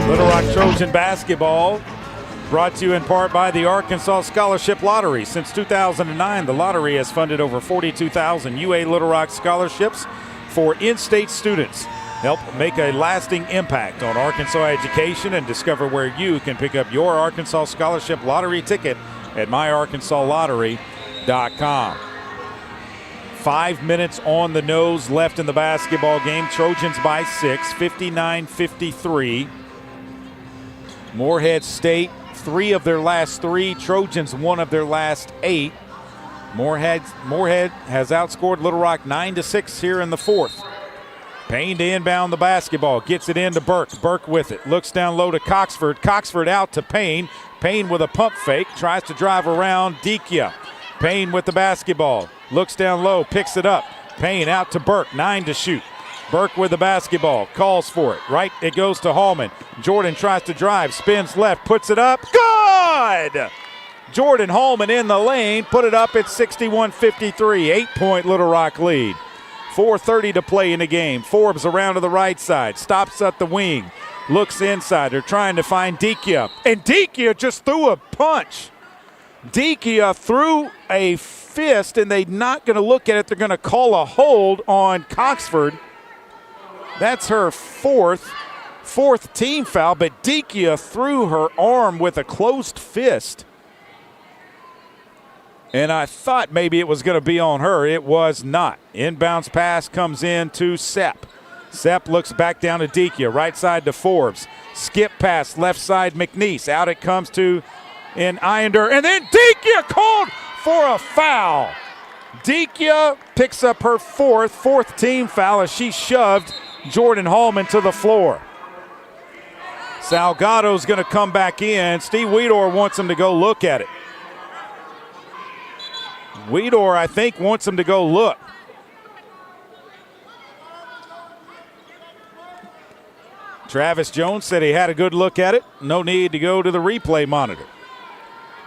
Little Rock Trojan basketball brought to you in part by the Arkansas Scholarship Lottery. Since 2009, the lottery has funded over 42,000 UA Little Rock scholarships for in-state students. Help make a lasting impact on Arkansas education and discover where you can pick up your Arkansas Scholarship Lottery ticket at myarkansasLottery.com. 5 minutes on the nose left in the basketball game. Trojans by 6, 59-53. Morehead State, 3 of their last 3. Trojans, 1 of their last 8. Morehead has outscored Little Rock 9-6 here in the 4th. Payne to inbound the basketball. Gets it into Burke. Burke with it. Looks down low to Coxford. Coxford out to Payne. Payne with a pump fake. Tries to drive around Dikia. Payne with the basketball. Looks down low. Picks it up. Payne out to Burke. 9 to shoot. Burke with the basketball. Calls for it. Right, it goes to Hallman. Jordan tries to drive. Spins left. Puts it up. Good! Jordan Hallman in the lane. Put it up at 61-53. 8-point Little Rock lead. 4:30 to play in the game. Forbes around to the right side. Stops at the wing. Looks inside. They're trying to find Dikia. And Dikia just threw a punch. Dikia threw a fist, and they're not going to look at it. They're going to call a hold on Coxford. That's her fourth team foul, but Dikia threw her arm with a closed fist. And I thought maybe it was going to be on her. It was not. Inbounds pass comes in to Sepp. Sepp looks back down to Dikia. Right side to Forbes. Skip pass, left side McNeese. Out it comes to Ionder. And then Dikia called for a foul. Dikia picks up her fourth team foul as she shoved Jordan Hallman to the floor. Salgado's going to come back in. Steve Weedor wants him to go look at it. Weedor, I think, wants him to go look. Travis Jones said he had a good look at it. No need to go to the replay monitor.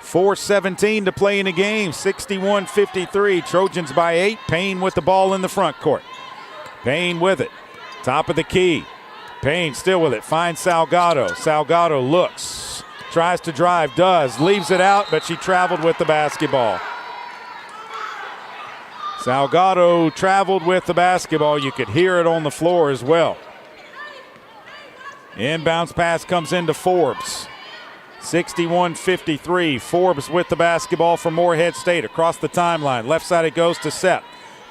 4:17 to play in the game. 61-53. Trojans by 8. Payne with the ball in the front court. Payne with it. Top of the key. Payne still with it. Finds Salgado. Salgado looks. Tries to drive. Does. Leaves it out, but she traveled with the basketball. Salgado traveled with the basketball. You could hear it on the floor as well. Inbounds pass comes into Forbes. 61-53. Forbes with the basketball for Morehead State. Across the timeline. Left side it goes to Sepp.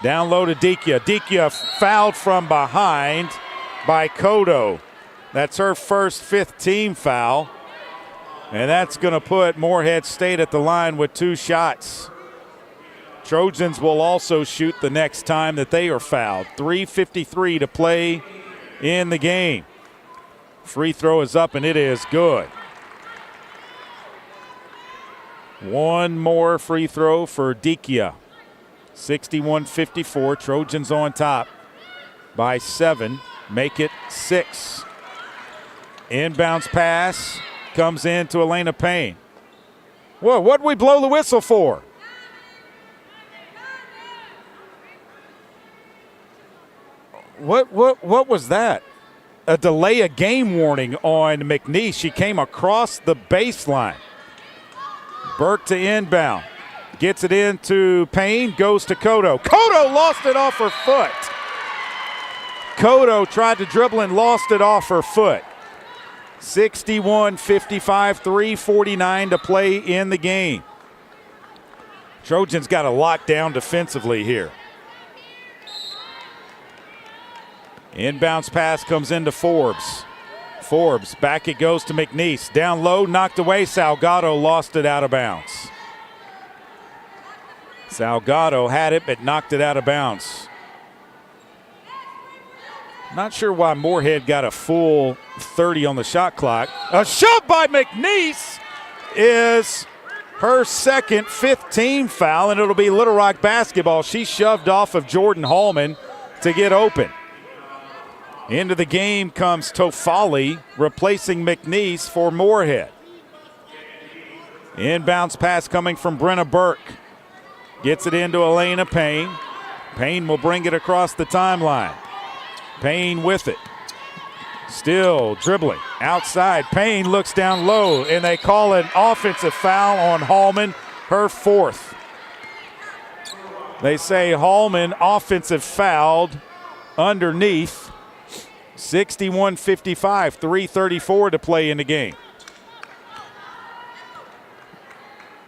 Down low to Dikia. Dikia fouled from behind by Kodo. That's her first 5th team foul. And that's going to put Morehead State at the line with 2 shots. Trojans will also shoot the next time that they are fouled. 3:53 to play in the game. Free throw is up and it is good. One more free throw for Dikia. 61-54. Trojans on top by 7. Make it 6. Inbounds pass comes in to Elena Payne. Whoa, what'd we blow the whistle for? What was that? A delay of game warning on McNeese. She came across the baseline. Burke to inbound. Gets it into Payne. Goes to Kodo. Kodo lost it off her foot. Kodo tried to dribble and lost it off her foot. 61-55, 3:49 to play in the game. Trojans got a lockdown defensively here. Inbounds pass comes into Forbes. Forbes, back it goes to McNeese. Down low, knocked away. Salgado lost it out of bounds. Salgado had it, but knocked it out of bounds. Not sure why Morehead got a full 30 on the shot clock. A shove by McNeese is her second 15 foul, and it'll be Little Rock basketball. She shoved off of Jordan Hallman to get open. Into the game comes Tofali, replacing McNeese for Morehead. Inbounds pass coming from Brenna Burke. Gets it into Elena Payne. Payne will bring it across the timeline. Payne with it. Still dribbling outside. Payne looks down low, and they call an offensive foul on Hallman, her fourth. They say Hallman offensive fouled underneath. 61-55, 3:34 to play in the game.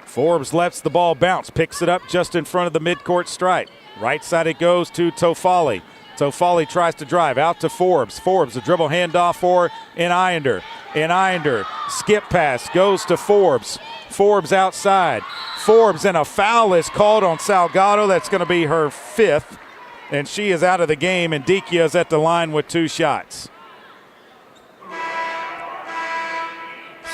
Forbes lets the ball bounce, picks it up just in front of the midcourt stripe. Right side it goes to Tofali. Tofali tries to drive out to Forbes. Forbes, a dribble handoff for Iniander. Iniander, skip pass, goes to Forbes. Forbes outside. Forbes, and a foul is called on Salgado. That's going to be her fifth, and she is out of the game, and Dikia is at the line with 2 shots.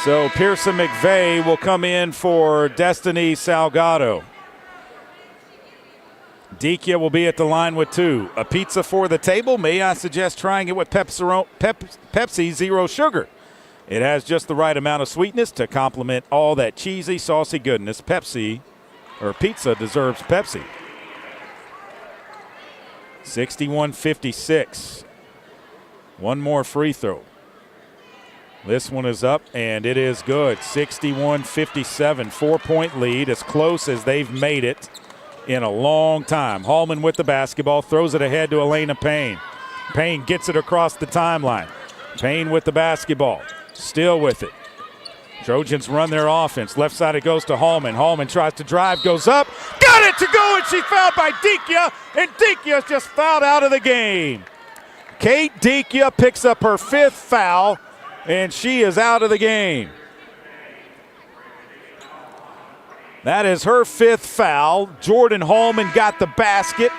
So Pearson McVeigh will come in for Destiny Salgado. Dikia will be at the line with 2. A pizza for the table? May I suggest trying it with Pepsi Zero Sugar? It has just the right amount of sweetness to complement all that cheesy, saucy goodness. Pizza deserves Pepsi. 61-56. One more free throw. This one is up, and it is good. 61-57, 4-point lead, as close as they've made it in a long time. Hallman with the basketball, throws it ahead to Elena Payne. Payne gets it across the timeline. Payne with the basketball, still with it. Trojans run their offense. Left side it goes to Hallman. Hallman tries to drive, goes up, got it to go, and she's fouled by Dikia, and Dikia's just fouled out of the game. Kate Dikia picks up her 5th foul, and she is out of the game. That is her 5th foul. Jordan Hallman got the basket.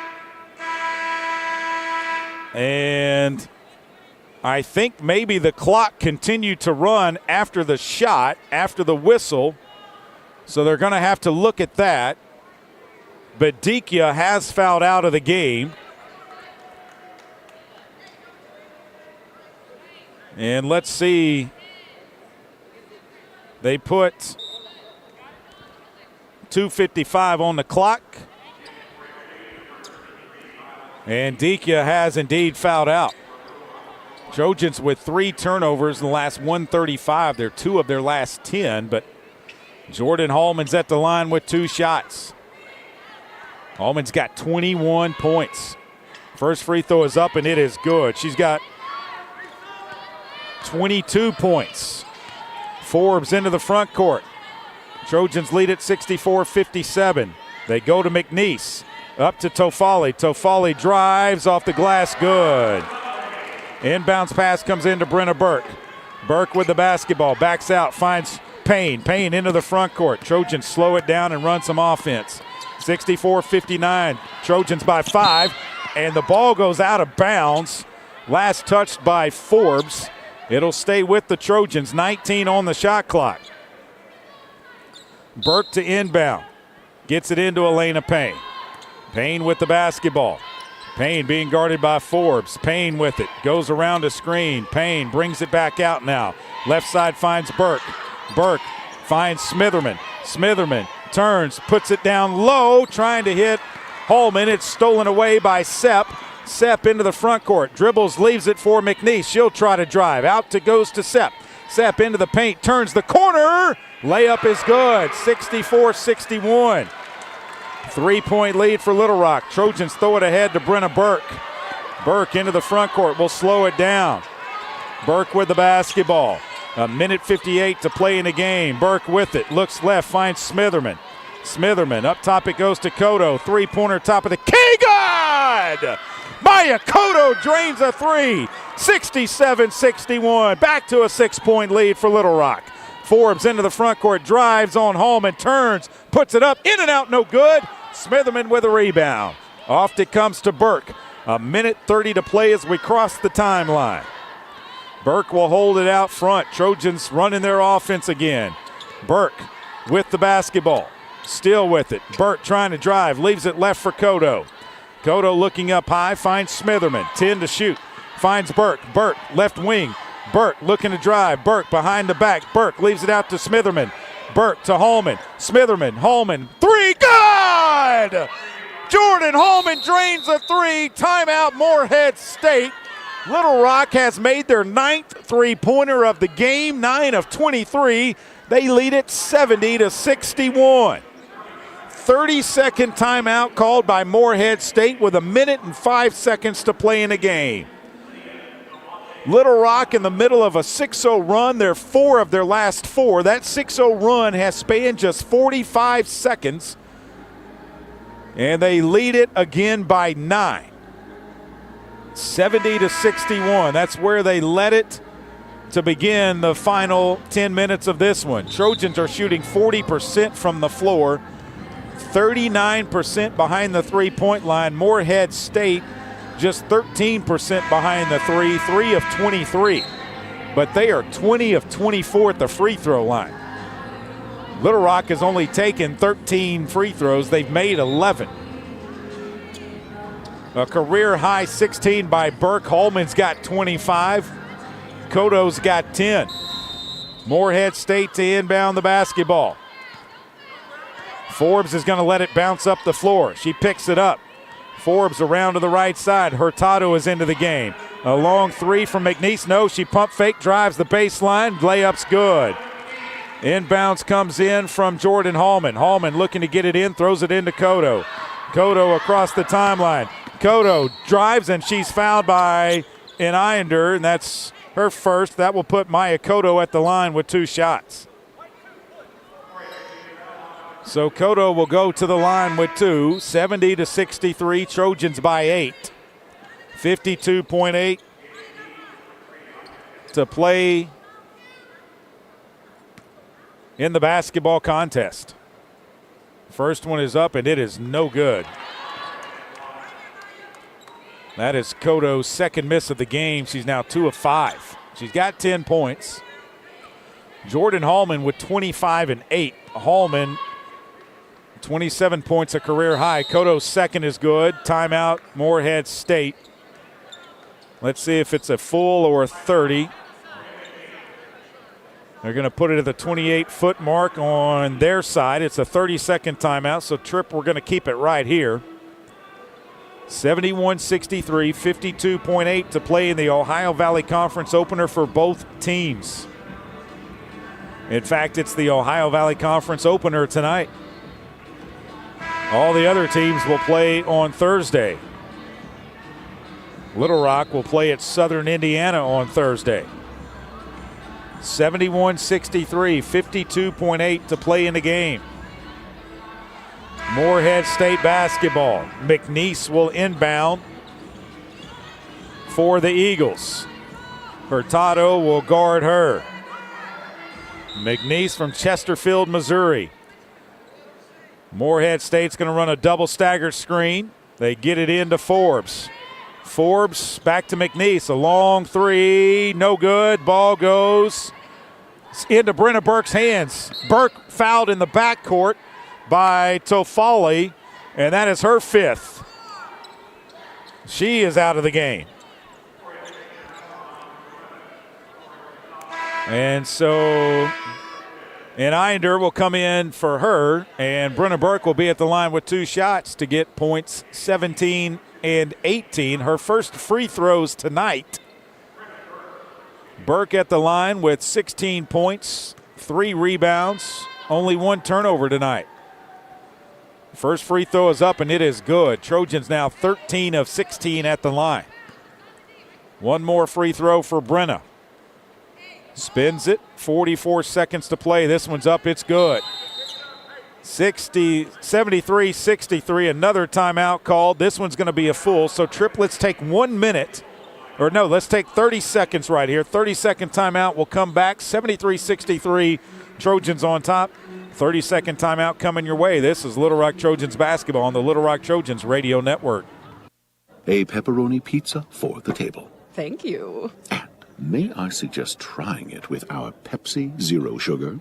And I think maybe the clock continued to run after the shot, after the whistle. So they're going to have to look at that. But Dikia has fouled out of the game. And let's see. They put 2:55 on the clock. And Dikia has indeed fouled out. Trojans with 3 turnovers in the last 135. They're 2 of their last 10, but Jordan Hallman's at the line with 2 shots. Hallman's got 21 points. First free throw is up, and it is good. She's got 22 points. Forbes into the front court. Trojans lead at 64-57. They go to McNeese. Up to Tofali. Tofali drives off the glass. Good. Inbounds pass comes into Brenna Burke. Burke with the basketball. Backs out. Finds Payne. Payne into the front court. Trojans slow it down and run some offense. 64-59. Trojans by 5. And the ball goes out of bounds. Last touched by Forbes. It'll stay with the Trojans. 19 on the shot clock. Burke to inbound. Gets it into Elena Payne. Payne with the basketball. Payne being guarded by Forbes. Payne with it. Goes around a screen. Payne brings it back out now. Left side finds Burke. Burke finds Smitherman. Smitherman turns, puts it down low, trying to hit Hallman. It's stolen away by Sepp. Sepp into the front court. Dribbles, leaves it for McNeese. She'll try to drive. Out to goes to Sepp. Sepp into the paint. Turns the corner. Layup is good. 64-61. 3-point lead for Little Rock. Trojans throw it ahead to Brenna Burke. Burke into the front court. Will slow it down. Burke with the basketball. 1:58 to play in the game. Burke with it. Looks left. Finds Smitherman. Smitherman. Up top it goes to Cotto. 3-pointer top of the key. Good! Maya Cotto drains a 3. 67-61. Back to a 6-point lead for Little Rock. Forbes into the front court. Drives on Hallman. Turns. Puts it up. In and out. No good. Smitherman with a rebound. Off it comes to Burke. A minute 30 to play as we cross the timeline. Burke will hold it out front. Trojans running their offense again. Burke with the basketball. Still with it. Burke trying to drive. Leaves it left for Cotto. Cotto looking up high. Finds Smitherman. 10 to shoot. Finds Burke. Burke left wing. Burke looking to drive. Burke behind the back. Burke leaves it out to Smitherman. Burke to Holman. Smitherman. Holman. Three. Good! Jordan Holman drains a three. Timeout Morehead State. Little Rock has made their 9th three-pointer of the game, 9 of 23. They lead it 70-61. 30-second timeout called by Morehead State with a minute and 5 seconds to play in the game. Little Rock in the middle of a 6-0 run. They're 4 of their last 4. That 6-0 run has spanned just 45 seconds, and they lead it again by 9. 70-61. That's where they led it to begin the final 10 minutes of this one. Trojans are shooting 40% from the floor, 39% behind the three-point line. Morehead State just 13% behind the three, 3 of 23. But they are 20 of 24 at the free throw line. Little Rock has only taken 13 free throws. They've made 11. A career high 16 by Burke. Holman's got 25. Cotto's got 10. Morehead State to inbound the basketball. Forbes is going to let it bounce up the floor. She picks it up. Forbes around to the right side. Hurtado is into the game. A long three from McNeese. No, she pump fake, drives the baseline. Layup's good. Inbounds comes in from Jordan Holman. Holman looking to get it in, throws it into Cotto. Cotto across the timeline. Cotto drives, and she's fouled by an Islander, and that's her first. That will put Maya Cotto at the line with 2 shots. So Cotto will go to the line with 2. 70-63, Trojans by 8. 52.8 to play in the basketball contest. First one is up, and it is no good. That is Cotto's second miss of the game. She's now 2 of 5. She's got 10 points. Jordan Holman with 25 and 8. Holman, 27 points, a career high. Cotto's second is good. Timeout, Morehead State. Let's see if it's a full or a 30. They're going to put it at the 28-foot mark on their side. It's a 30-second timeout, so Tripp, we're going to keep it right here. 71-63, 52.8 to play in the Ohio Valley Conference opener for both teams. In fact, it's the Ohio Valley Conference opener tonight. All the other teams will play on Thursday. Little Rock will play at Southern Indiana on Thursday. 71-63, 52.8 to play in the game. Morehead State basketball. McNeese will inbound for the Eagles. Hurtado will guard her. McNeese from Chesterfield, Missouri. Morehead State's going to run a double stagger screen. They get it into Forbes. Forbes back to McNeese. A long three. No good. Ball goes into Brenna Burke's hands. Burke fouled in the backcourt by Tofali, and that is her 5th. She is out of the game. And so an Islander will come in for her, and Brenna Burke will be at the line with 2 shots to get points 17 and 18. Her first free throws tonight. Burke at the line with 16 points, 3 rebounds, only 1 turnover tonight. First free throw is up, and it is good. Trojans now 13 of 16 at the line. 1 more free throw for Brenna. Spins it, 44 seconds to play. This one's up, it's good. 73-63, another timeout called. This one's going to be a full, so Triplets take 1 minute. Or no, let's take 30 seconds right here. 30-second timeout will come back. 73-63, Trojans on top. 30-second timeout coming your way. This is Little Rock Trojans basketball on the Little Rock Trojans Radio Network. A pepperoni pizza for the table. Thank you. May I suggest trying it with our Pepsi Zero Sugar?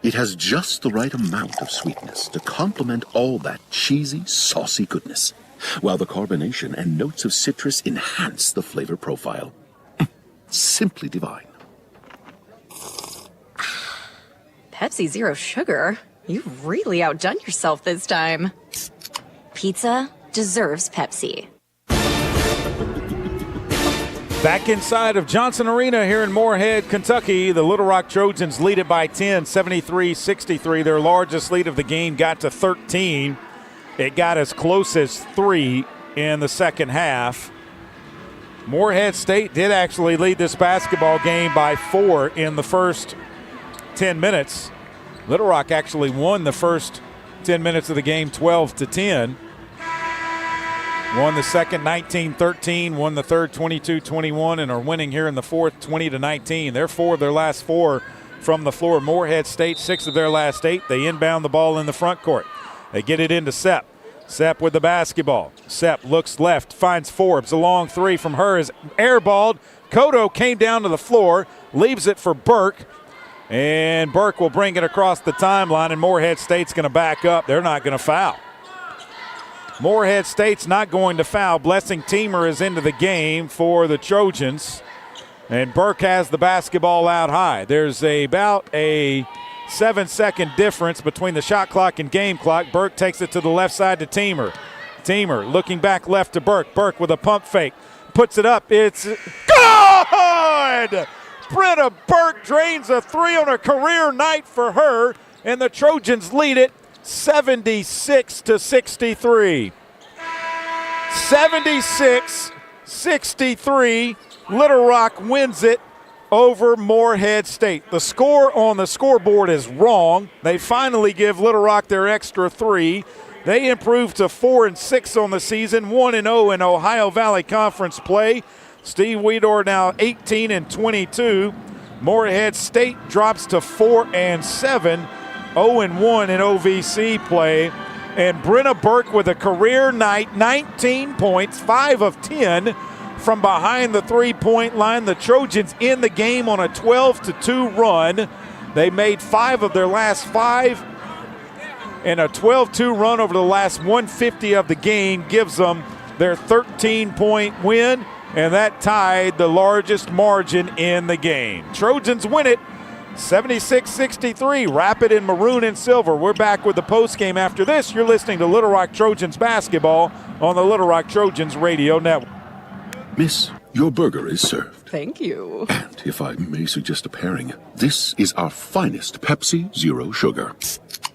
It has just the right amount of sweetness to complement all that cheesy, saucy goodness, while the carbonation and notes of citrus enhance the flavor profile. Simply divine. Pepsi Zero Sugar? You've really outdone yourself this time. Pizza deserves Pepsi. Back inside of Johnson Arena here in Morehead, Kentucky, the Little Rock Trojans lead it by 10, 73-63. Their largest lead of the game got to 13. It got as close as 3 in the second half. Morehead State did actually lead this basketball game by 4 in the first 10 minutes. Little Rock actually won the first 10 minutes of the game 12-10. Won the second 19-13, won the third 22-21, and are winning here in the fourth 20-19. They're 4 of their last 4 from the floor. Morehead State 6 of their last 8. They inbound the ball in the front court. They get it into Sepp. Sepp with the basketball. Sepp looks left, finds Forbes. A long 3 from her is airballed. Cotto came down to the floor, leaves it for Burke. And Burke will bring it across the timeline, and Morehead State's going to back up. They're not going to foul. Morehead State's not going to foul. Blessing Teamer is into the game for the Trojans. And Burke has the basketball out high. There's about a 7-second difference between the shot clock and game clock. Burke takes it to the left side to Teamer. Teamer looking back left to Burke. Burke with a pump fake. Puts it up. It's good! Brenna Burke drains a 3 on a career night for her. And the Trojans lead it 76-63. 76-63. Little Rock wins it over Morehead State. The score on the scoreboard is wrong. They finally give Little Rock their extra 3. They improve to 4-6 on the season, 1-0 in Ohio Valley Conference play. Steve Weedor now 18-22. Morehead State drops to 4-7. 0-1 in OVC play. And Brenna Burke with a career night, 19 points, 5 of 10 from behind the three-point line. The Trojans in the game on a 12-2 run. They made 5 of their last 5. And a 12-2 run over the last 150 of the game gives them their 13-point win. And that tied the largest margin in the game. Trojans win it 76-63, Rapid in maroon and silver. We're back with the postgame after this. You're listening to Little Rock Trojans basketball on the Little Rock Trojans radio network. Miss, your burger is served. Thank you. And if I may suggest a pairing, this is our finest Pepsi Zero Sugar.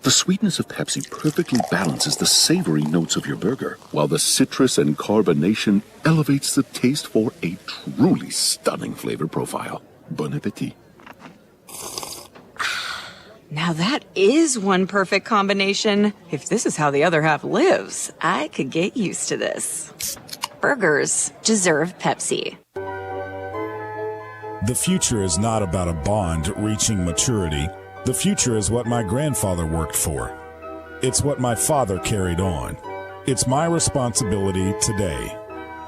The sweetness of Pepsi perfectly balances the savory notes of your burger, while the citrus and carbonation elevates the taste for a truly stunning flavor profile. Bon appetit. Now that is one perfect combination. If this is how the other half lives, I could get used to this. Burgers deserve Pepsi. The future is not about a bond reaching maturity. The future is what my grandfather worked for. It's what my father carried on. It's my responsibility today.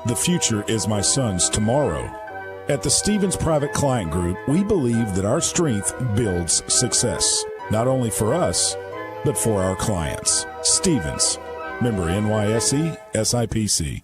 The future is my son's tomorrow. At the Stevens Private Client Group, we believe that our strength builds success, not only for us, but for our clients. Stevens, member NYSE, SIPC.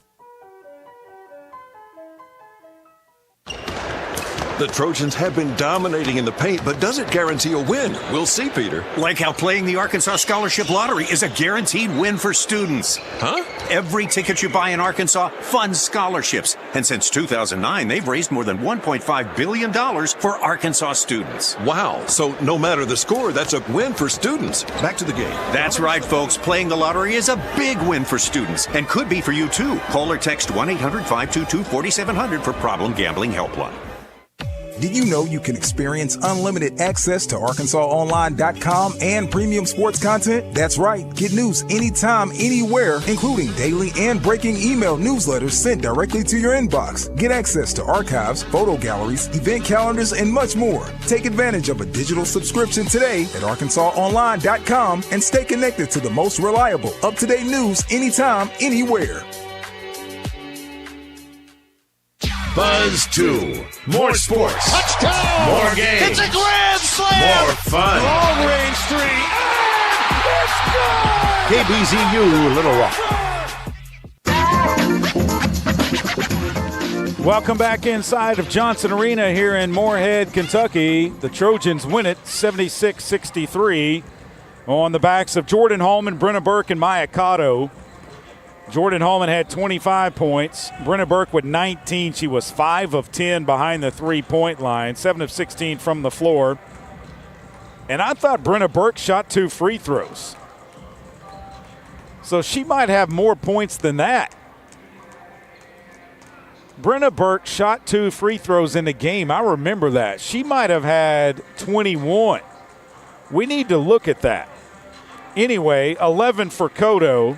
The Trojans have been dominating in the paint, but does it guarantee a win? We'll see, Peter. Like how playing the Arkansas Scholarship Lottery is a guaranteed win for students. Huh? Every ticket you buy in Arkansas funds scholarships. And since 2009, they've raised more than $1.5 billion for Arkansas students. Wow. So no matter the score, that's a win for students. Back to the game. That's right, folks. Playing the lottery is a big win for students and could be for you, too. Call or text 1-800-522-4700 for Problem Gambling Helpline. Did you know you can experience unlimited access to ArkansasOnline.com and premium sports content? That's right. Get news anytime, anywhere, including daily and breaking email newsletters sent directly to your inbox. Get access to archives, photo galleries, event calendars, and much more. Take advantage of a digital subscription today at ArkansasOnline.com and stay connected to the most reliable, up-to-date news anytime, anywhere. Buzz 2. More sports. Touchdown! More games. It's a grand slam! More fun. Long range three. And it's good! KBZU Little Rock. Welcome back inside of Johnson Arena here in Morehead, Kentucky. The Trojans win it 76-63 on the backs of Jordan Hallman, Brenna Burke, and Maya Cotto. Jordan Hallman had 25 points. Brenna Burke with 19. She was 5 of 10 behind the three-point line, 7 of 16 from the floor. And I thought Brenna Burke shot 2 free throws. So she might have more points than that. Brenna Burke shot 2 free throws in the game. I remember that. She might have had 21. We need to look at that. Anyway, 11 for Cotto.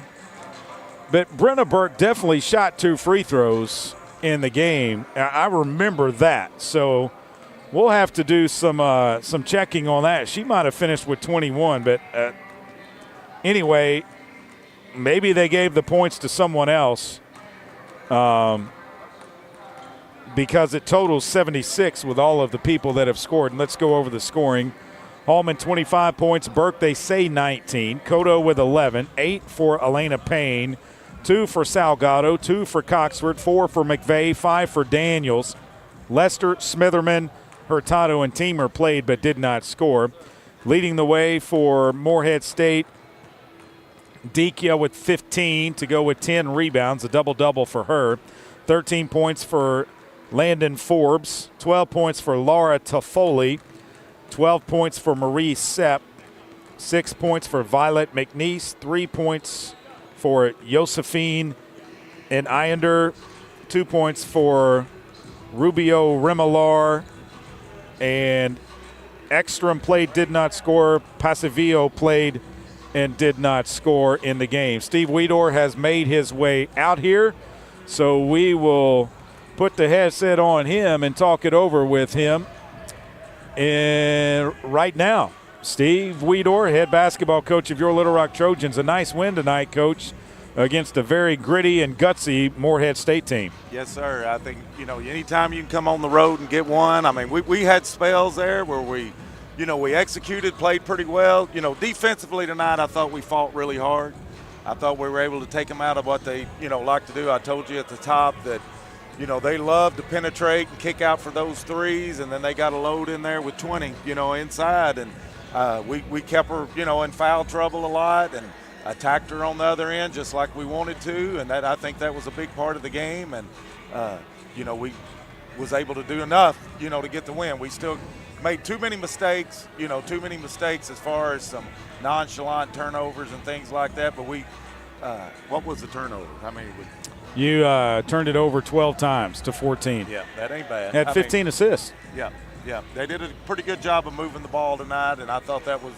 But Brenna Burke definitely shot 2 free throws in the game. I remember that. So we'll have to do some checking on that. She might have finished with 21. But anyway, maybe they gave the points to someone else. Because it totals 76 with all of the people that have scored. And let's go over the scoring. Hallman, 25 points. Burke, they say 19. Cotto with 11. 8 for Elena Payne. 2 for Salgado. 2 for Coxford. 4 for McVeigh. 5 for Daniels. Lester, Smitherman, Hurtado, and Teamer played but did not score. Leading the way for Morehead State, Dekia with 15 to go with 10 rebounds. A double-double for her. 13 points for Landon Forbes, 12 points for Laura Toffoli, 12 points for Marie Sepp, 6 points for Violet McNeese, 3 points for Josephine and Iander, 2 points for Rubio Remolar, and Ekstrom played, did not score. Passivillo played and did not score in the game. Steve Weedor has made his way out here, so we will put the headset on him and talk it over with him. And right now, Steve Weedor, head basketball coach of your Little Rock Trojans. A nice win tonight, Coach, against a very gritty and gutsy Morehead State team. Yes, sir. I think, anytime you can come on the road and get one. I mean, we had spells there where we executed, played pretty well. Defensively tonight, I thought we fought really hard. I thought we were able to take them out of what they, like to do. I told you at the top that, they love to penetrate and kick out for those threes, and then they got a load in there with 20, inside. And we kept her, in foul trouble a lot and attacked her on the other end just like we wanted to. And I think that was a big part of the game. And, we was able to do enough, to get the win. We still made too many mistakes as far as some nonchalant turnovers and things like that. But what was the turnover? You turned it over 12 times to 14. Yeah, that ain't bad. Had 15 assists. Yeah. They did a pretty good job of moving the ball tonight, and I thought that was,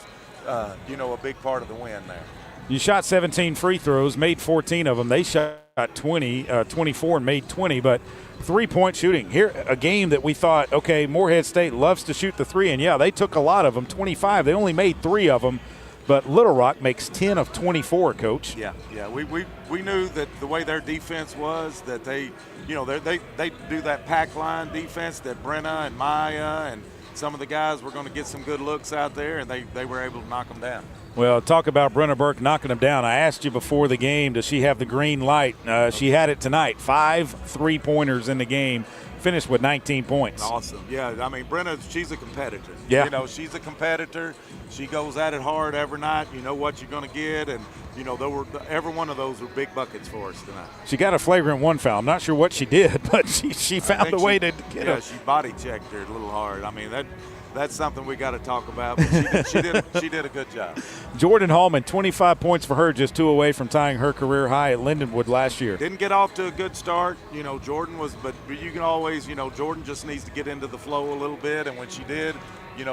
a big part of the win there. You shot 17 free throws, made 14 of them. They shot 24 and made 20, but three-point shooting. Here, a game that we thought, okay, Morehead State loves to shoot the three, and yeah, they took a lot of them, 25. They only made 3 of them. But Little Rock makes 10 of 24, Coach. Yeah. We knew that the way their defense was, that they do that pack line defense, that Brenna and Maya and some of the guys were going to get some good looks out there, and they were able to knock them down. Well, talk about Brenna Burke knocking them down. I asked you before the game, does she have the green light? She had it tonight. 5 3-pointers in the game. Finished with 19 points. Awesome. Yeah, Brenna, she's a competitor. Yeah. She's a competitor. She goes at it hard every night. You know what you're going to get, and every one of those were big buckets for us tonight. She got a flagrant 1 foul. I'm not sure what she did, but she found a way to get it. Yeah, she body checked her a little hard. That's something we got to talk about. But she did a good job. Jordan Hallman, 25 points for her, just 2 away from tying her career high at Lindenwood last year. Didn't get off to a good start. Jordan was, but you can always, Jordan just needs to get into the flow a little bit, and when she did,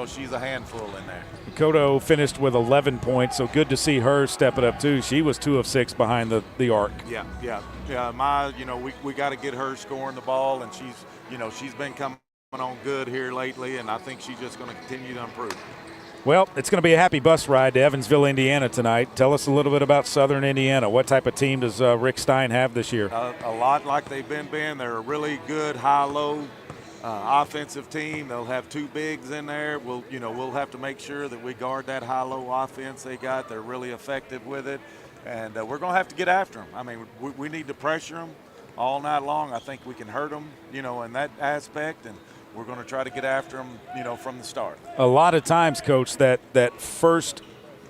she's a handful in there. Cotto finished with 11 points, so good to see her step it up too. She was 2 of 6 behind the arc. Yeah. We got to get her scoring the ball, and she's been coming on good here lately, and I think she's just going to continue to improve. Well, it's going to be a happy bus ride to Evansville, Indiana tonight. Tell us a little bit about Southern Indiana. What type of team does Rick Stein have this year? A lot like they've been. They're a really good high-low offensive team. They'll have two bigs in there. We'll have to make sure that we guard that high-low offense they got. They're really effective with it, and we're going to have to get after them. I mean, we need to pressure them all night long. I think we can hurt them, in that aspect, and we're going to try to get after them, from the start. A lot of times, Coach, that first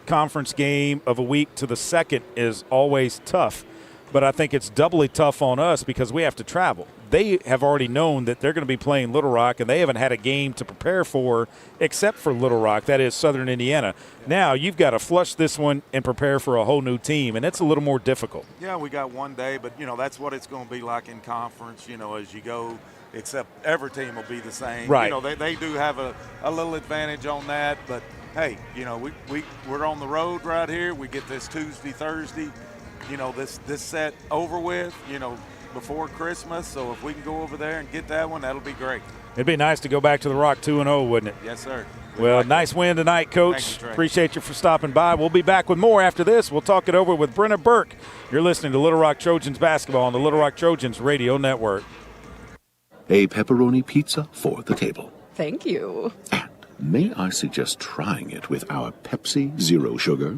conference game of a week to the second is always tough. But I think it's doubly tough on us because we have to travel. They have already known that they're going to be playing Little Rock, and they haven't had a game to prepare for except for Little Rock, that is Southern Indiana. Now you've got to flush this one and prepare for a whole new team, and it's a little more difficult. Yeah, we got one day, but, that's what it's going to be like in conference, as you go, except every team will be the same. Right. They do have a little advantage on that, but, hey, we're on the road right here. We get this Tuesday, Thursday, this set over with, before Christmas. So if we can go over there and get that one, that'll be great. It'd be nice to go back to the Rock 2-0, wouldn't it? Yes, sir. Well, nice win tonight, Coach. Thank you, Trey. Appreciate you for stopping by. We'll be back with more after this. We'll talk it over with Brenna Burke. You're listening to Little Rock Trojans basketball on the Little Rock Trojans radio network. A pepperoni pizza for the table. Thank you. And may I suggest trying it with our Pepsi Zero Sugar?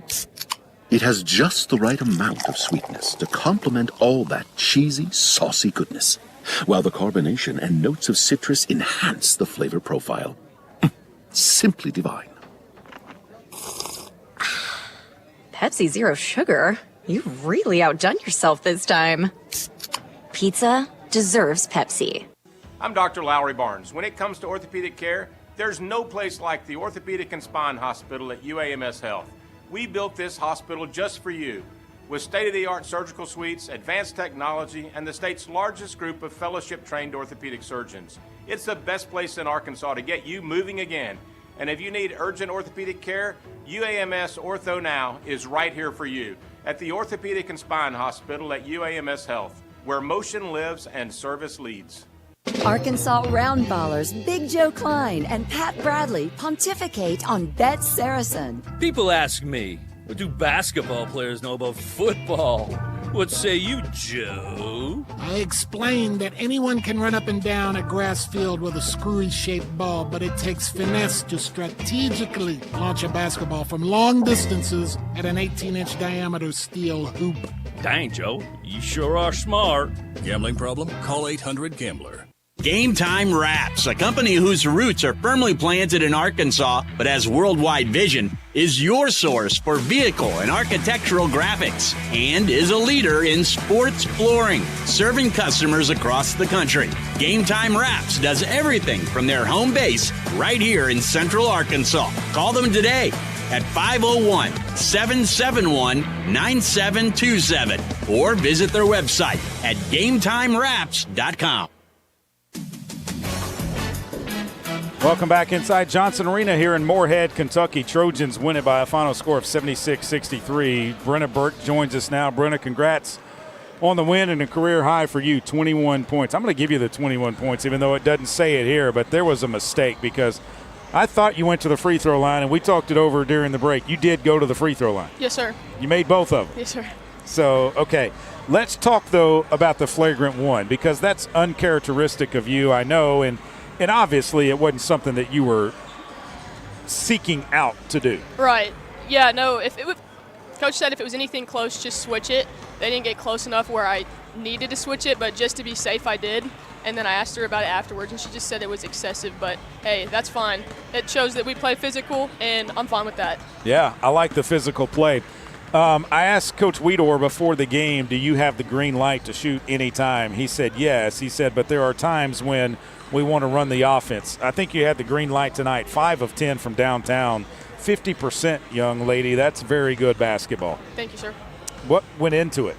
It has just the right amount of sweetness to complement all that cheesy, saucy goodness, while the carbonation and notes of citrus enhance the flavor profile. Simply divine. Pepsi Zero Sugar? You've really outdone yourself this time. Pizza deserves Pepsi. I'm Dr. Lowry Barnes. When it comes to orthopedic care, there's no place like the Orthopedic and Spine Hospital at UAMS Health. We built this hospital just for you, with state-of-the-art surgical suites, advanced technology, and the state's largest group of fellowship-trained orthopedic surgeons. It's the best place in Arkansas to get you moving again. And if you need urgent orthopedic care, UAMS Ortho Now is right here for you at the Orthopedic and Spine Hospital at UAMS Health, where motion lives and service leads. Arkansas Roundballers Big Joe Klein and Pat Bradley pontificate on Bet Saracen. People ask me, what do basketball players know about football? What say you, Joe? I explained that anyone can run up and down a grass field with a screwy-shaped ball, but it takes finesse to strategically launch a basketball from long distances at an 18-inch diameter steel hoop. Dang, Joe, you sure are smart. Gambling problem? Call 800-GAMBLER. Game Time Wraps, a company whose roots are firmly planted in Arkansas but has worldwide vision, is your source for vehicle and architectural graphics and is a leader in sports flooring, serving customers across the country. Game Time Wraps does everything from their home base right here in Central Arkansas. Call them today at 501-771-9727 or visit their website at GameTimeWraps.com. Welcome back inside Johnson Arena here in Morehead, Kentucky. Trojans win it by a final score of 76-63. Brenna Burke joins us now. Brenna, congrats on the win and a career high for you, 21 points. I'm going to give you the 21 points, even though it doesn't say it here, but there was a mistake because I thought you went to the free throw line, and we talked it over during the break. You did go to the free throw line. Yes, sir. You made both of them. Yes, sir. So, okay. Let's talk, though, about the flagrant one because that's uncharacteristic of you, I know, and obviously it wasn't something that you were seeking out to do. Right. Yeah, no, Coach said if it was anything close, just switch it. They didn't get close enough where I needed to switch it, but just to be safe, I did. And then I asked her about it afterwards, and she just said it was excessive. But, hey, that's fine. It shows that we play physical, and I'm fine with that. Yeah, I like the physical play. I asked Coach Weedor before the game, do you have the green light to shoot anytime? He said yes. He said, but there are times when we want to run the offense. I think you had the green light tonight, 5 of 10 from downtown, 50%, young lady. That's very good basketball. Thank you, sir. What went into it?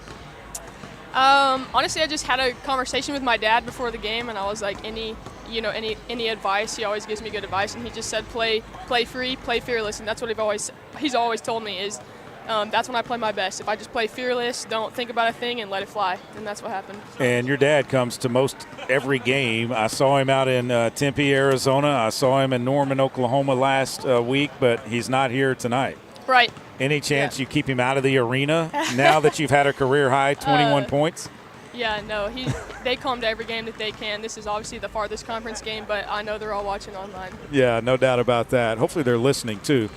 Honestly, I just had a conversation with my dad before the game, and I was like, any advice? He always gives me good advice, and he just said, play free, play fearless, and that's what he's always told me is that's when I play my best. If I just play fearless, don't think about a thing, and let it fly, then that's what happened. And your dad comes to most every game. I saw him out in Tempe, Arizona. I saw him in Norman, Oklahoma last week, but he's not here tonight. Right. Any chance you keep him out of the arena now that you've had a career-high 21 points? Yeah, no. They come to every game that they can. This is obviously the farthest conference game, but I know they're all watching online. Yeah, no doubt about that. Hopefully they're listening, too.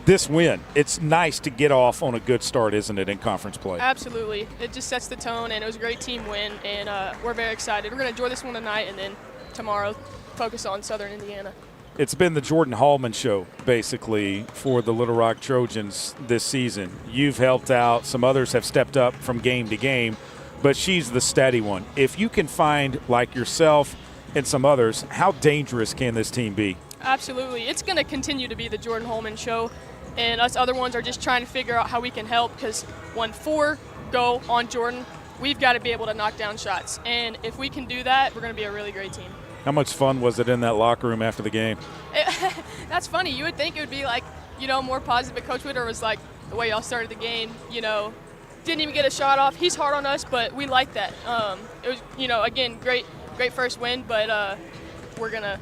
This win, it's nice to get off on a good start, isn't it, in conference play? Absolutely. It just sets the tone, and it was a great team win, and we're very excited. We're going to enjoy this one tonight, and then tomorrow focus on Southern Indiana. It's been the Jordan Hallman show, basically, for the Little Rock Trojans this season. You've helped out. Some others have stepped up from game to game, but she's the steady one. If you can find, like yourself and some others, how dangerous can this team be? Absolutely. It's going to continue to be the Jordan Hallman show, and us other ones are just trying to figure out how we can help, because when 4 go on Jordan, we've got to be able to knock down shots. And if we can do that, we're going to be a really great team. How much fun was it in that locker room after the game? That's funny. You would think it would be like, more positive, but Coach Witter was like, the way y'all started the game, didn't even get a shot off. He's hard on us, but we like that. It was, again, great first win, but we're going to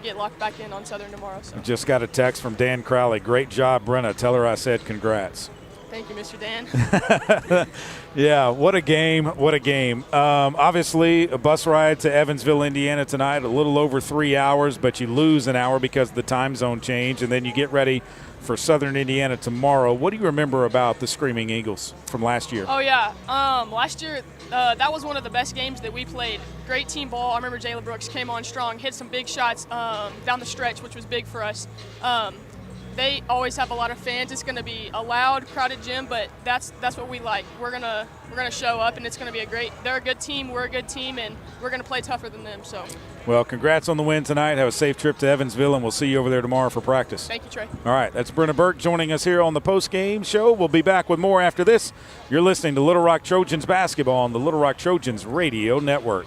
get locked back in on Southern tomorrow. So. Just got a text from Dan Crowley. Great job, Brenna. Tell her I said congrats. Thank you, Mr. Dan. Yeah, what a game. What a game. Obviously, a bus ride to Evansville, Indiana tonight, a little over 3 hours, but you lose an hour because of the time zone change, and then you get ready for Southern Indiana tomorrow. What do you remember about the Screaming Eagles from last year? Oh, yeah. Last year, that was one of the best games that we played. Great team ball. I remember Jayla Brooks came on strong, hit some big shots down the stretch, which was big for us. They always have a lot of fans. It's going to be a loud, crowded gym, but that's what we like. We're gonna show up, and it's going to be they're a good team, we're a good team, and we're going to play tougher than them. So. Well, congrats on the win tonight. Have a safe trip to Evansville, and we'll see you over there tomorrow for practice. Thank you, Trey. All right, that's Brenna Burke joining us here on the post-game show. We'll be back with more after this. You're listening to Little Rock Trojans basketball on the Little Rock Trojans Radio Network.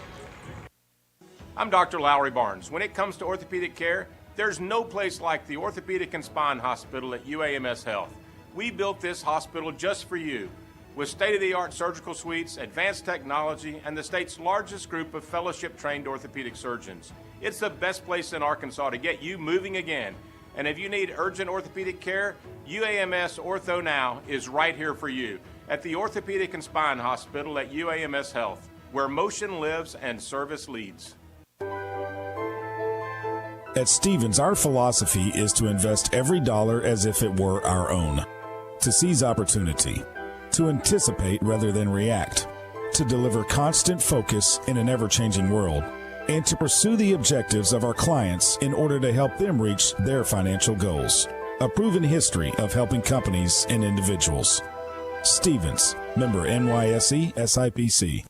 I'm Dr. Lowry Barnes. When it comes to orthopedic care, there's no place like the Orthopedic and Spine Hospital at UAMS Health. We built this hospital just for you, with state-of-the-art surgical suites, advanced technology, and the state's largest group of fellowship-trained orthopedic surgeons. It's the best place in Arkansas to get you moving again. And if you need urgent orthopedic care, UAMS Ortho Now is right here for you at the Orthopedic and Spine Hospital at UAMS Health, where motion lives and service leads. At Stevens, our philosophy is to invest every dollar as if it were our own, to seize opportunity, to anticipate rather than react, to deliver constant focus in an ever-changing world, and to pursue the objectives of our clients in order to help them reach their financial goals. A proven history of helping companies and individuals. Stevens, member NYSE SIPC.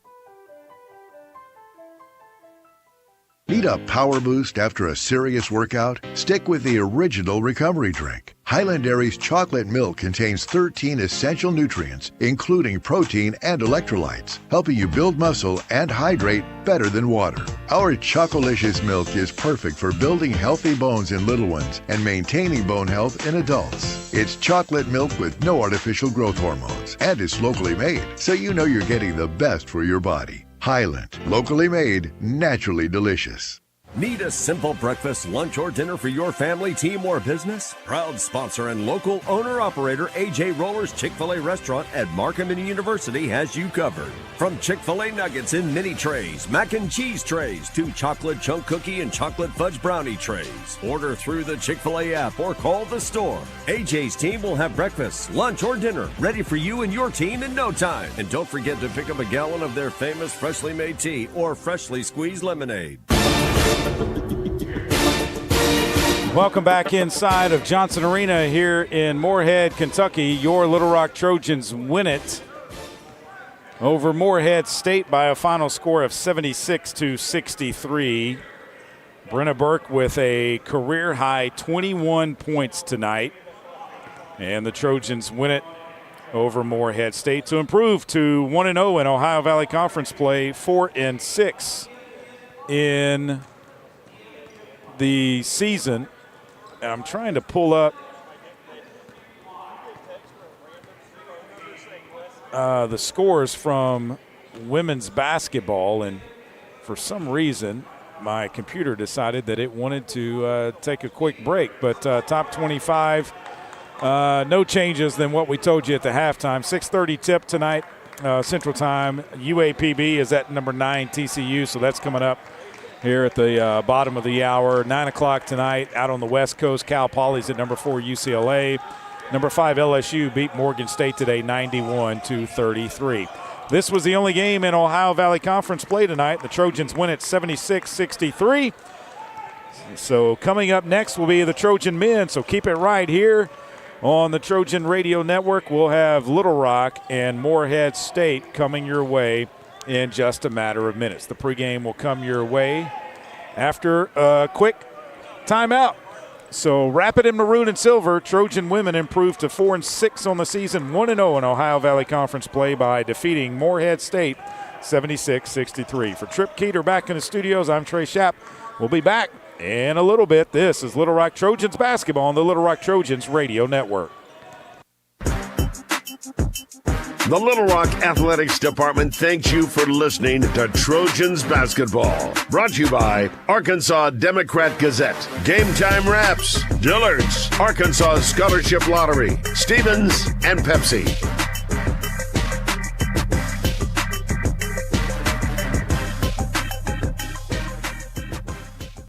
Need a power boost after a serious workout? Stick with the original recovery drink. Highland Dairy's chocolate milk contains 13 essential nutrients, including protein and electrolytes, helping you build muscle and hydrate better than water. Our Chocolicious milk is perfect for building healthy bones in little ones and maintaining bone health in adults. It's chocolate milk with no artificial growth hormones, and it's locally made, so you know you're getting the best for your body. Highland, locally made, naturally delicious. Need a simple breakfast, lunch, or dinner for your family, team, or business? Proud sponsor and local owner-operator AJ Roller's Chick-fil-A restaurant at Markham University has you covered. From Chick-fil-A nuggets in mini trays, mac and cheese trays, to chocolate chunk cookie and chocolate fudge brownie trays. Order through the Chick-fil-A app or call the store. AJ's team will have breakfast, lunch, or dinner ready for you and your team in no time. And don't forget to pick up a gallon of their famous freshly made tea or freshly squeezed lemonade. Welcome back inside of Johnson Arena here in Morehead, Kentucky. Your Little Rock Trojans win it over Morehead State by a final score of 76-63. Brenna Burke with a career-high 21 points tonight. And the Trojans win it over Morehead State to improve to 1-0 in Ohio Valley Conference play, 4-6 in the season. And I'm trying to pull up the scores from women's basketball, and for some reason my computer decided that it wanted to take a quick break. But top 25, no changes than what we told you at the halftime. 6:30 tip tonight, Central Time. UAPB is at number 9 TCU, so that's coming up here at the bottom of the hour. 9 o'clock tonight out on the West Coast. Cal Poly's at number 4 UCLA. Number 5 LSU beat Morgan State today 91-33. This was the only game in Ohio Valley Conference play tonight. The Trojans win it 76-63. So coming up next will be the Trojan men. So keep it right here on the Trojan Radio Network. We'll have Little Rock and Morehead State coming your way in just a matter of minutes. The pregame will come your way after a quick timeout. So Rapid and Maroon and Silver, Trojan women improved to 4-6 on the season, 1-0 in Ohio Valley Conference play by defeating Morehead State 76-63. For Trip Keeter back in the studios, I'm Trey Schapp. We'll be back in a little bit. This is Little Rock Trojans basketball on the Little Rock Trojans Radio Network. The Little Rock Athletics Department thanks you for listening to Trojans Basketball. Brought to you by Arkansas Democrat Gazette, Game Time Wraps, Dillard's, Arkansas Scholarship Lottery, Stevens, and Pepsi.